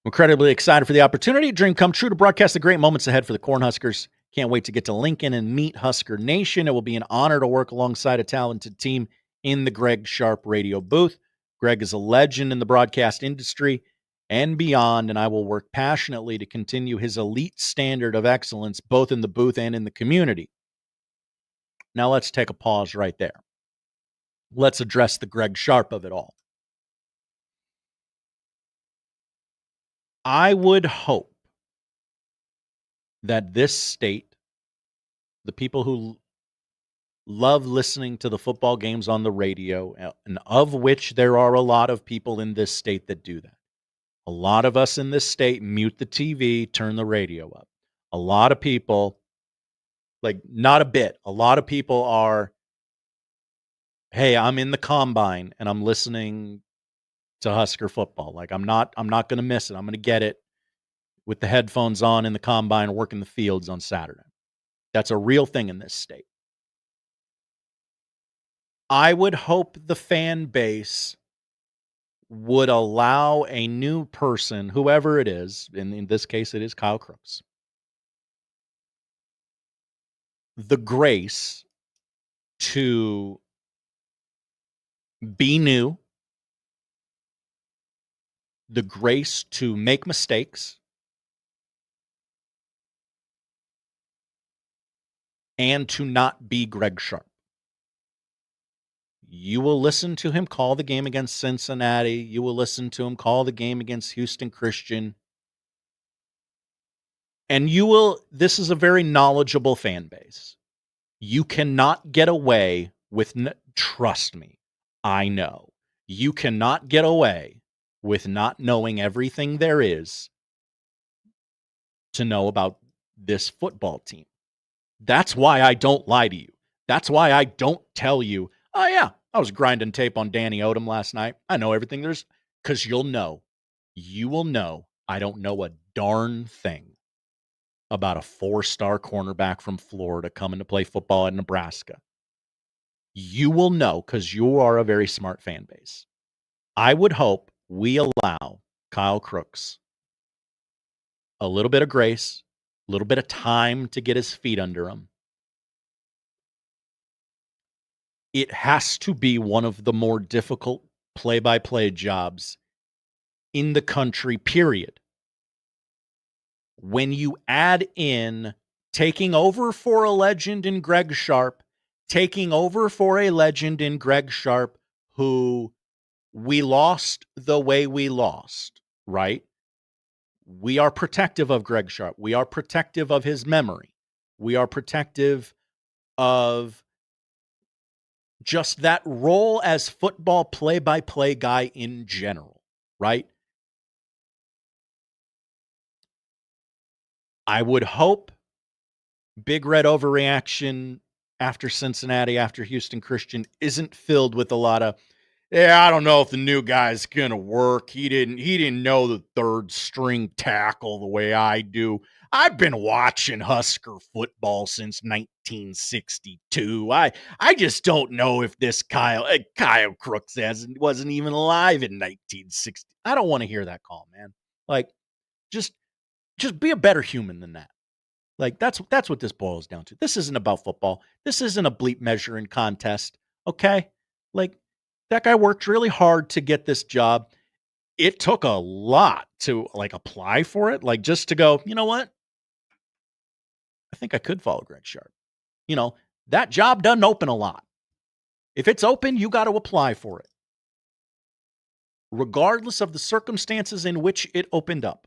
I'm incredibly excited for the opportunity. Dream come true to broadcast the great moments ahead for the Cornhuskers. Can't wait to get to Lincoln and meet Husker Nation. It will be an honor to work alongside a talented team in the Greg Sharp radio booth. Greg is a legend in the broadcast industry and beyond, and I will work passionately to continue his elite standard of excellence both in the booth and in the community. Now let's take a pause right there. Let's address the Greg Sharp of it all. I would hope that this state, the people who love listening to the football games on the radio, and of which there are a lot of people in this state that do that. A lot of us in this state mute the TV, turn the radio up. A lot of people, like not a bit, a lot of people are, hey, I'm in the combine and I'm listening to Husker football. Like I'm not going to miss it. I'm going to get it with the headphones on in the combine, working the fields on Saturday. That's a real thing in this state. I would hope the fan base would allow a new person, whoever it is, in this case it is Kyle Crooks, the grace to be new, the grace to make mistakes, and to not be Greg Sharp. You will listen to him call the game against Cincinnati. You will listen to him call the game against Houston Christian. And this is a very knowledgeable fan base. You cannot get away with, trust me, I know. You cannot get away with not knowing everything there is to know about this football team. That's why I don't lie to you. That's why I don't tell you, oh yeah, I was grinding tape on Danny Odom last night. I know everything there's, because you'll know. You will know I don't know a darn thing about a 4-star cornerback from Florida coming to play football in Nebraska. You will know because you are a very smart fan base. I would hope we allow Kyle Crooks a little bit of grace, a little bit of time to get his feet under him. It has to be one of the more difficult play-by-play jobs in the country, period. When you add in taking over for a legend in Greg Sharp, taking over for a legend in Greg Sharp who we lost the way we lost, right? We are protective of Greg Sharp. We are protective of his memory. We are protective of just that role as football play-by-play guy in general, right? I would hope Big Red Overreaction after Cincinnati, after Houston Christian, isn't filled with a lot of, I don't know if the new guy's gonna work. He didn't know the third string tackle the way I do. I've been watching Husker football since 1962. I just don't know if this Kyle Crooks wasn't even alive in 1960. I don't want to hear that call, man. Like, just be a better human than that. Like, that's what this boils down to. This isn't about football. This isn't a bleep measuring contest. Okay? Like, that guy worked really hard to get this job. It took a lot to apply for it. Like, just to go, you know what? I think I could follow Greg Sharp. That job doesn't open a lot. If it's open, you got to apply for it, regardless of the circumstances in which it opened up.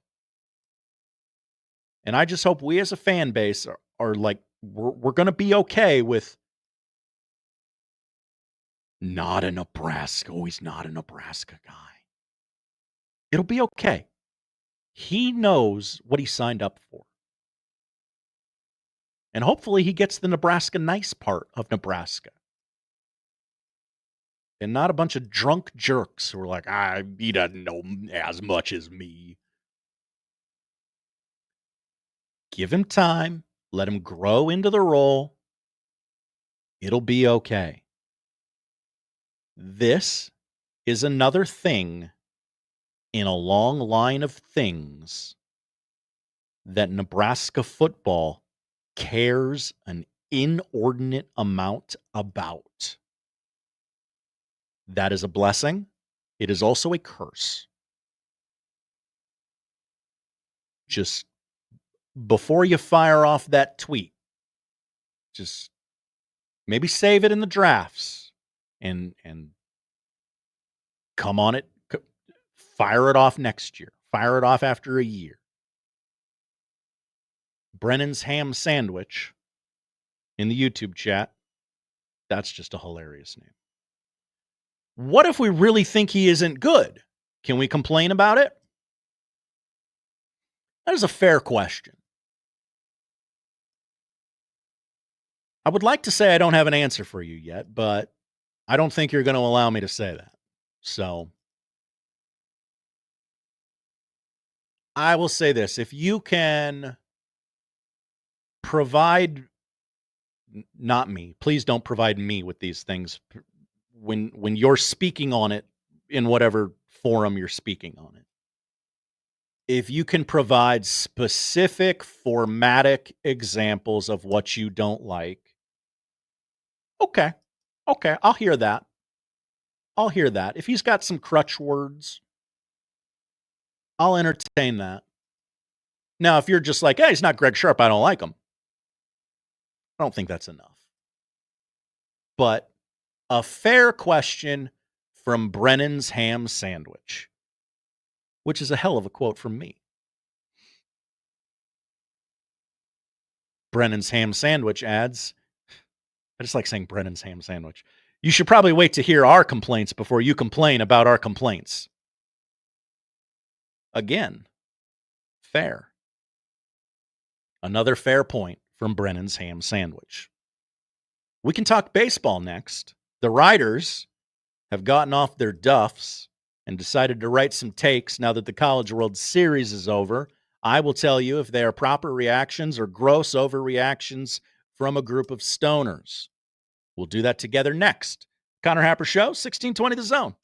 And I just hope we as a fan base are like, we're going to be okay with not a Nebraska. Oh, he's not a Nebraska guy. It'll be okay. He knows what he signed up for. And hopefully he gets the Nebraska nice part of Nebraska. And not a bunch of drunk jerks who are like, he doesn't know as much as me. Give him time. Let him grow into the role. It'll be okay. This is another thing in a long line of things that Nebraska football cares an inordinate amount about. That is a blessing. It is also a curse. Just before you fire off that tweet, just maybe save it in the drafts and come on it. Fire it off next year. Fire it off after a year. Brennan's ham sandwich in the YouTube chat. That's just a hilarious name. What if we really think he isn't good? Can we complain about it? That is a fair question. I would like to say I don't have an answer for you yet, but I don't think you're going to allow me to say that. So I will say this. If you can provide, not me, please don't provide me with these things when you're speaking on it in whatever forum you're speaking on it. If you can provide specific formatic examples of what you don't like, okay, I'll hear that. If he's got some crutch words, I'll entertain that. Now, if you're just like, hey, he's not Greg Sharp, I don't like him, I don't think that's enough. But a fair question from Brennan's ham sandwich, which is a hell of a quote from me. Brennan's ham sandwich adds, I just like saying Brennan's ham sandwich. You should probably wait to hear our complaints before you complain about our complaints. Again, fair. Another fair point from Brennan's ham sandwich. We can talk baseball next. The writers have gotten off their duffs and decided to write some takes now that the College World Series is over. I will tell you if they are proper reactions or gross overreactions from a group of stoners. We'll do that together next. Connor Happer Show, 1620 The Zone.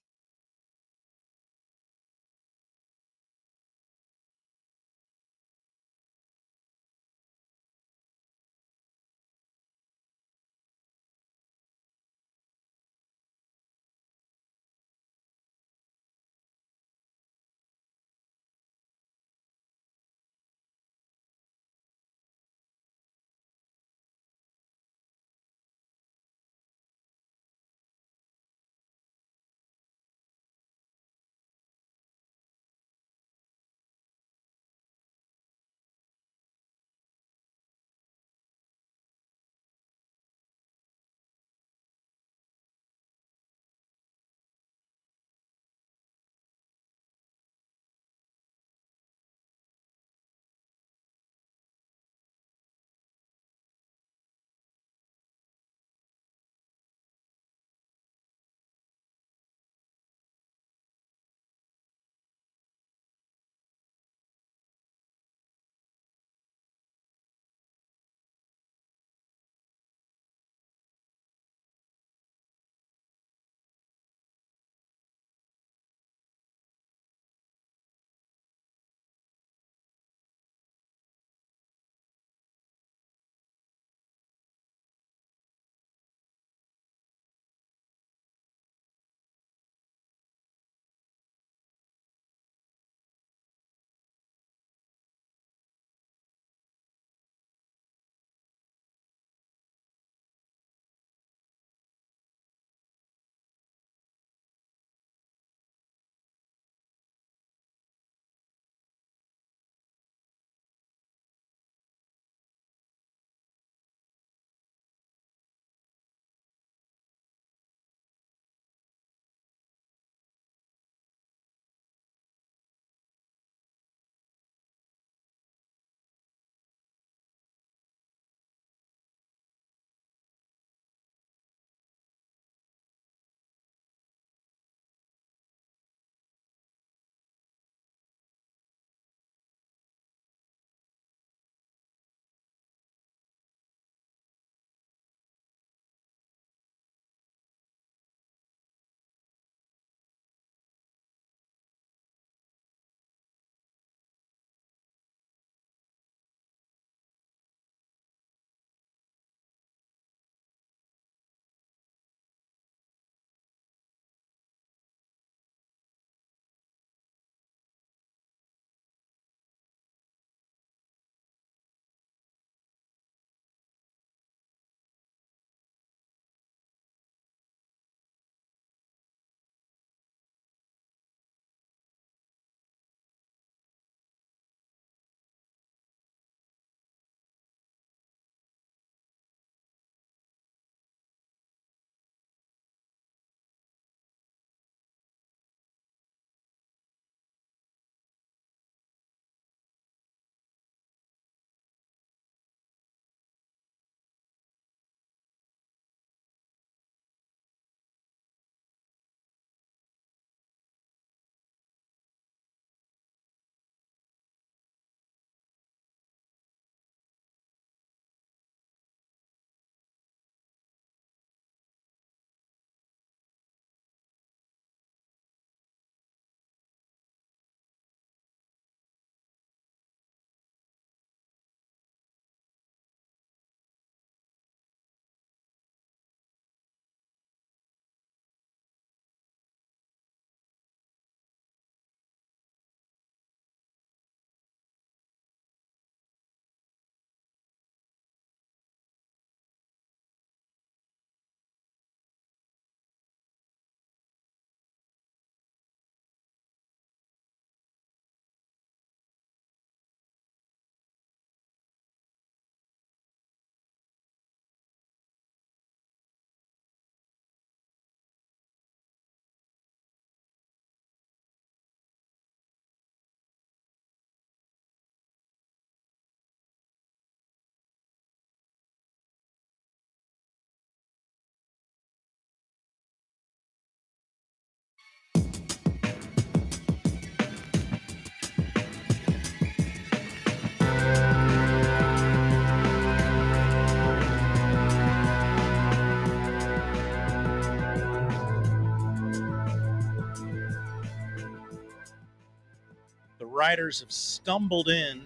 The writers have stumbled in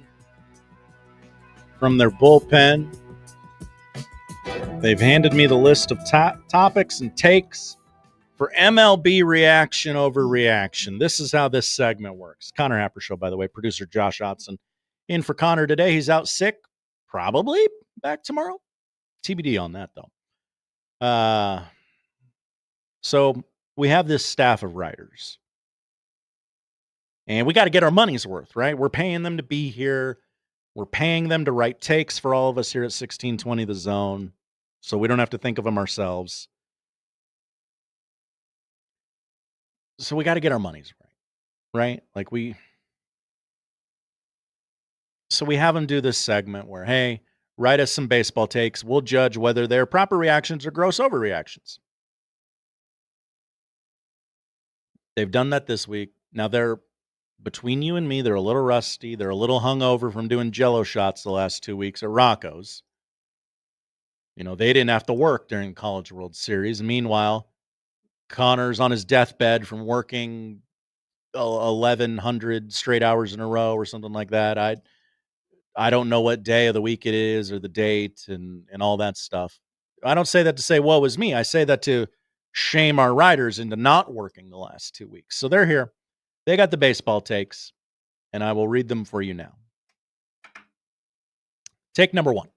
from their bullpen. They've handed me the list of topics and takes for MLB reaction over reaction. This is how this segment works. Connor Happer Show, by the way. Producer Josh Otson in for Connor today. He's out sick. Probably back tomorrow. TBD on that, though. So we have this staff of writers. And we got to get our money's worth, right? We're paying them to be here. We're paying them to write takes for all of us here at 1620 The Zone, so we don't have to think of them ourselves. So we got to get our money's right? So we have them do this segment where, hey, write us some baseball takes. We'll judge whether they're proper reactions or gross overreactions. They've done that this week. Now between you and me, they're a little rusty. They're a little hungover from doing Jell-O shots the last 2 weeks at Rocco's. You know, they didn't have to work during College World Series. Meanwhile, Connor's on his deathbed from working 1,100 straight hours in a row or something like that. I don't know what day of the week it is or the date and all that stuff. I don't say that to say, woe is me. I say that to shame our writers into not working the last 2 weeks. So they're here. They got the baseball takes, and I will read them for you now. Take number 1.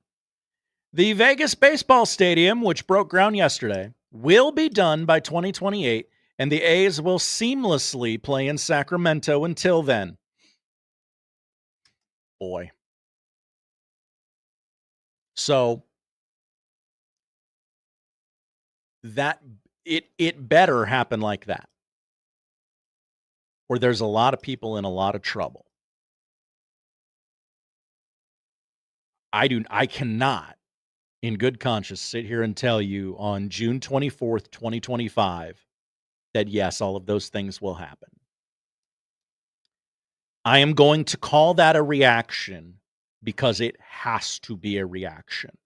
The Vegas baseball stadium, which broke ground yesterday, will be done by 2028, and the A's will seamlessly play in Sacramento until then. Boy. So that it better happen like that, or there's a lot of people in a lot of trouble. I cannot, in good conscience, sit here and tell you on June 24th, 2025, that yes, all of those things will happen. I am going to call that a reaction because it has to be a reaction.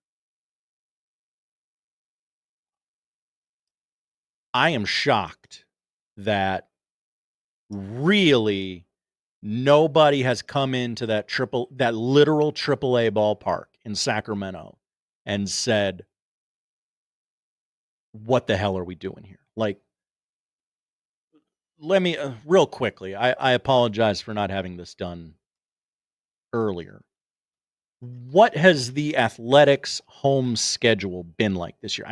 I am shocked that really nobody has come into that literal AAA ballpark in Sacramento and said, what the hell are we doing here? Like, let me, real quickly, I apologize for not having this done earlier. What has the Athletics home schedule been like this year?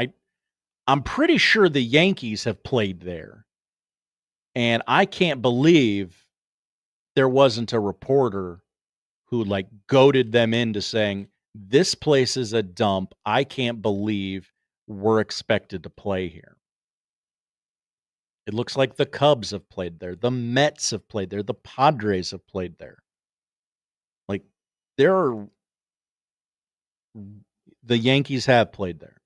I'm pretty sure the Yankees have played there. And I can't believe there wasn't a reporter who goaded them into saying, this place is a dump. I can't believe we're expected to play here. It looks like the Cubs have played there. The Mets have played there. The Padres have played there. The Yankees have played there.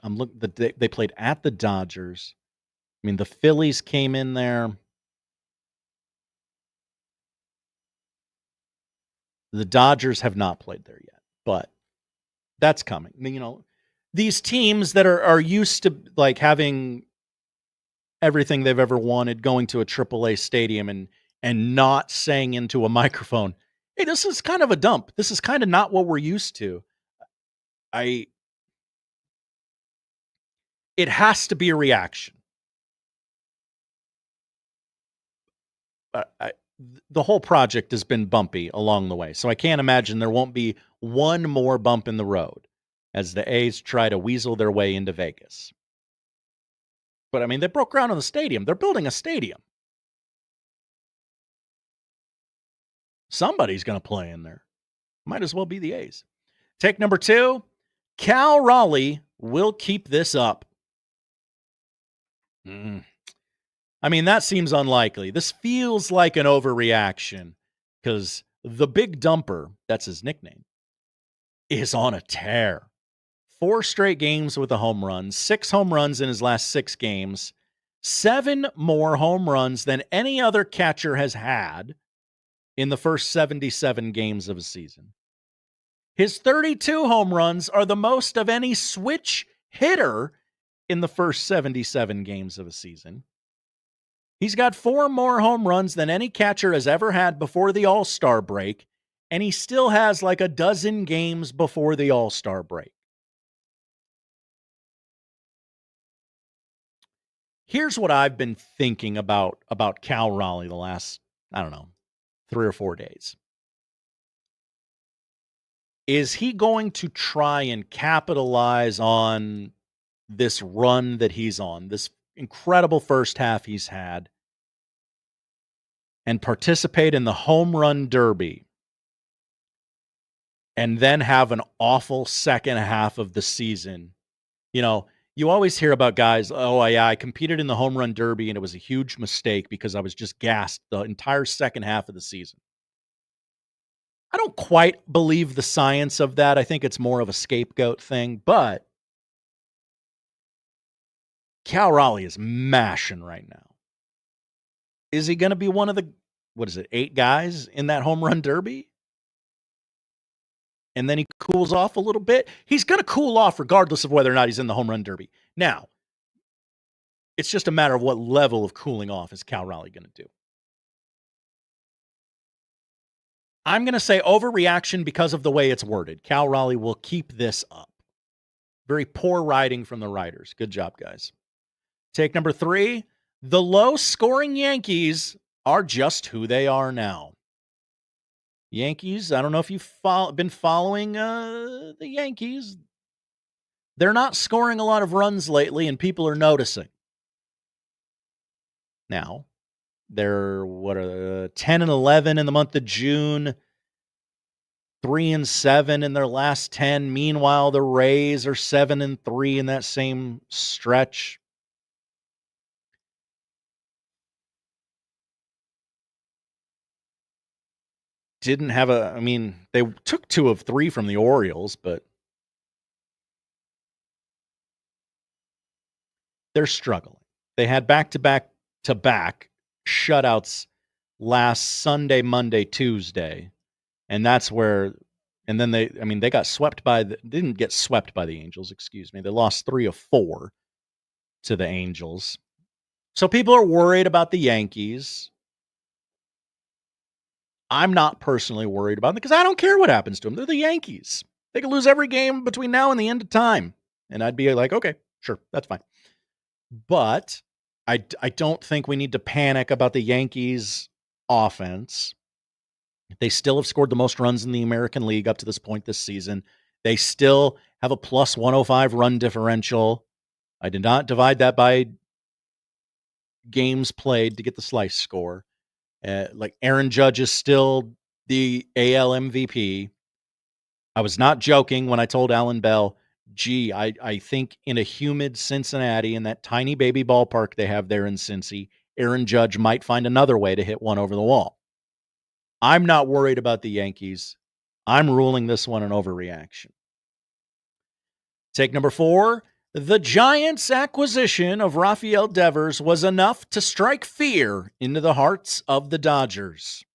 I'm looking. They played at the Dodgers. I mean, the Phillies came in there. The Dodgers have not played there yet, but that's coming. I mean, you know, these teams that are used to having everything they've ever wanted, going to a AAA stadium and not saying into a microphone, hey, this is kind of a dump. This is kind of not what we're used to. It has to be a reaction. The whole project has been bumpy along the way, so I can't imagine there won't be one more bump in the road as the A's try to weasel their way into Vegas. But, I mean, they broke ground on the stadium. They're building a stadium. Somebody's going to play in there. Might as well be the A's. Take number 2, Cal Raleigh will keep this up. I mean, that seems unlikely. This feels like an overreaction because the Big Dumper, that's his nickname, is on a tear. 4 straight games with a home run, 6 home runs in his last 6 games, 7 more home runs than any other catcher has had in the first 77 games of a season. His 32 home runs are the most of any switch hitter in the first 77 games of a season. He's got 4 more home runs than any catcher has ever had before the All-Star break, and he still has like a dozen games before the All-Star break. Here's what I've been thinking about Cal Raleigh the last, 3 or 4 days. Is he going to try and capitalize on this run that he's on, this incredible first half he's had, and participate in the home run derby, and then have an awful second half of the season? You always hear about guys, oh, yeah, I competed in the home run derby, and it was a huge mistake because I was just gassed the entire second half of the season. I don't quite believe the science of that. I think it's more of a scapegoat thing, but Cal Raleigh is mashing right now. Is he going to be one of the, 8 guys in that home run derby? And then he cools off a little bit? He's going to cool off regardless of whether or not he's in the home run derby. Now, it's just a matter of what level of cooling off is Cal Raleigh going to do. I'm going to say overreaction because of the way it's worded. Cal Raleigh will keep this up. Very poor writing from the writers. Good job, guys. Take number 3. The low-scoring Yankees are just who they are now. Yankees, I don't know if you've been following the Yankees. They're not scoring a lot of runs lately, and people are noticing. Now, they're 10-11 in the month of June, 3-7 in their last 10. Meanwhile, the Rays are 7-3 in that same stretch. They took 2 of 3 from the Orioles, but they're struggling. They had back-to-back shutouts last Sunday, Monday, Tuesday, and that's where. And then they got swept didn't get swept by the Angels. Excuse me. They lost 3 of 4 to the Angels. So people are worried about the Yankees. I'm not personally worried about them because I don't care what happens to them. They're the Yankees. They could lose every game between now and the end of time, and I'd be like, okay, sure, that's fine. But I don't think we need to panic about the Yankees' offense. They still have scored the most runs in the American League up to this point this season. They still have a plus 105 run differential. I did not divide that by games played to get the slice score. Aaron Judge is still the AL MVP. I was not joking when I told Alan Bell, I think in a humid Cincinnati, in that tiny baby ballpark they have there in Cincy, Aaron Judge might find another way to hit one over the wall. I'm not worried about the Yankees. I'm ruling this one an overreaction. Take number 4. The Giants' acquisition of Rafael Devers was enough to strike fear into the hearts of the Dodgers.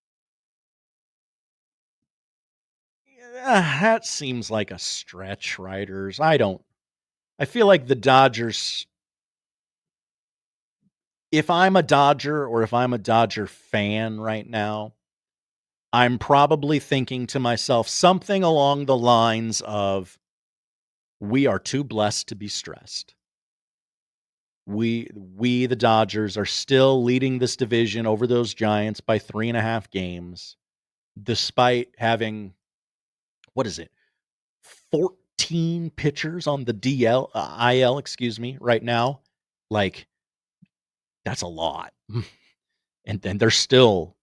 That seems like a stretch, writers. I feel like the Dodgers, if I'm a Dodger or if I'm a Dodger fan right now, I'm probably thinking to myself something along the lines of, we are too blessed to be stressed. We, the Dodgers, are still leading this division over those Giants by 3.5 games, despite having, 14 pitchers on the IL, right now. That's a lot. And then they're still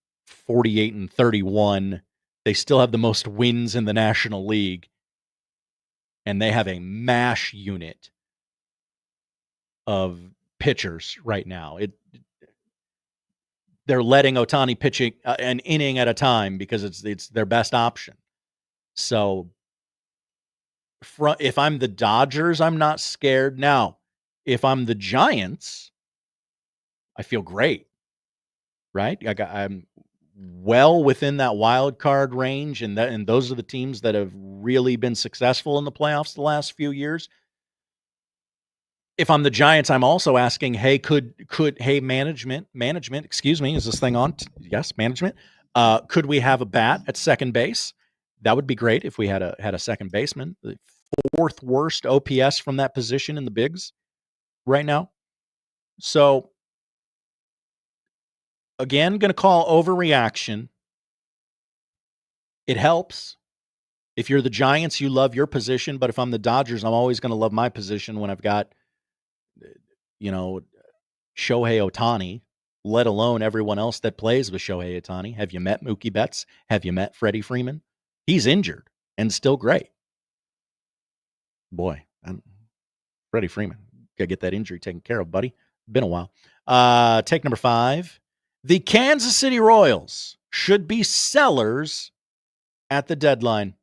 48-31. They still have the most wins in the National League. And they have a mash unit of pitchers right now. They're letting Ohtani pitching an inning at a time because it's their best option. So if I'm the Dodgers, I'm not scared. Now, if I'm the Giants, I feel great, right? I'm well within that wild card range, and those are the teams that have really been successful in the playoffs the last few years. if I'm the Giants, I'm also asking, hey, hey, management, excuse me, is this thing on? Yes, management. Could we have a bat at second base? That would be great if we had a second baseman. The fourth worst OPS from that position in the bigs right now. So again, going to call overreaction. It helps. If you're the Giants, you love your position. But if I'm the Dodgers, I'm always going to love my position when I've got, Shohei Ohtani, let alone everyone else that plays with Shohei Ohtani. Have you met Mookie Betts? Have you met Freddie Freeman? He's injured and still great. Boy, Freddie Freeman, got to get that injury taken care of, buddy. Been a while. Take number 5. The Kansas City Royals should be sellers at the deadline.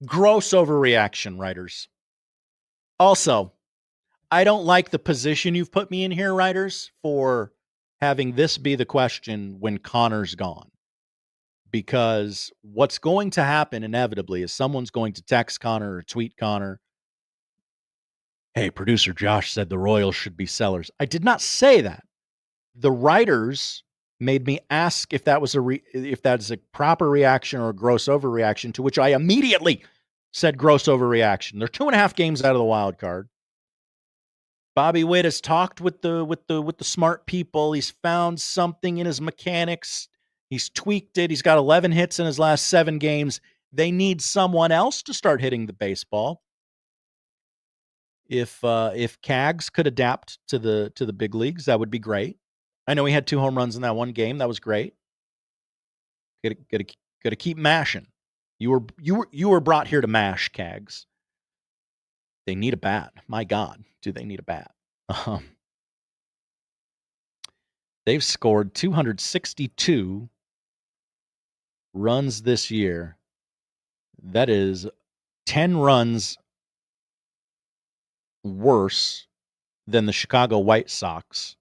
Gross overreaction, writers. Also, I don't like the position you've put me in here, writers, for having this be the question when Connor's gone. Because what's going to happen inevitably is someone's going to text Connor or tweet Connor, hey, producer Josh said the Royals should be sellers. I did not say that. The writers made me ask if that was if that's a proper reaction or a gross overreaction, to which I immediately said gross overreaction. They're 2.5 games out of the wild card. Bobby Witt has talked with the smart people. He's found something in his mechanics. He's tweaked it. He's got 11 hits in his last 7 games. They need someone else to start hitting the baseball. If Cags could adapt to the big leagues, that would be great. I know he had 2 home runs in that one game. That was great. Got to keep mashing. You were brought here to mash, Cags. They need a bat. My God, do they need a bat? They've scored 262 runs this year. That is 10 runs worse than the Chicago White Sox.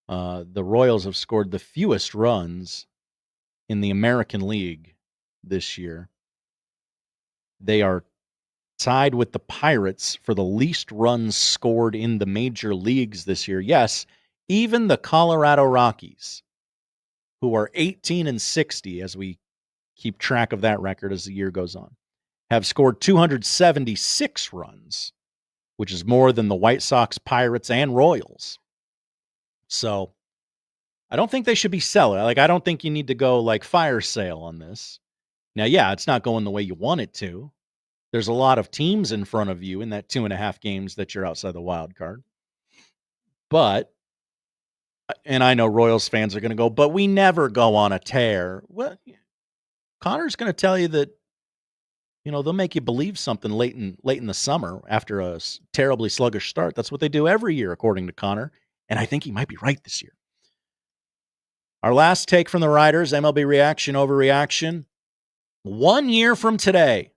The Royals have scored the fewest runs in the American League this year. They are tied with the Pirates for the least runs scored in the major leagues this year. Yes, even the Colorado Rockies, who are 18-60 as we keep track of that record as the year goes on, have scored 276 runs, which is more than the White Sox, Pirates, and Royals. So I don't think they should be selling. I don't think you need to go like fire sale on this. Now, yeah, it's not going the way you want it to. There's a lot of teams in front of you in that 2.5 games that you're outside the wild card. But, and I know Royals fans are going to go, but we never go on a tear. Well, Connor's going to tell you that, they'll make you believe something late in the summer after a terribly sluggish start. That's what they do every year, according to Connor. And I think he might be right this year. Our last take from the writers, MLB reaction, overreaction. 1 year from today,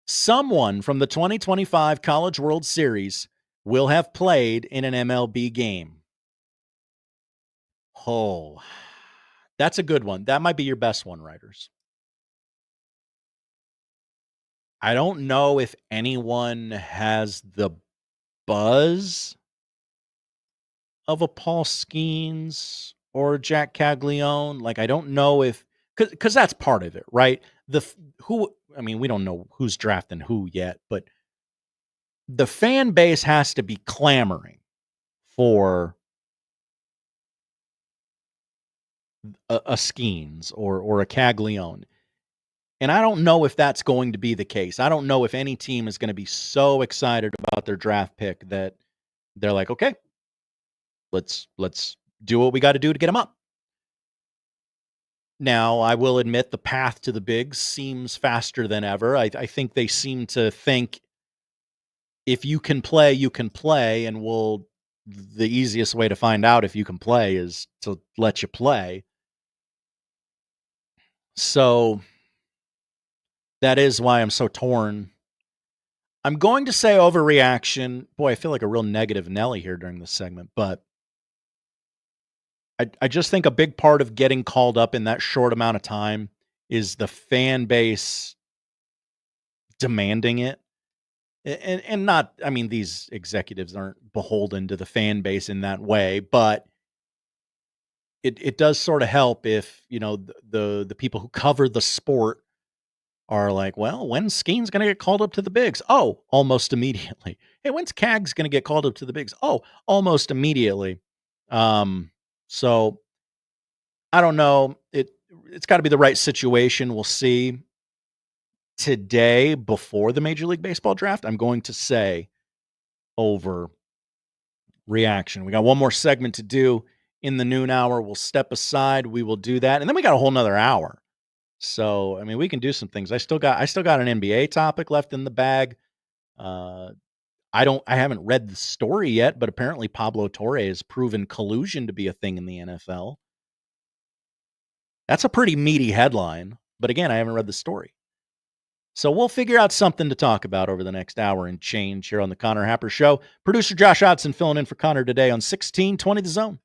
someone from the 2025 College World Series will have played in an MLB game. Oh, that's a good one. That might be your best one, writers. I don't know if anyone has the buzz of a Paul Skeens or Jack Caglione. I don't know if, because that's part of it, right? We don't know who's drafting who yet, but the fan base has to be clamoring for a Skeens or a Caglione. And I don't know if that's going to be the case. I don't know if any team is going to be so excited about their draft pick that they're like, okay, let's do what we got to do to get them up. Now, I will admit the path to the bigs seems faster than ever. I think they seem to think if you can play, you can play, and the easiest way to find out if you can play is to let you play. So that is why I'm so torn. I'm going to say overreaction. Boy, I feel like a real negative Nelly here during this segment, but I just think a big part of getting called up in that short amount of time is the fan base demanding it. and not, I mean, these executives aren't beholden to the fan base in that way, but it does sort of help if, the people who cover the sport are like, well, when's Skeen's going to get called up to the bigs? Oh, almost immediately. Hey, when's Cag's going to get called up to the bigs? Oh, almost immediately. So I don't know. It's got to be the right situation. We'll see. Today, before the Major League Baseball draft, I'm going to say Overreaction. We got one more segment to do in the noon hour. We'll step aside. We will do that. And then we got a whole nother hour. So, I mean, we can do some things. I still got an NBA topic left in the bag. I haven't read the story yet, but apparently Pablo Torre has proven collusion to be a thing in the NFL. That's a pretty meaty headline, but again, I haven't read the story. So we'll figure out something to talk about over the next hour and change here on the Connor Happer Show. Producer Josh Hodson filling in for Connor today on 1620 The Zone.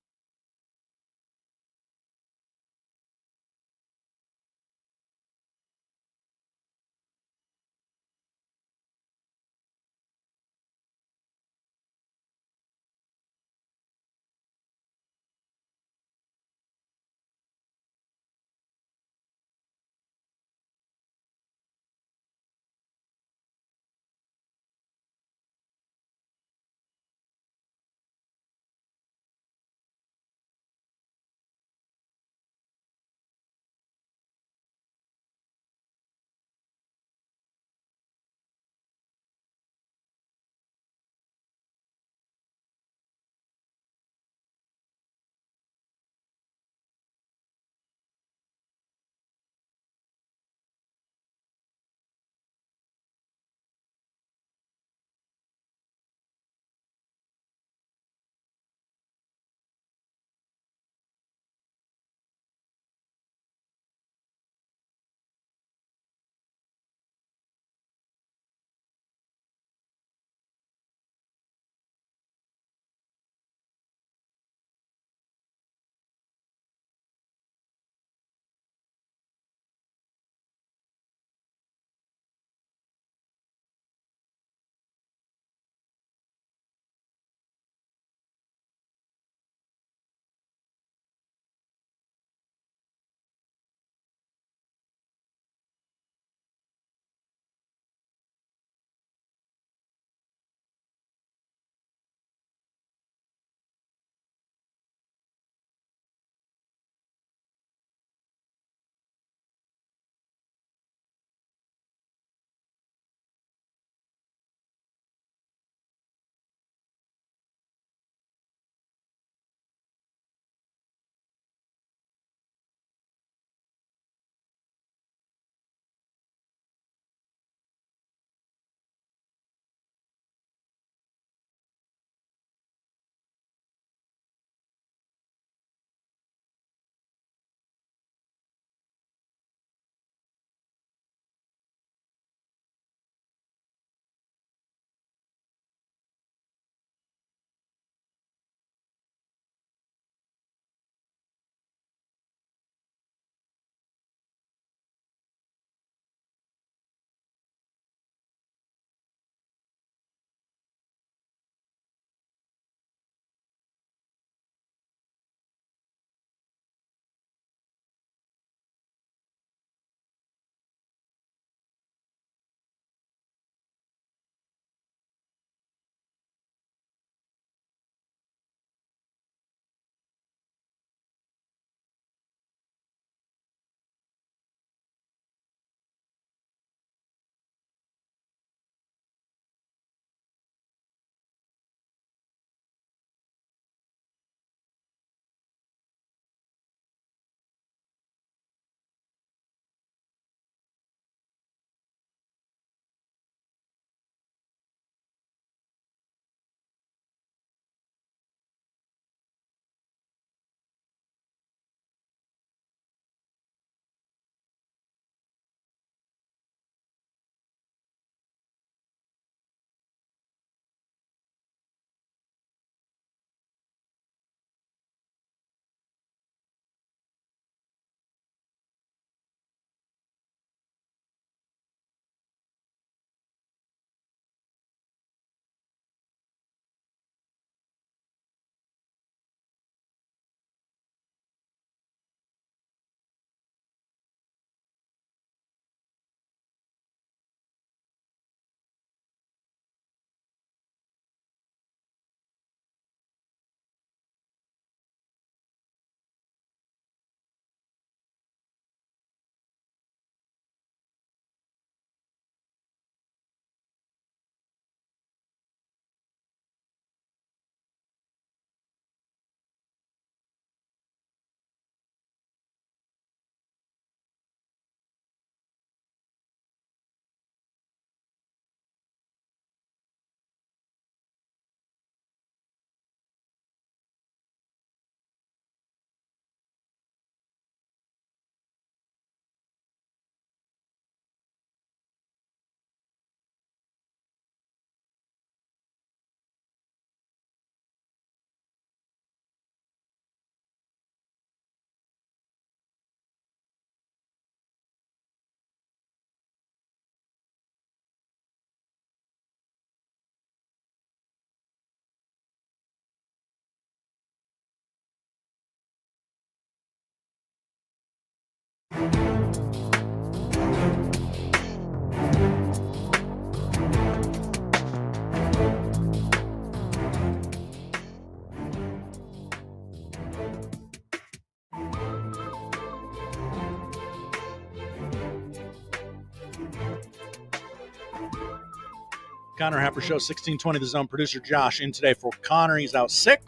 Connor Happer Show, 1620 The Zone. Producer Josh in today for Connor. He's out sick.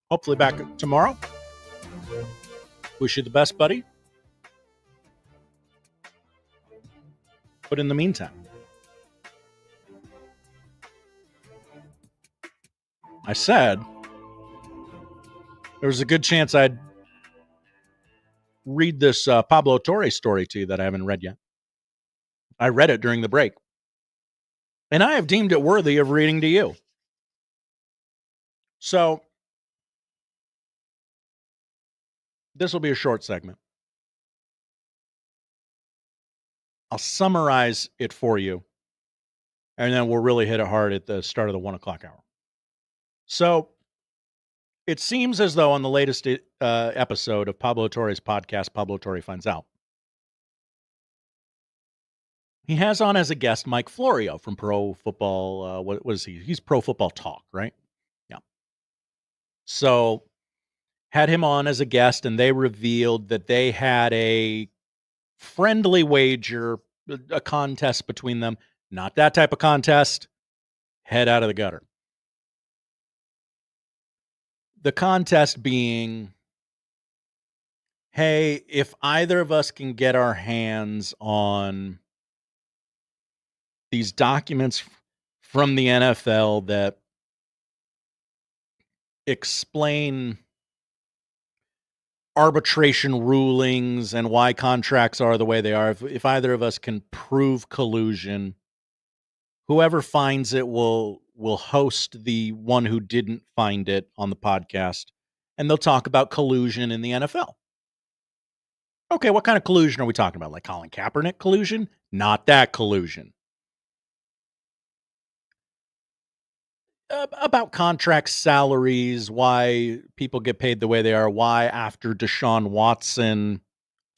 Hopefully back tomorrow. Wish you the best, buddy. But in the meantime, I said there was a good chance I'd read this Pablo Torre story to you that I haven't read yet. I read it during the break, and I have deemed it worthy of reading to you. So this will be a short segment. I'll summarize it for you, and then we'll really hit it hard at the start of the 1 o'clock hour. So it seems as though on the latest episode of Pablo Torre's podcast, Pablo Torre Finds Out, he has on as a guest Mike Florio from Pro Football. What was he? He's Pro Football Talk, right? Yeah. So had him on as a guest, and they revealed that they had a friendly wager, a contest between them. Not that type of contest. Head out of the gutter. The contest being, hey, if either of us can get our hands on these documents from the NFL that explain arbitration rulings and why contracts are the way they are, if either of us can prove collusion, whoever finds it will host the one who didn't find it on the podcast, and they'll talk about collusion in the NFL. Okay, what kind of collusion are we talking about? Like Colin Kaepernick collusion? Not that collusion. About contract salaries, why people get paid the way they are, why after Deshaun Watson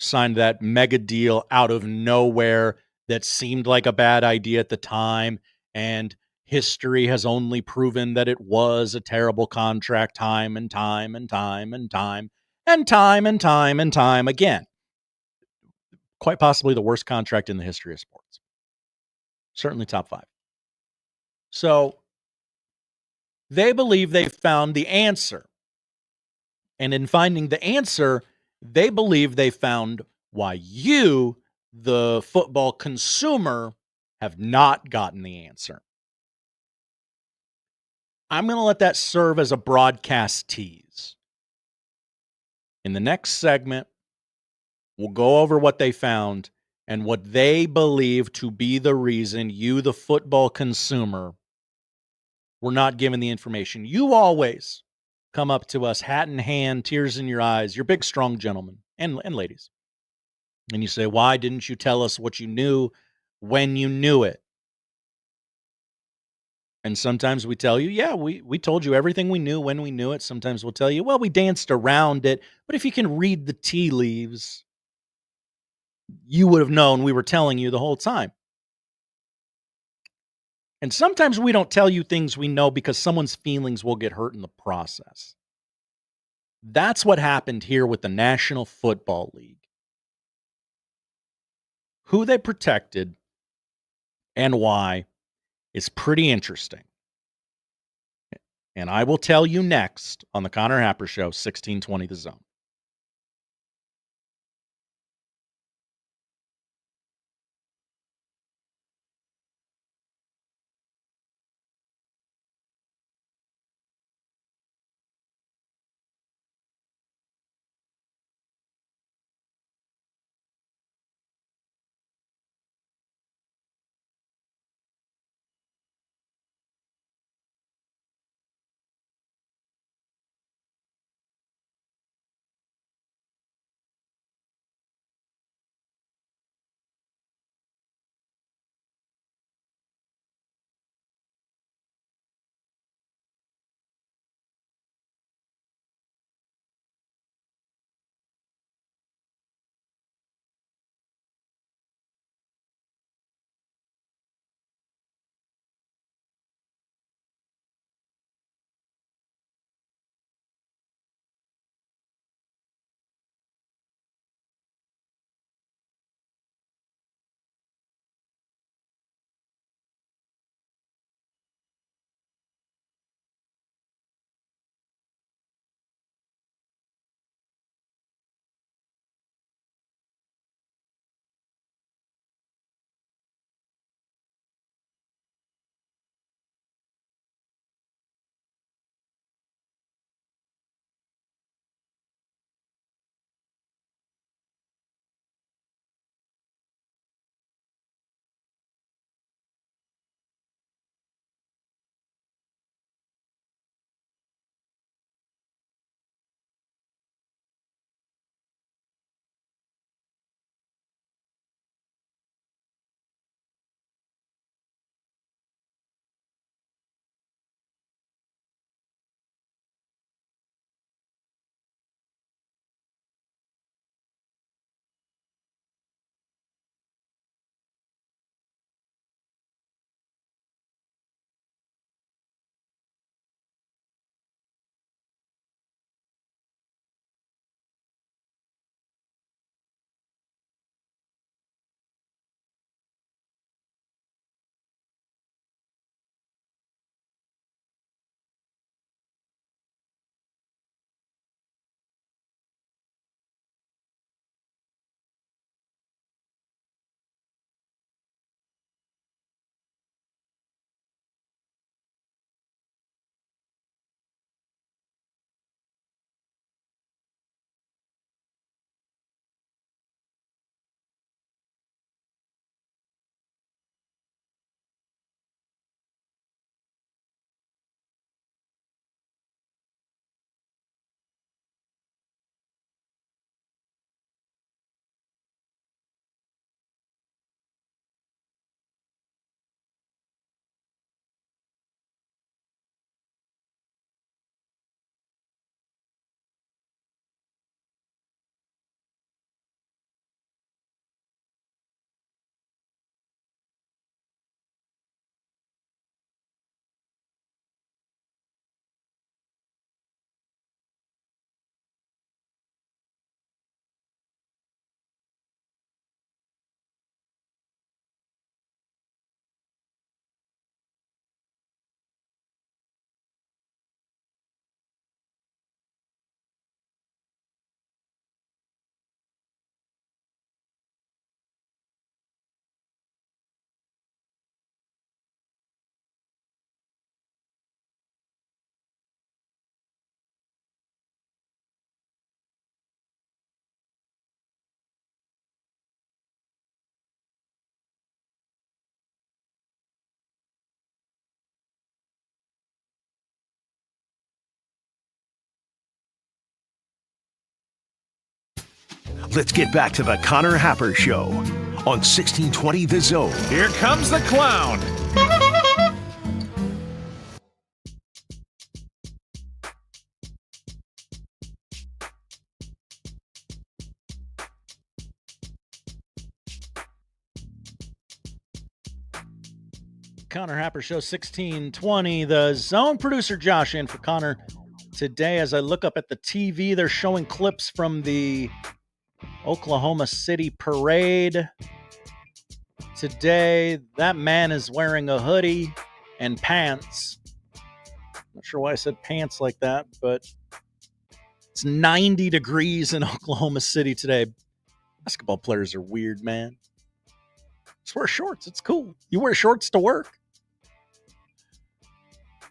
signed that mega deal out of nowhere that seemed like a bad idea at the time, and history has only proven that it was a terrible contract time and time and time and time and time and time and time again. Quite possibly the worst contract in the history of sports. Certainly top 5. So they believe they found the answer. And in finding the answer, they believe they found why you, the football consumer, have not gotten the answer. I'm going to let that serve as a broadcast tease. In the next segment, we'll go over what they found and what they believe to be the reason you, the football consumer, were not given the information. You always come up to us, hat in hand, tears in your eyes. You're big, strong gentlemen and ladies. And you say, why didn't you tell us what you knew when you knew it? And sometimes we tell you, yeah, we told you everything we knew when we knew it. Sometimes we'll tell you, well, we danced around it. But if you can read the tea leaves, you would have known we were telling you the whole time. And sometimes we don't tell you things we know because someone's feelings will get hurt in the process. That's what happened here with the National Football League. Who they protected and why is pretty interesting. And I will tell you next on the Connor Happer Show, 1620 The Zone. Let's get back to the Connor Happer Show on 1620 The Zone. Here comes the clown. Connor Happer Show 1620 The Zone. Producer Josh in for Connor today. As I look up at the TV, they're showing clips from the Oklahoma City parade. Today, that man is wearing a hoodie and pants. Not sure why I said pants like that, but it's 90 degrees in Oklahoma City today. Basketball players are weird, man. Just wear shorts. It's cool. You wear shorts to work.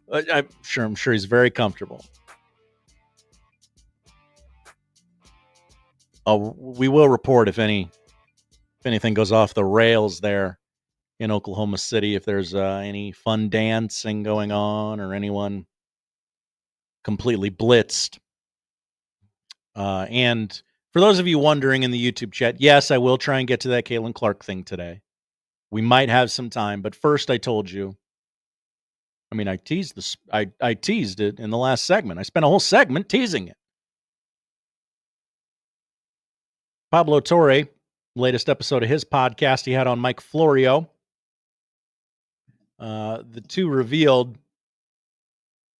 I'm sure he's very comfortable. We will report if anything goes off the rails there in Oklahoma City, if there's any fun dancing going on or anyone completely blitzed. And for those of you wondering in the YouTube chat, yes, I will try and get to that Caitlin Clark thing today. We might have some time, but first I told you. I mean, I teased this. I teased it in the last segment. I spent a whole segment teasing it. Pablo Torre, latest episode of his podcast he had on Mike Florio. The two revealed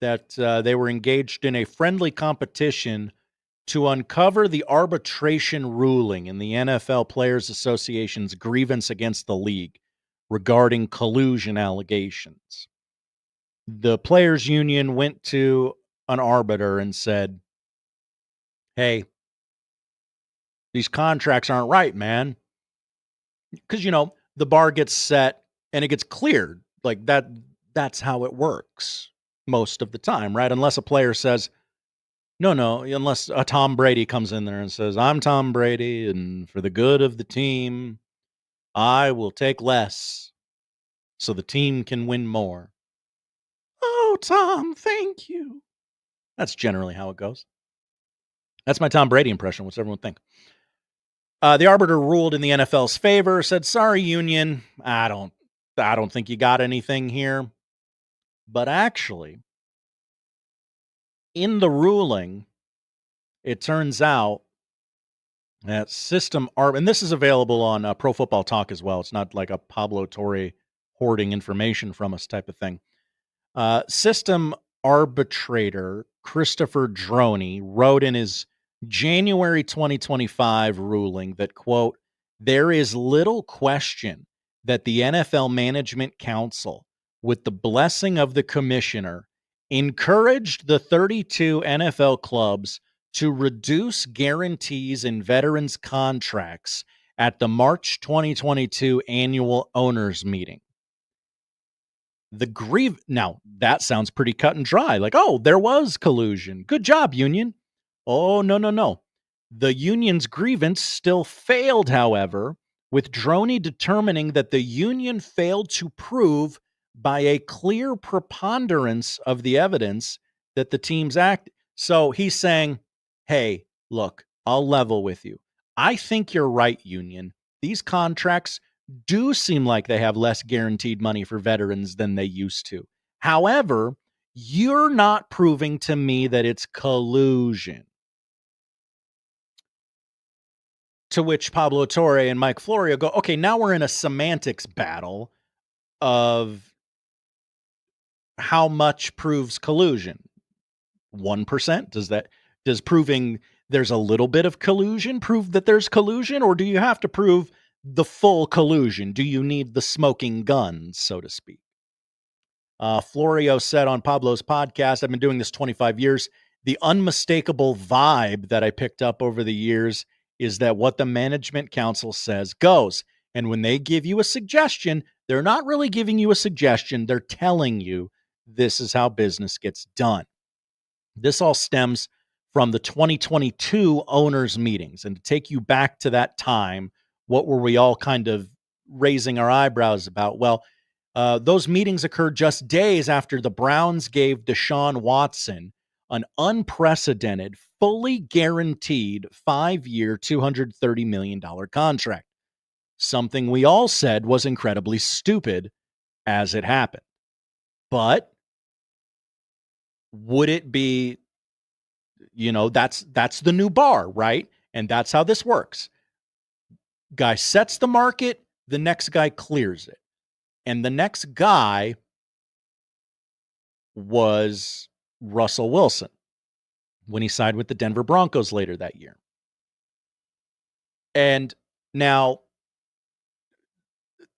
that they were engaged in a friendly competition to uncover the arbitration ruling in the NFL Players Association's grievance against the league regarding collusion allegations. The players' union went to an arbiter and said, hey, these contracts aren't right, man. Because, the bar gets set and it gets cleared. Like that's how it works most of the time, right? Unless a player says, no, unless a Tom Brady comes in there and says, I'm Tom Brady, and for the good of the team, I will take less so the team can win more. Oh, Tom, thank you. That's generally how it goes. That's my Tom Brady impression. What's everyone think? The arbiter ruled in the NFL's favor, said, sorry, union, I don't think you got anything here. But actually, in the ruling, it turns out that and this is available on Pro Football Talk as well. It's not like a Pablo Torre hoarding information from us type of thing. System arbitrator Christopher Droney wrote in his January 2025 ruling that, quote, there is little question that the NFL Management Council, with the blessing of the commissioner, encouraged the 32 NFL clubs to reduce guarantees in veterans' contracts at the March 2022 annual owners meeting. Now, that sounds pretty cut and dry. Like, oh, there was collusion. Good job, union. Oh, no. The union's grievance still failed, however, with Droney determining that the union failed to prove by a clear preponderance of the evidence that the teams acted. So he's saying, hey, look, I'll level with you. I think you're right, union. These contracts do seem like they have less guaranteed money for veterans than they used to. However, you're not proving to me that it's collusion. To which Pablo Torre and Mike Florio go, okay, now we're in a semantics battle of how much proves collusion. 1%? Does proving there's a little bit of collusion prove that there's collusion, or do you have to prove the full collusion? Do you need the smoking guns, so to speak? Florio said on Pablo's podcast, I've been doing this 25 years. The unmistakable vibe that I picked up over the years is that what the management council says goes. And when they give you a suggestion, they're not really giving you a suggestion. They're telling you this is how business gets done. This all stems from the 2022 owners meetings. And to take you back to that time, what were we all kind of raising our eyebrows about? Well, those meetings occurred just days after the Browns gave Deshaun Watson an unprecedented, fully guaranteed 5-year, $230 million contract. Something we all said was incredibly stupid as it happened. But would it be, that's the new bar, right? And that's how this works. Guy sets the market, the next guy clears it. And the next guy was Russell Wilson when he signed with the Denver Broncos later that year. And now,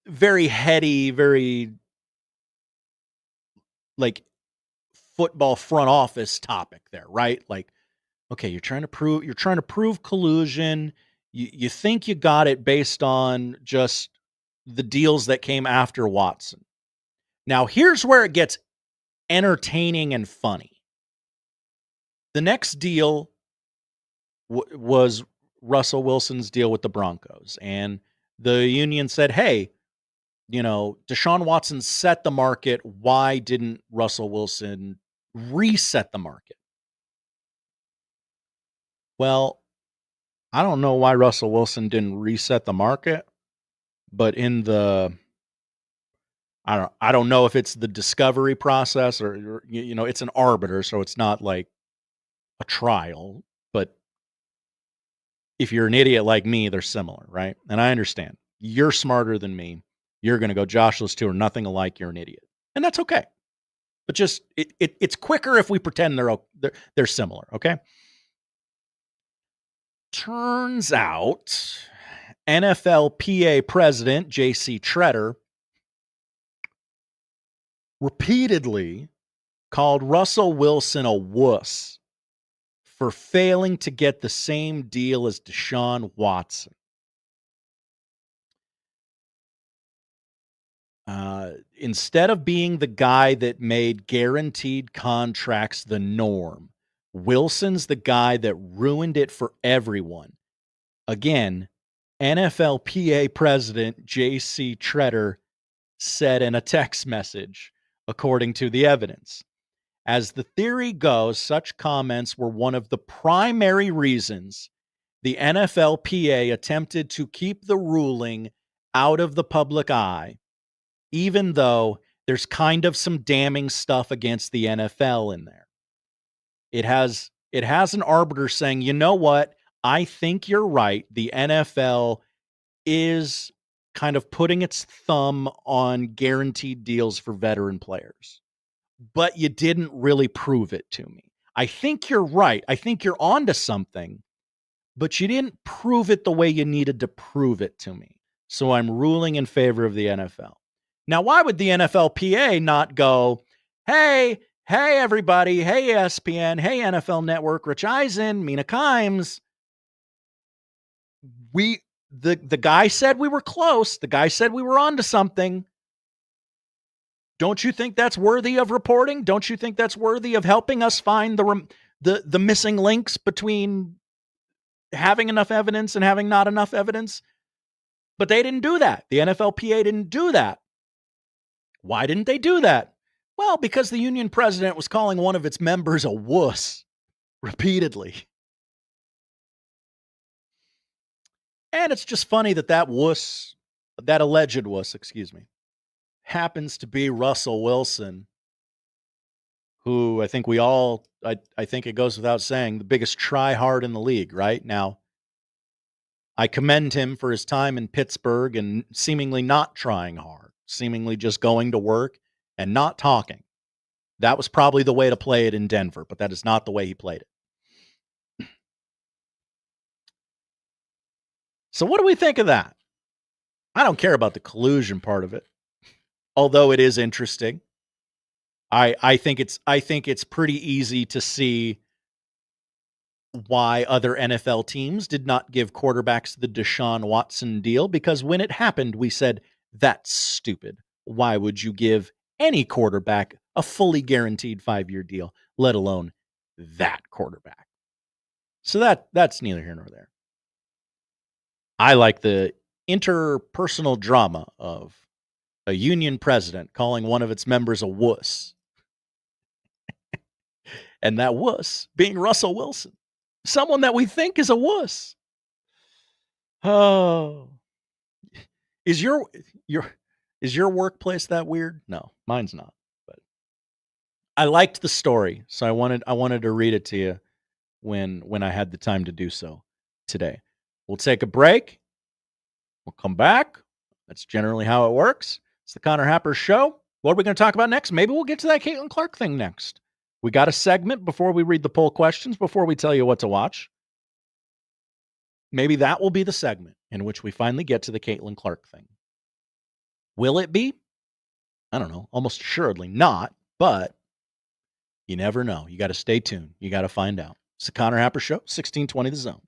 very heady, very like football front office topic there, right? Like, okay, you're trying to prove collusion. You think you got it based on just the deals that came after Watson. Now, here's where it gets entertaining and funny. The next deal was Russell Wilson's deal with the Broncos. And the union said, hey, Deshaun Watson set the market. Why didn't Russell Wilson reset the market? Well, I don't know why Russell Wilson didn't reset the market, but I don't know if it's the discovery process or it's an arbiter, so it's not like a trial, but if you're an idiot like me, they're similar, right? And I understand. You're smarter than me. You're going to go, Josh, those two are nothing alike. You're an idiot. And that's okay. But just it's quicker if we pretend they're similar, okay? Turns out NFLPA president J.C. Tretter repeatedly called Russell Wilson a wuss for failing to get the same deal as Deshaun Watson. Instead of being the guy that made guaranteed contracts the norm, Wilson's the guy that ruined it for everyone. Again, NFLPA president J.C. Tretter said in a text message, according to the evidence. As the theory goes, such comments were one of the primary reasons the NFLPA attempted to keep the ruling out of the public eye, even though there's kind of some damning stuff against the NFL in there. It has an arbiter saying, you know what? I think you're right. The NFL is kind of putting its thumb on guaranteed deals for veteran players. But you didn't really prove it to me. I think you're right. I think you're onto something, but you didn't prove it the way you needed to prove it to me. So I'm ruling in favor of the NFL. Now, why would the NFLPA not go, hey, everybody, hey, ESPN, hey, NFL Network, Rich Eisen, Mina Kimes, the guy said we were close. The guy said we were onto something. Don't you think that's worthy of reporting? Don't you think that's worthy of helping us find the missing links between having enough evidence and having not enough evidence? But they didn't do that. The NFLPA didn't do that. Why didn't they do that? Well, because the union president was calling one of its members a wuss repeatedly. And it's just funny that wuss, that alleged wuss, happens to be Russell Wilson, who I think I think it goes without saying, the biggest try-hard in the league right now. I commend him for his time in Pittsburgh and seemingly not trying hard, seemingly just going to work and not talking. That was probably the way to play it in Denver, but that is not the way he played it. So what do we think of that? I don't care about the collusion part of it, although it is interesting. I think it's pretty easy to see why other NFL teams did not give quarterbacks the Deshaun Watson deal, because when it happened, we said, that's stupid. Why would you give any quarterback a fully guaranteed 5-year deal, let alone that quarterback? So that's neither here nor there. I like the interpersonal drama of a union president calling one of its members a wuss. And that wuss being Russell Wilson, someone that we think is a wuss. Oh, is your workplace that weird? No, mine's not. But I liked the story, so I wanted to read it to you when I had the time to do so today. We'll take a break. We'll come back. That's generally how it works. It's the Connor Happer Show. What are we going to talk about next? Maybe we'll get to that Caitlin Clark thing next. We got a segment before we read the poll questions, before we tell you what to watch. Maybe that will be the segment in which we finally get to the Caitlin Clark thing. Will it be? I don't know. Almost assuredly not, but you never know. You got to stay tuned. You got to find out. It's the Connor Happer Show, 1620 The Zone.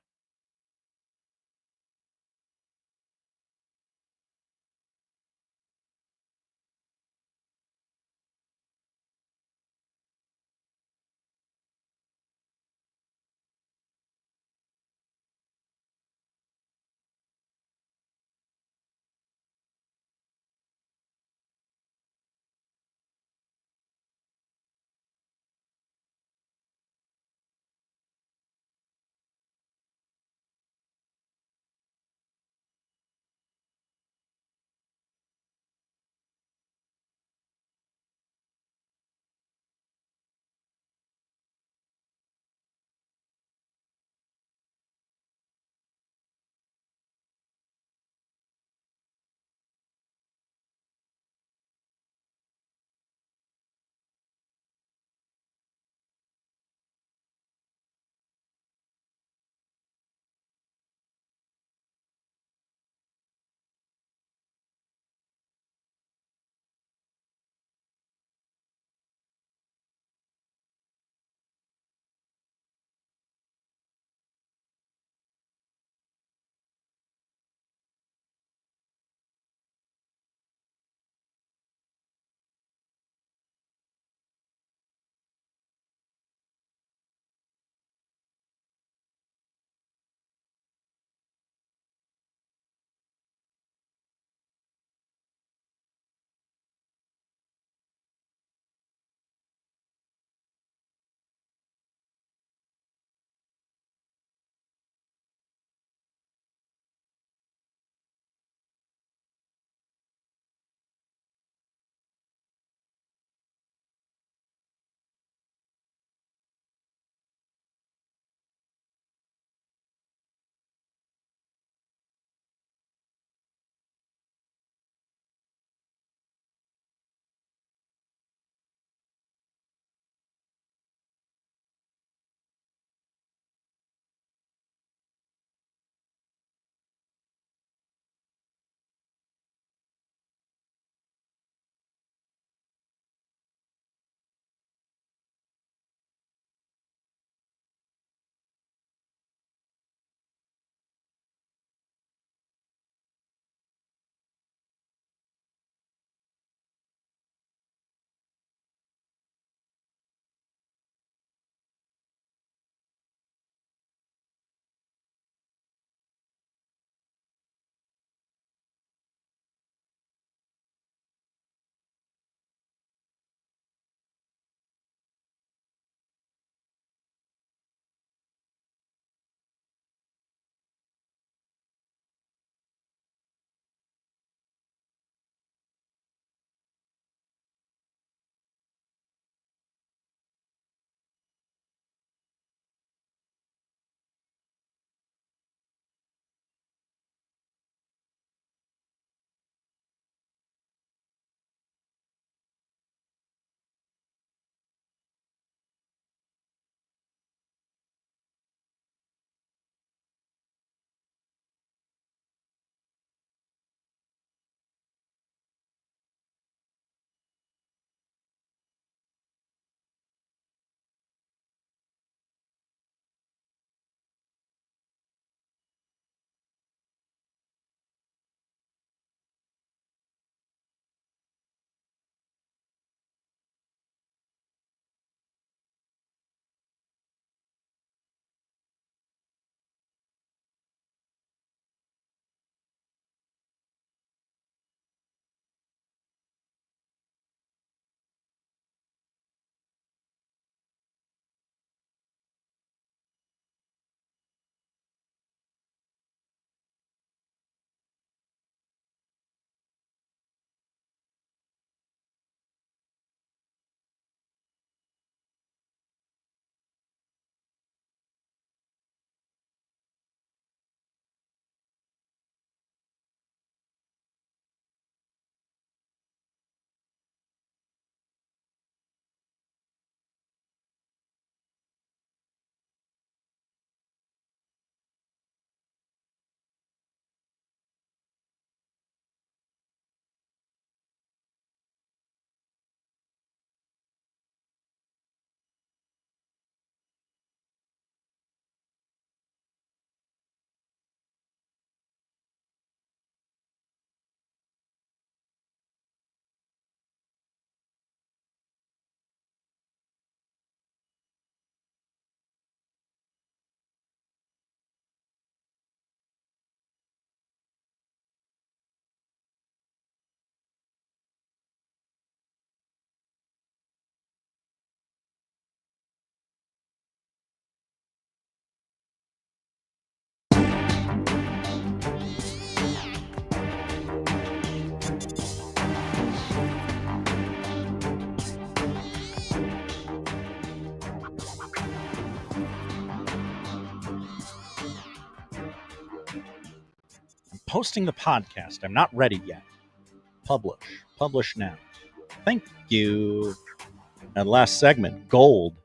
posting the podcast. I'm not ready yet. Publish now. Thank you. That last segment, gold,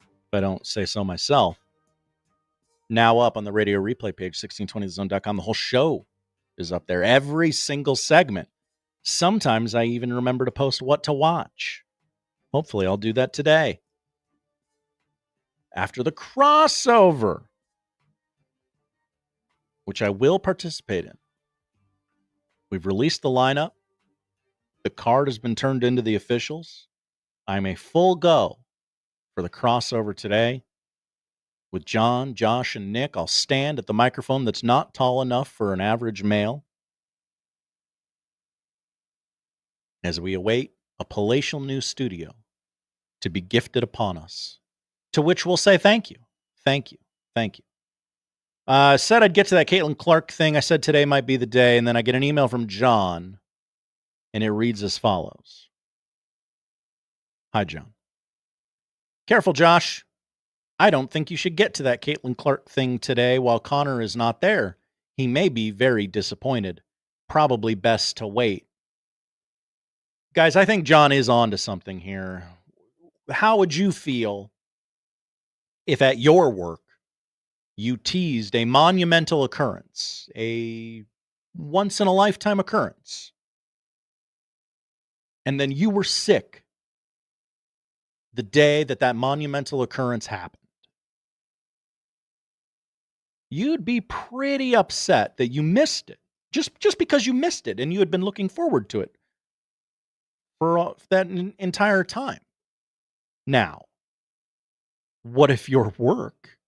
if I don't say so myself. Now up on the radio replay page, 1620thezone.com. The whole show is up there. Every single segment. Sometimes I even remember to post what to watch. Hopefully I'll do that today. After the crossover, which I will participate in. We've released the lineup. The card has been turned into the officials. I'm a full go for the crossover today. With John, Josh, and Nick, I'll stand at the microphone that's not tall enough for an average male as we await a palatial new studio to be gifted upon us, to which we'll say thank you. Thank you. Thank you. I said I'd get to that Caitlin Clark thing. I said today might be the day, and then I get an email from John, and it reads as follows. Hi, John. Careful, Josh. I don't think you should get to that Caitlin Clark thing today while Connor is not there. He may be very disappointed. Probably best to wait. Guys, I think John is on to something here. How would you feel if at your work you teased a monumental occurrence, a once-in-a-lifetime occurrence, and then you were sick the day that monumental occurrence happened? You'd be pretty upset that you missed it, just because you missed it and you had been looking forward to it for that entire time. Now, what if your work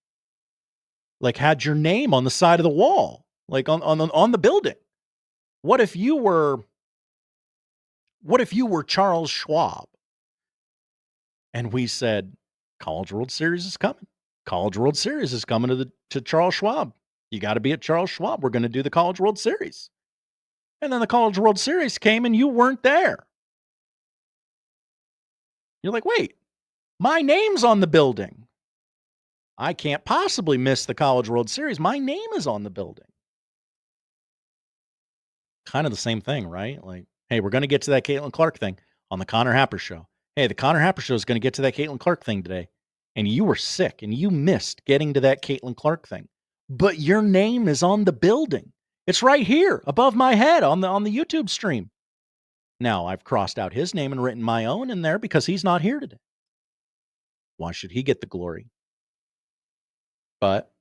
had your name on the side of the wall, on the building? What if you were Charles Schwab and we said, College World Series is coming. College World Series is coming to Charles Schwab. You got to be at Charles Schwab. We're going to do the College World Series. And then the College World Series came and you weren't there. You're like, wait, my name's on the building. I can't possibly miss the College World Series. My name is on the building. Kind of the same thing, right? Like, hey, we're going to get to that Caitlin Clark thing on the Connor Happer Show. Hey, the Connor Happer Show is going to get to that Caitlin Clark thing today. And you were sick and you missed getting to that Caitlin Clark thing. But your name is on the building. It's right here above my head on the YouTube stream. Now, I've crossed out his name and written my own in there because he's not here today. Why should he get the glory? But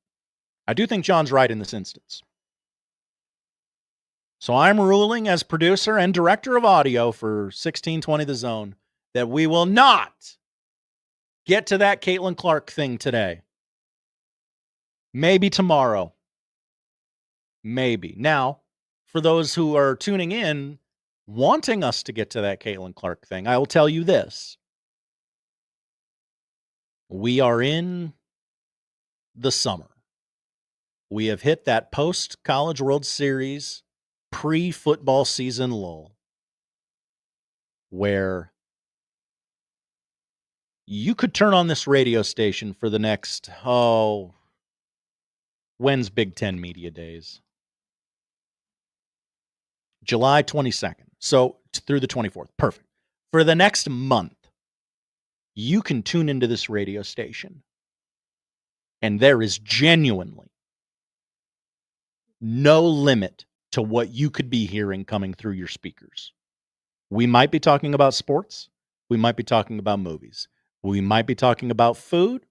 I do think John's right in this instance. So I'm ruling as producer and director of audio for 1620 The Zone that we will not get to that Caitlin Clark thing today. Maybe tomorrow. Maybe. Now, for those who are tuning in, wanting us to get to that Caitlin Clark thing, I will tell you this. We are in the summer. We have hit that post-College World Series pre-football season lull where you could turn on this radio station for the next, when's Big Ten Media Days? July 22nd. So through the 24th. Perfect. For the next month, you can tune into this radio station. And there is genuinely no limit to what you could be hearing coming through your speakers. We might be talking about sports. We might be talking about movies. We might be talking about food.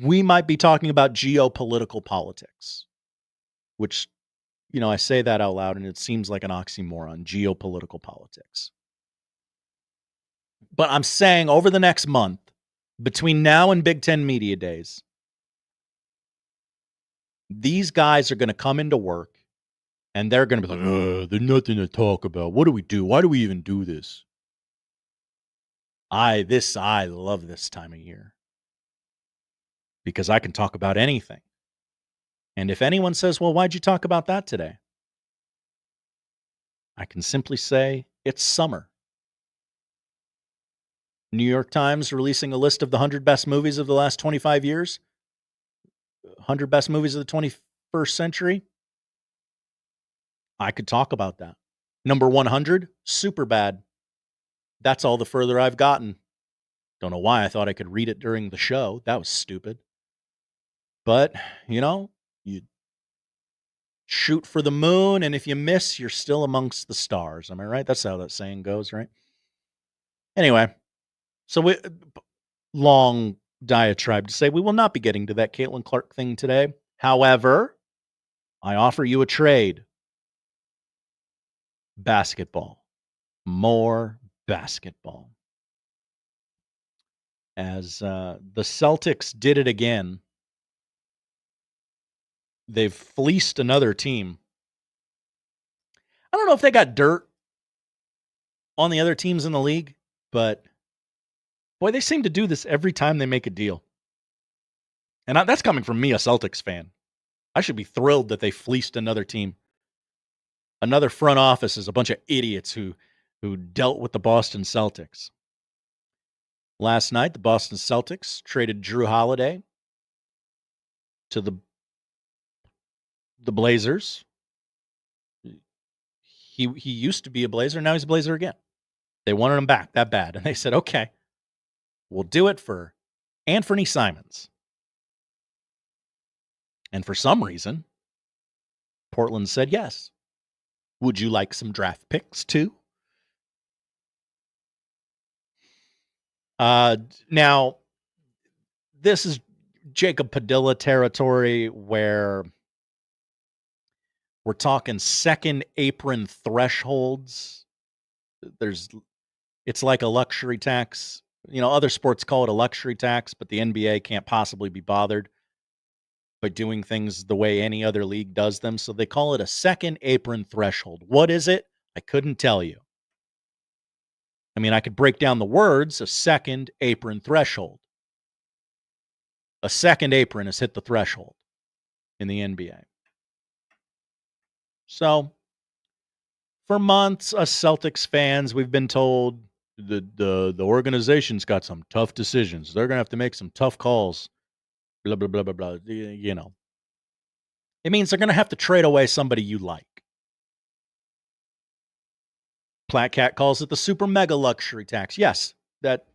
We might be talking about geopolitical politics, which, I say that out loud and it seems like an oxymoron, geopolitical politics. But I'm saying over the next month, between now and Big Ten Media Days, these guys are going to come into work and they're going to be like, there's nothing to talk about. What do we do? Why do we even do this? I love this time of year because I can talk about anything. And if anyone says, well, why'd you talk about that today? I can simply say it's summer. New York Times releasing a list of the 100 best movies of the last 25 years. 100 best movies of the 21st century. I could talk about that. Number 100, super bad. That's all the further I've gotten. Don't know why I thought I could read it during the show. That was stupid. But, you shoot for the moon, and if you miss, you're still amongst the stars. Am I right? That's how that saying goes, right? Anyway, so long diatribe to say we will not be getting to that Caitlin Clark thing today. However, I offer you a trade. Basketball. More basketball. As the Celtics did it again. They've fleeced another team. I don't know if they got dirt on the other teams in the league, but boy, they seem to do this every time they make a deal. And that's coming from me, a Celtics fan. I should be thrilled that they fleeced another team. Another front office is a bunch of idiots who dealt with the Boston Celtics. Last night, the Boston Celtics traded Drew Holiday to the Blazers. He used to be a Blazer, now he's a Blazer again. They wanted him back that bad, and they said, okay, we'll do it for Anthony Simons. And for some reason, Portland said yes. Would you like some draft picks too? Now, this is Jacob Padilla territory where we're talking second apron thresholds. It's like a luxury tax. Other sports call it a luxury tax, but the NBA can't possibly be bothered by doing things the way any other league does them. So they call it a second apron threshold. What is it? I couldn't tell you. I mean, I could break down the words, a second apron threshold. A second apron has hit the threshold in the NBA. So, for months, us Celtics fans, we've been told the organization's got some tough decisions. They're going to have to make some tough calls. Blah, blah, blah, blah, blah. It means they're going to have to trade away somebody you like. Platcat calls it the super mega luxury tax. Yes, that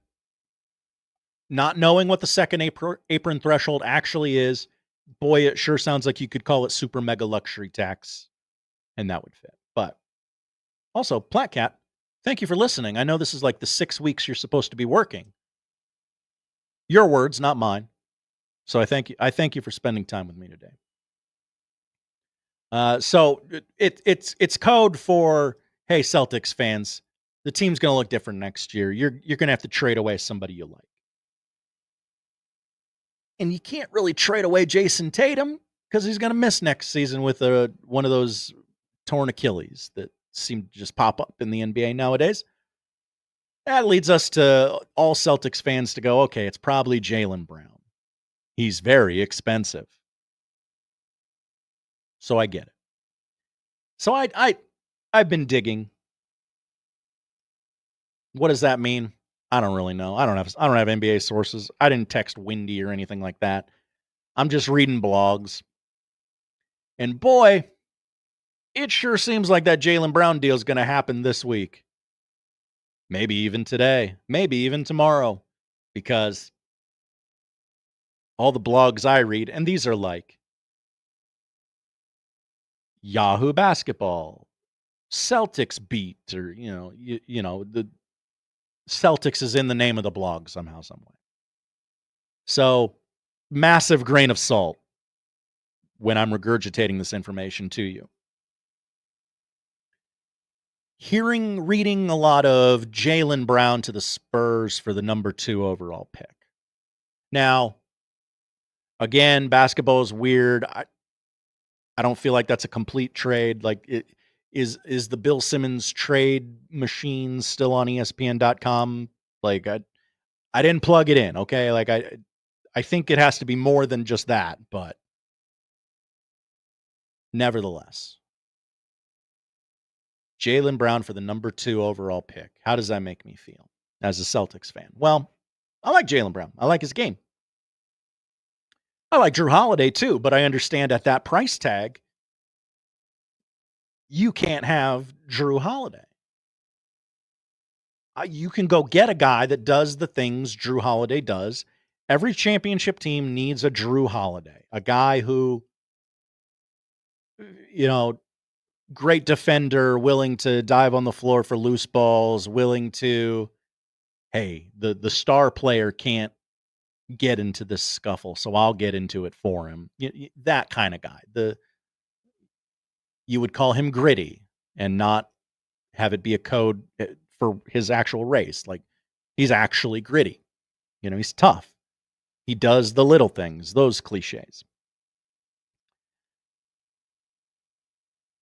not knowing what the second apron threshold actually is, boy, it sure sounds like you could call it super mega luxury tax, and that would fit. But also, Platcat, thank you for listening. I know this is like the 6 weeks you're supposed to be working. Your words, not mine. So I thank you for spending time with me today. So it's code for, hey, Celtics fans, the team's going to look different next year. You're going to have to trade away somebody you like. And you can't really trade away Jason Tatum because he's going to miss next season with one of those torn Achilles that seem to just pop up in the NBA nowadays. That leads us to all Celtics fans to go, okay, it's probably Jaylen Brown. He's very expensive. So I get it. So I've been digging. What does that mean? I don't really know. I don't have NBA sources. I didn't text Wendy or anything like that. I'm just reading blogs. And boy, it sure seems like that Jaylen Brown deal is going to happen this week. Maybe even today. Maybe even tomorrow. Because all the blogs I read, and these are like Yahoo Basketball, Celtics Beat, or the Celtics is in the name of the blog somehow, some way. So, massive grain of salt when I'm regurgitating this information to you. Reading a lot of Jaylen Brown to the Spurs for the number 2 overall pick. Now, again, basketball is weird. I don't feel like that's a complete trade. Like, is the Bill Simmons trade machine still on ESPN.com? Like, I didn't plug it in, okay? Like, I think it has to be more than just that, but nevertheless. Jaylen Brown for the number 2 overall pick. How does that make me feel as a Celtics fan? Well, I like Jaylen Brown. I like his game. I like Drew Holiday too, but I understand at that price tag, you can't have Drew Holiday. You can go get a guy that does the things Drew Holiday does. Every championship team needs a Drew Holiday, a guy who, great defender, willing to dive on the floor for loose balls, willing to, hey, the star player can't get into this scuffle, so I'll get into it for him. That kind of guy. You would call him gritty and not have it be a code for his actual race. Like, he's actually gritty. He's tough. He does the little things, those cliches.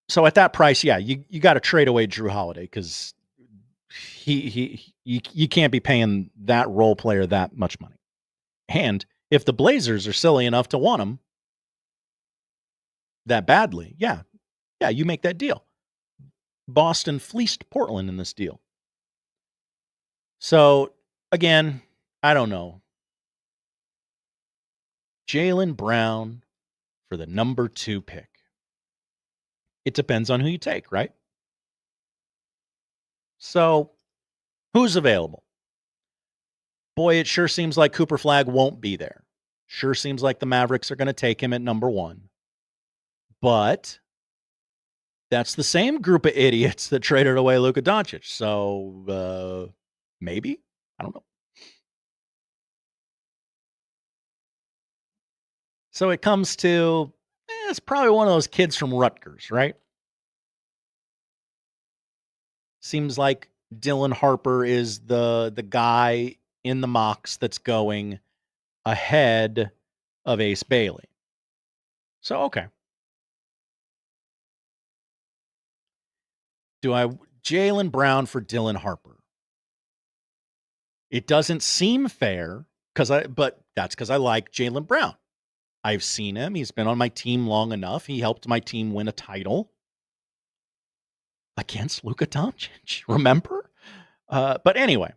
So at that price, yeah, you got to trade away Drew Holiday because you can't be paying that role player that much money. And if the Blazers are silly enough to want him that badly, yeah, you make that deal. Boston fleeced Portland in this deal. So again, I don't know. Jaylen Brown for the number 2 pick. It depends on who you take, right? So, who's available? Boy, it sure seems like Cooper Flagg won't be there. Sure seems like the Mavericks are going to take him at number 1. But that's the same group of idiots that traded away Luka Doncic. So, maybe? I don't know. So it comes to, it's probably one of those kids from Rutgers, right? Seems like Dylan Harper is the guy in the mocks that's going ahead of Ace Bailey. So, okay. Do I Jaylen Brown for Dylan Harper? It doesn't seem fair but that's because I like Jaylen Brown. I've seen him. He's been on my team long enough. He helped my team win a title against Luka Doncic. Remember? But anyway,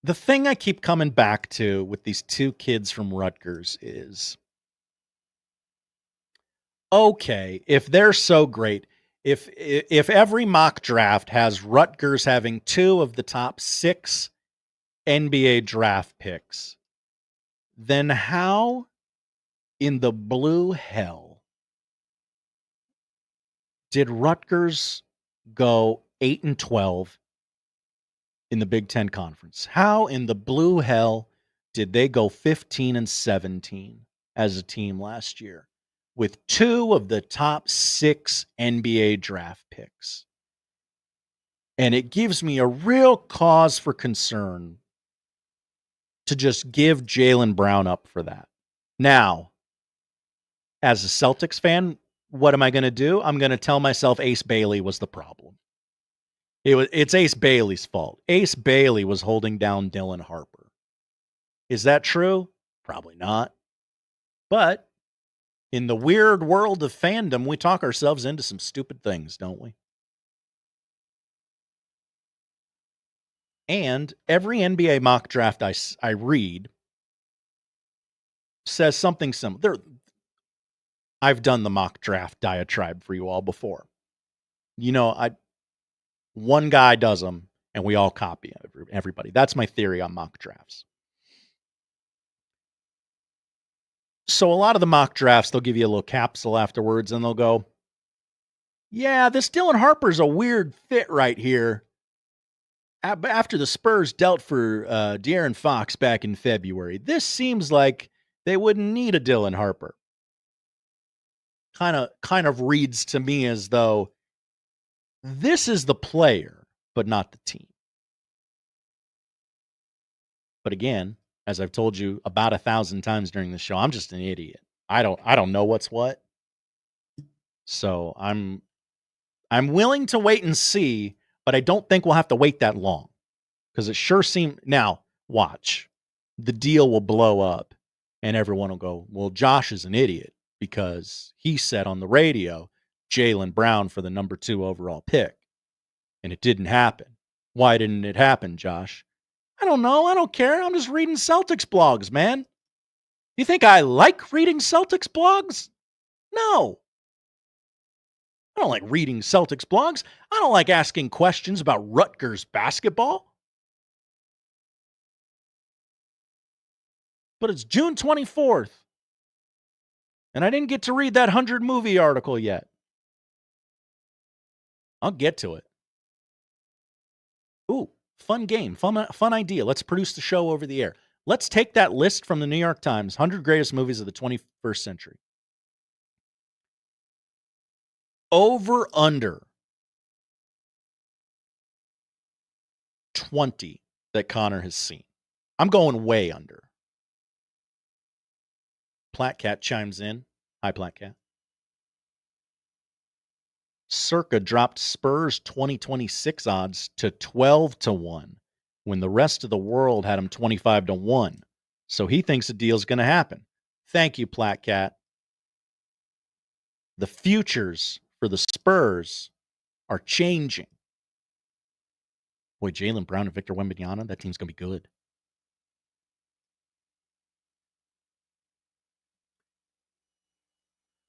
the thing I keep coming back to with these 2 kids from Rutgers is, okay, if they're so great, if every mock draft has Rutgers having 2 of the top 6 NBA draft picks, then how in the blue hell did Rutgers go 8-12 in the Big Ten Conference? How in the blue hell did they go 15-17 as a team last year with 2 of the top 6 NBA draft picks? And it gives me a real cause for concern to just give Jaylen Brown up for that. Now, as a Celtics fan, what am I going to do? I'm going to tell myself Ace Bailey was the problem. It's Ace Bailey's fault. Ace Bailey was holding down Dylan Harper. Is that true? Probably not. But in the weird world of fandom, we talk ourselves into some stupid things, don't we? And every NBA mock draft I read says something similar. I've done the mock draft diatribe for you all before. One guy does them, and we all copy everybody. That's my theory on mock drafts. So a lot of the mock drafts, they'll give you a little capsule afterwards, and they'll go, yeah, this Dylan Harper's a weird fit right here. After the Spurs dealt for De'Aaron Fox back in February, this seems like they wouldn't need a Dylan Harper. Kind of reads to me as though this is the player, but not the team. But again, as I've told you about 1,000 times during the show, I'm just an idiot. I don't know what's what. So I'm willing to wait and see, but I don't think we'll have to wait that long. Because it sure seems, now, watch. The deal will blow up, and everyone will go, well, Josh is an idiot, because he said on the radio, Jaylen Brown for the number 2 overall pick. And it didn't happen. Why didn't it happen, Josh? I don't know. I don't care. I'm just reading Celtics blogs, man. You think I like reading Celtics blogs? No. I don't like reading Celtics blogs. I don't like asking questions about Rutgers basketball. But it's June 24th. And I didn't get to read that 100 movie article yet. I'll get to it. Ooh, fun game, fun idea. Let's produce the show over the air. Let's take that list from the New York Times, 100 greatest movies of the 21st century. Over under 20 that Connor has seen. I'm going way under. Platcat chimes in. Hi, Platcat. Circa dropped Spurs 2026 odds to 12-1 when the rest of the world had them 25-1. So he thinks a deal's going to happen. Thank you, Platcat. The futures for the Spurs are changing. Boy, Jaylen Brown and Victor Wembanyama, that team's going to be good.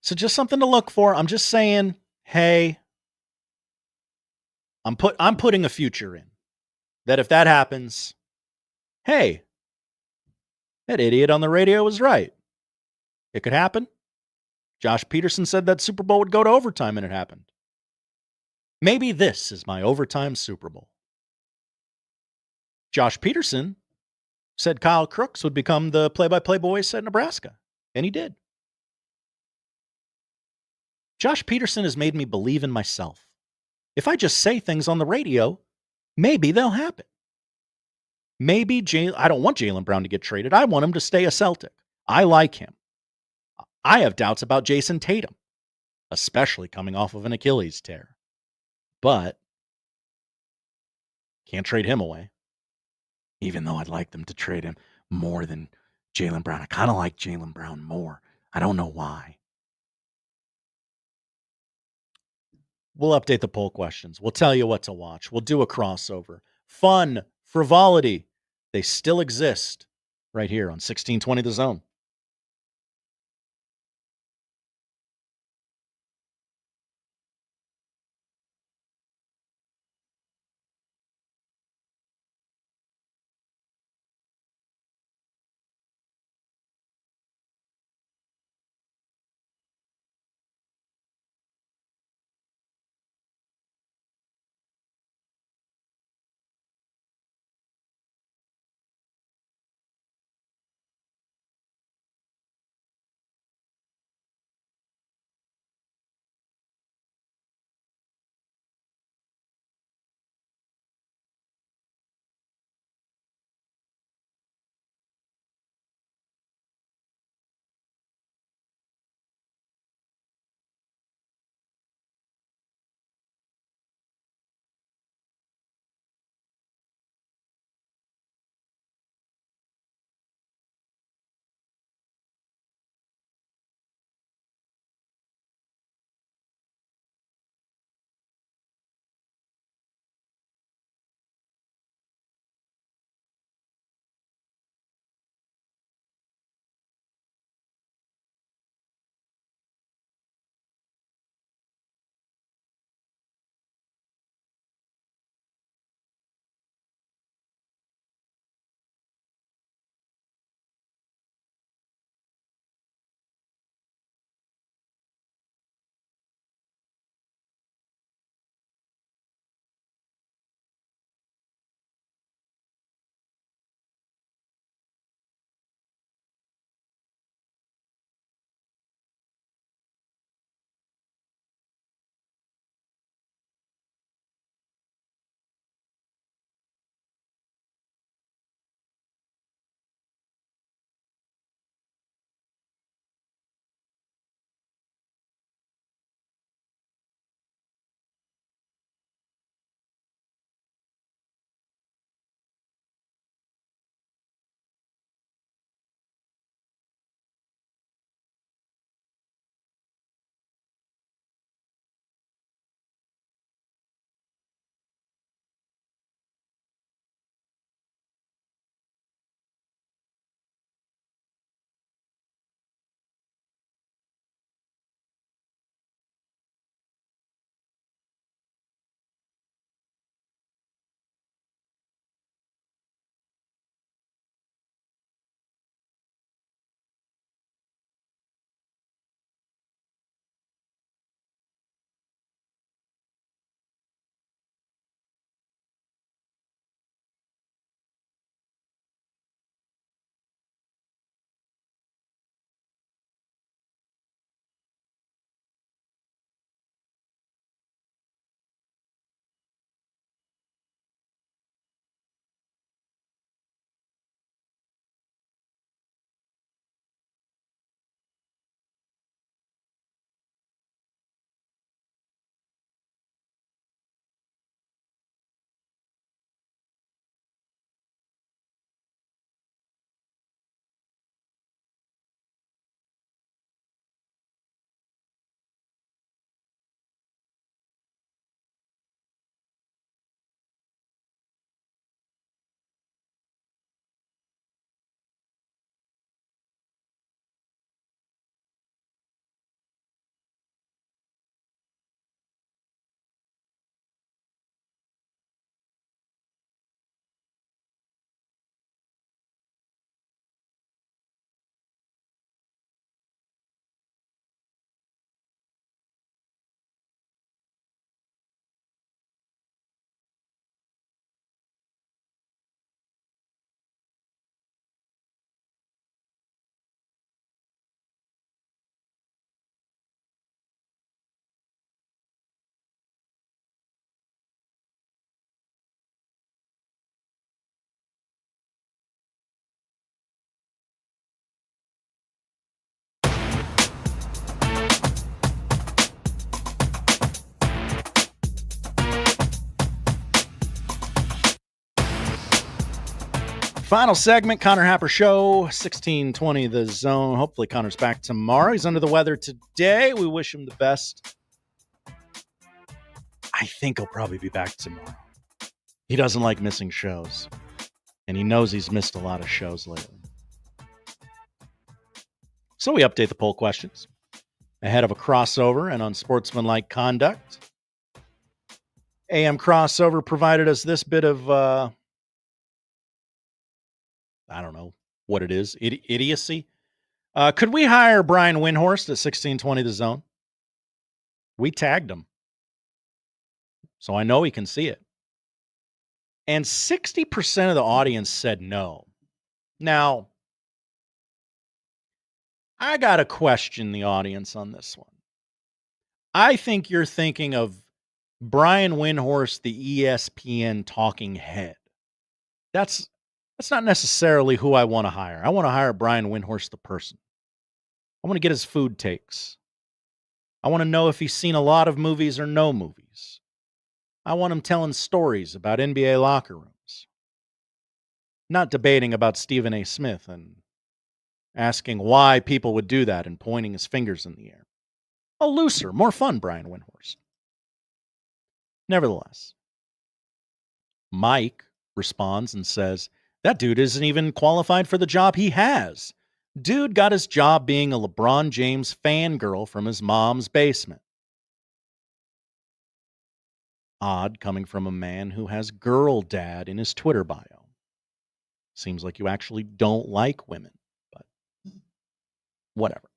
So just something to look for. I'm just saying, hey, I'm putting a future in. That if that happens, hey, that idiot on the radio was right. It could happen. Josh Peterson said that Super Bowl would go to overtime, and it happened. Maybe this is my overtime Super Bowl. Josh Peterson said Kyle Crooks would become the play-by-play voice at Nebraska, and he did. Josh Peterson has made me believe in myself. If I just say things on the radio, maybe they'll happen. Maybe I don't want Jaylen Brown to get traded. I want him to stay a Celtic. I like him. I have doubts about Jason Tatum, especially coming off of an Achilles tear. But can't trade him away. Even though I'd like them to trade him more than Jaylen Brown. I kind of like Jaylen Brown more. I don't know why. We'll update the poll questions. We'll tell you what to watch. We'll do a crossover. Fun, frivolity, they still exist right here on 1620 The Zone. Final segment, Connor Happer Show, 1620 The Zone. Hopefully Connor's back tomorrow. He's under the weather today. We wish him the best. I think he'll probably be back tomorrow. He doesn't like missing shows, and he knows he's missed a lot of shows lately. So we update the poll questions ahead of a crossover and unsportsmanlike conduct. AM Crossover provided us this bit of, I don't know what it is, idiocy. Could we hire Brian Windhorst at 1620 The Zone? We tagged him, so I know he can see it. And 60% of the audience said no. Now, I got to question the audience on this one. I think you're thinking of Brian Windhorst, the ESPN talking head. That's not necessarily who I want to hire. I want to hire Brian Windhorst, the person. I want to get his food takes. I want to know if he's seen a lot of movies or no movies. I want him telling stories about NBA locker rooms. Not debating about Stephen A. Smith and asking why people would do that and pointing his fingers in the air. A looser, more fun Brian Windhorst. Nevertheless, Mike responds and says, that dude isn't even qualified for the job he has. Dude got his job being a LeBron James fangirl from his mom's basement. Odd coming from a man who has girl dad in his Twitter bio. Seems like you actually don't like women, but whatever.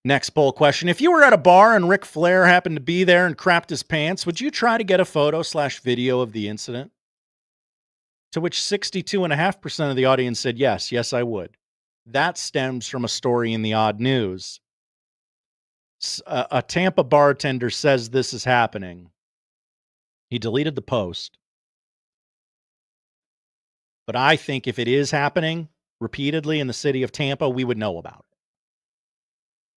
Next poll question. If you were at a bar and Ric Flair happened to be there and crapped his pants, would you try to get a photo/video of the incident? To which 62.5% of the audience said yes. Yes, I would. That stems from a story in the Odd News. A Tampa bartender says this is happening. He deleted the post. But I think if it is happening repeatedly in the city of Tampa, we would know about it.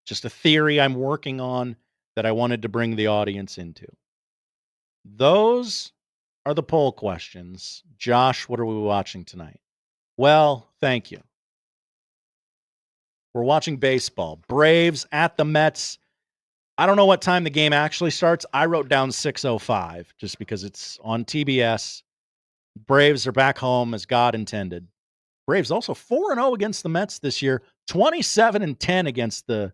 Just a theory I'm working on that I wanted to bring the audience into. Those are the poll questions. Josh, what are we watching tonight? Well, thank you. We're watching baseball. Braves at the Mets. I don't know what time the game actually starts. I wrote down 6:05 just because it's on TBS. Braves are back home as God intended. Braves also 4-0 against the Mets this year, 27-10 against the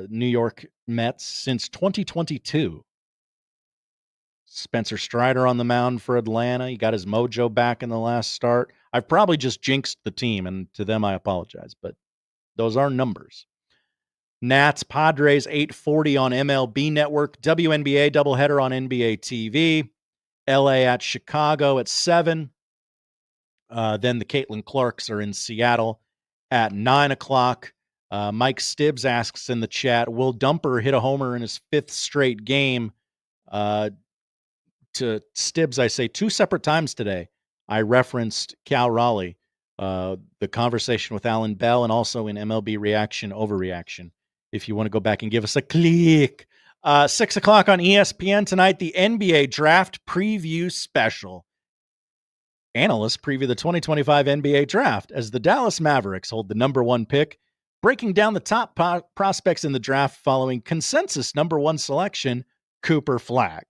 New York Mets since 2022. Spencer Strider on the mound for Atlanta. He got his mojo back in the last start. I've probably just jinxed the team, and to them I apologize, but those are numbers. Nats, Padres, 8:40 on MLB Network. WNBA doubleheader on NBA TV. LA at Chicago at 7. Then the Caitlin Clarks are in Seattle at 9 o'clock. Mike Stibbs asks in the chat, will Dumper hit a homer in his 5th straight game? To Stibbs, I say 2 separate times today. I referenced Cal Raleigh, the conversation with Alan Bell, and also in MLB Reaction, Overreaction. If you want to go back and give us a click. 6 o'clock on ESPN tonight, the NBA Draft Preview Special. Analysts preview the 2025 NBA Draft as the Dallas Mavericks hold the number 1 pick, breaking down the top prospects in the draft following consensus number 1 selection, Cooper Flagg.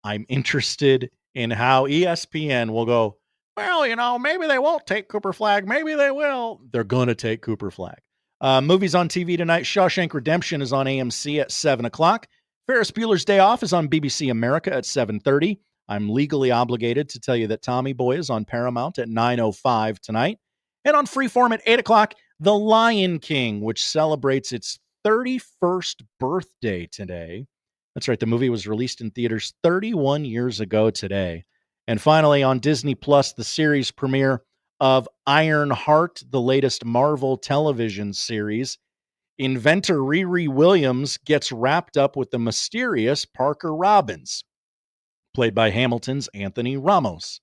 I'm interested in how ESPN will go, well, maybe they won't take Cooper Flagg. Maybe they will. They're going to take Cooper Flagg. Movies on TV tonight. Shawshank Redemption is on AMC at 7 o'clock. Ferris Bueller's Day Off is on BBC America at 7:30. I'm legally obligated to tell you that Tommy Boy is on Paramount at 9:05 tonight. And on Freeform at 8 o'clock, The Lion King, which celebrates its 31st birthday today. That's right, the movie was released in theaters 31 years ago today. And finally, on Disney Plus, the series premiere of Iron Heart, the latest Marvel television series. Inventor Riri Williams gets wrapped up with the mysterious Parker Robbins, played by Hamilton's Anthony Ramos.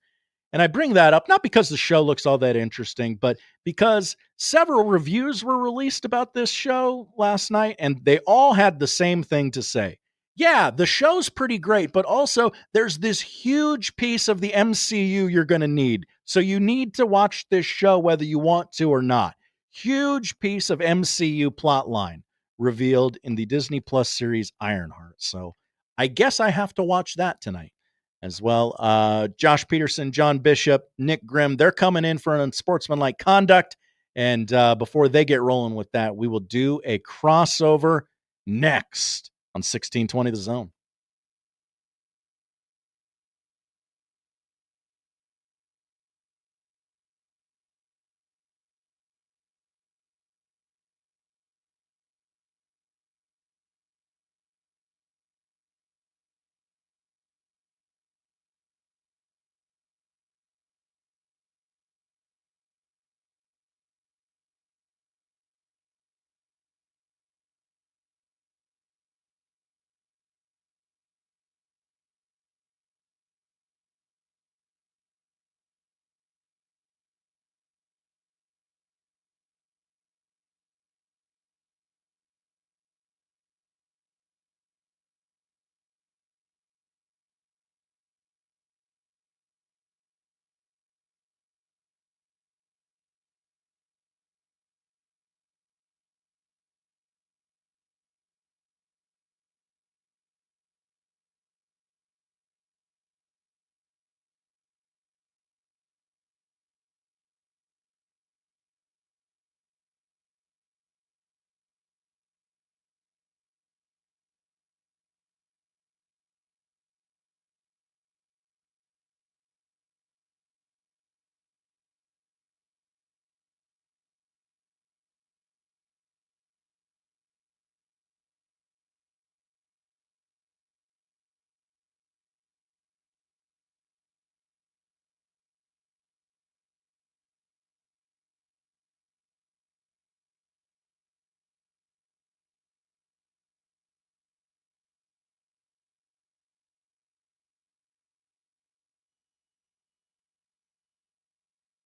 And I bring that up not because the show looks all that interesting, but because several reviews were released about this show last night, and they all had the same thing to say. Yeah, the show's pretty great, but also there's this huge piece of the MCU you're going to need. So you need to watch this show whether you want to or not. Huge piece of MCU plotline revealed in the Disney Plus series Ironheart. So I guess I have to watch that tonight as well. Josh Peterson, John Bishop, Nick Grimm, they're coming in for an unsportsmanlike conduct. And before they get rolling with that, we will do a crossover next on 1620 The Zone.